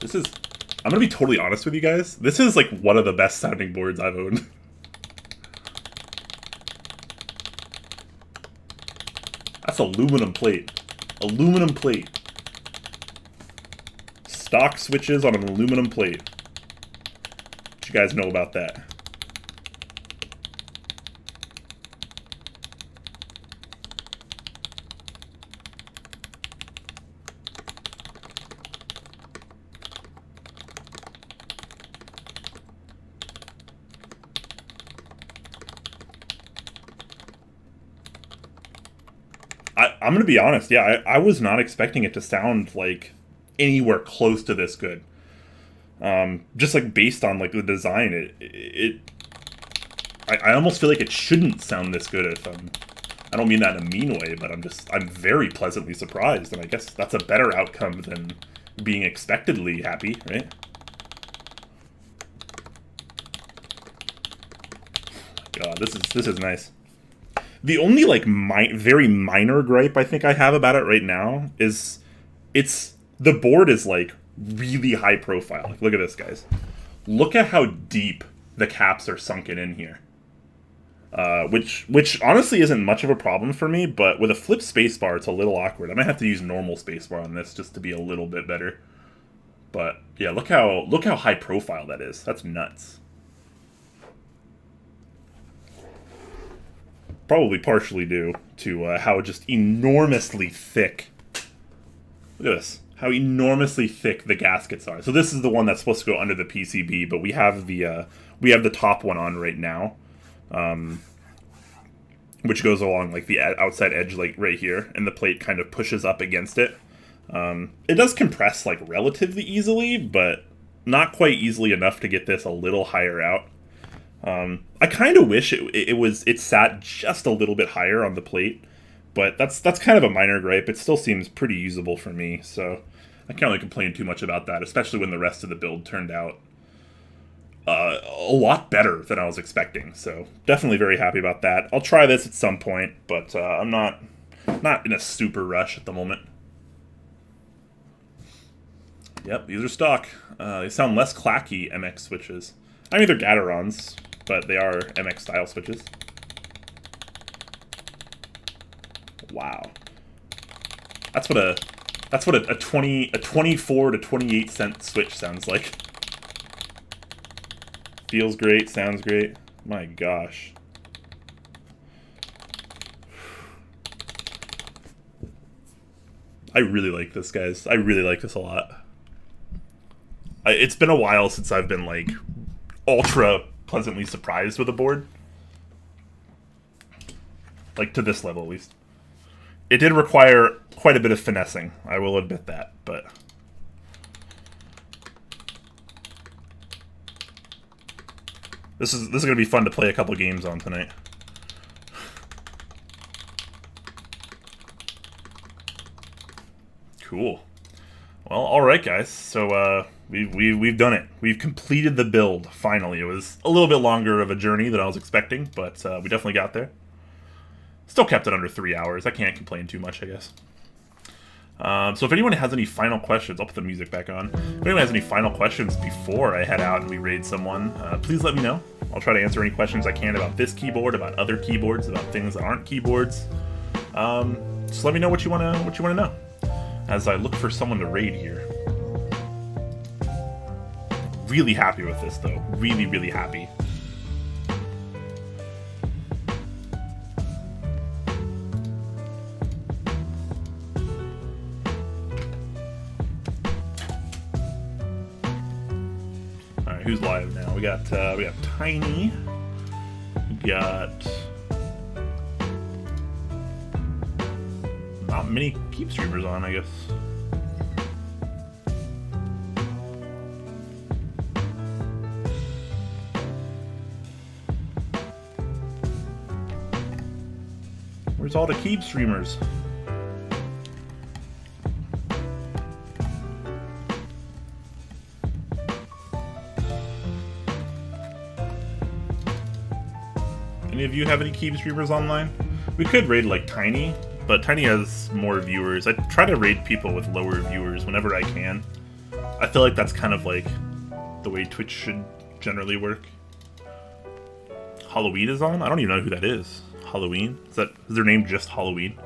This is... I'm gonna be totally honest with you guys. This is like one of the best sounding boards I've owned. That's aluminum plate. Aluminum plate. Stock switches on an aluminum plate. What you guys know about that? I'm going to be honest, yeah, I was not expecting it to sound, like, anywhere close to this good. Just, like, based on, like, the design, I almost feel like it shouldn't sound this good if I don't mean that in a mean way, but I'm very pleasantly surprised, and I guess that's a better outcome than being expectedly happy, right? God, this is nice. The only, like, very minor gripe I think I have about it right now is the board is, like, really high profile. Like, look at this, guys. Look at how deep the caps are sunken in here. Which honestly isn't much of a problem for me, but with a flip spacebar, it's a little awkward. I might have to use normal spacebar on this just to be a little bit better. But, yeah, look how high profile that is. That's nuts. Probably partially due to how just enormously thick. Look at this. How enormously thick the gaskets are. So this is the one that's supposed to go under the PCB, but we have the top one on right now, which goes along like the outside edge, like right here, and the plate kind of pushes up against it. It does compress like relatively easily, but not quite easily enough to get this a little higher out. I kind of wish it sat just a little bit higher on the plate, but that's kind of a minor gripe. It still seems pretty usable for me, so I can't really complain too much about that, especially when the rest of the build turned out a lot better than I was expecting. So definitely very happy about that. I'll try this at some point, but I'm not in a super rush at the moment. Yep, these are stock. They sound less clacky MX switches. I mean, they're Gaterons, but they are MX style switches. Wow. That's what a 24 to 28 cent switch sounds like. Feels great, sounds great. My gosh. I really like this, guys. I really like this a lot. It's been a while since I've been, like, ultra pleasantly surprised with a board. Like, to this level, at least. It did require quite a bit of finessing, I will admit that, but... This is going to be fun to play a couple games on tonight. Cool. Well, alright guys, so we've done it. We've completed the build, finally. It was a little bit longer of a journey than I was expecting, but we definitely got there. Still kept it under 3 hours. I can't complain too much, I guess. So if anyone has any final questions, I'll put the music back on. If anyone has any final questions before I head out and we raid someone, please let me know. I'll try to answer any questions I can about this keyboard, about other keyboards, about things that aren't keyboards. Just let me know what you wanna know. As I look for someone to raid here. Really happy with this though. Really, really happy. Alright, who's live now? We got Tiny. We got not many keep streamers on, I guess. Where's all the keep streamers? Any of you have any keep streamers online? We could raid like Tiny, but Tiny has more viewers. I try to raid people with lower viewers whenever I can. I feel like that's kind of like the way Twitch should generally work. Halloween is on? I don't even know who that is. Halloween? Is their name just Halloween?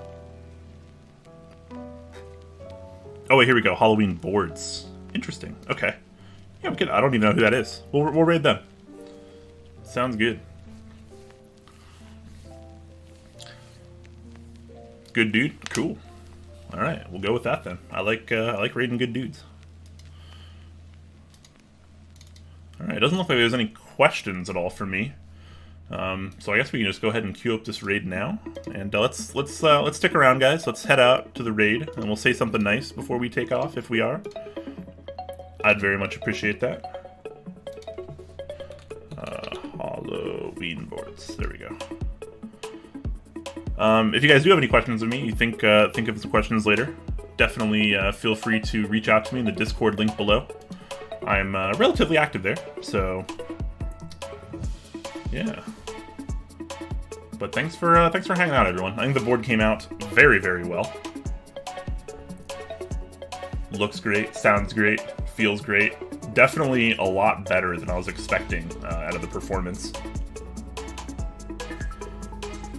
Oh wait, here we go. Halloween boards. Interesting. Okay. Yeah, we could. I don't even know who that is. We'll raid them. Sounds good. Good dude? Cool. Alright, we'll go with that then. I like raiding good dudes. Alright, it doesn't look like there's any questions at all for me. So I guess we can just go ahead and queue up this raid now. And let's stick around, guys. Let's head out to the raid, and we'll say something nice before we take off, if we are. I'd very much appreciate that. Halloween boards. There we go. If you guys do have any questions of me, you think of some questions later, definitely feel free to reach out to me in the Discord link below. I'm relatively active there, so yeah. But thanks for hanging out, everyone. I think the board came out very, very well. Looks great, sounds great, feels great. Definitely a lot better than I was expecting out of the performance.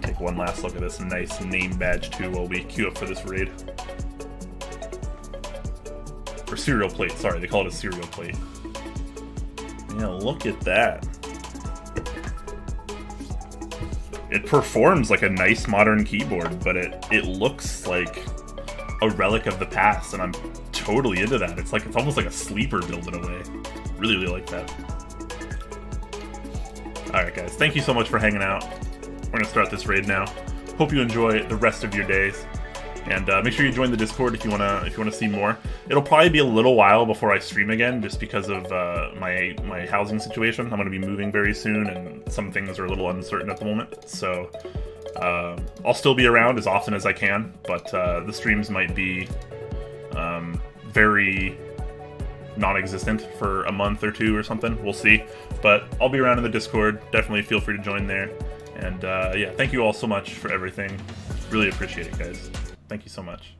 Take one last look at this nice name badge too while we queue up for this raid. Or serial plate, sorry, they call it a serial plate. Yeah, look at that. It performs like a nice modern keyboard, but it looks like a relic of the past, and I'm totally into that. It's almost like a sleeper build in a way. Really, really like that. Alright guys, thank you so much for hanging out. We're gonna start this raid now. Hope you enjoy the rest of your days. And make sure you join the Discord if you wanna see more. It'll probably be a little while before I stream again, just because of my housing situation. I'm gonna be moving very soon, and some things are a little uncertain at the moment. So I'll still be around as often as I can, but the streams might be very non-existent for a month or two or something. We'll see. But I'll be around in the Discord. Definitely feel free to join there. And yeah, thank you all so much for everything. Really appreciate it, guys. Thank you so much.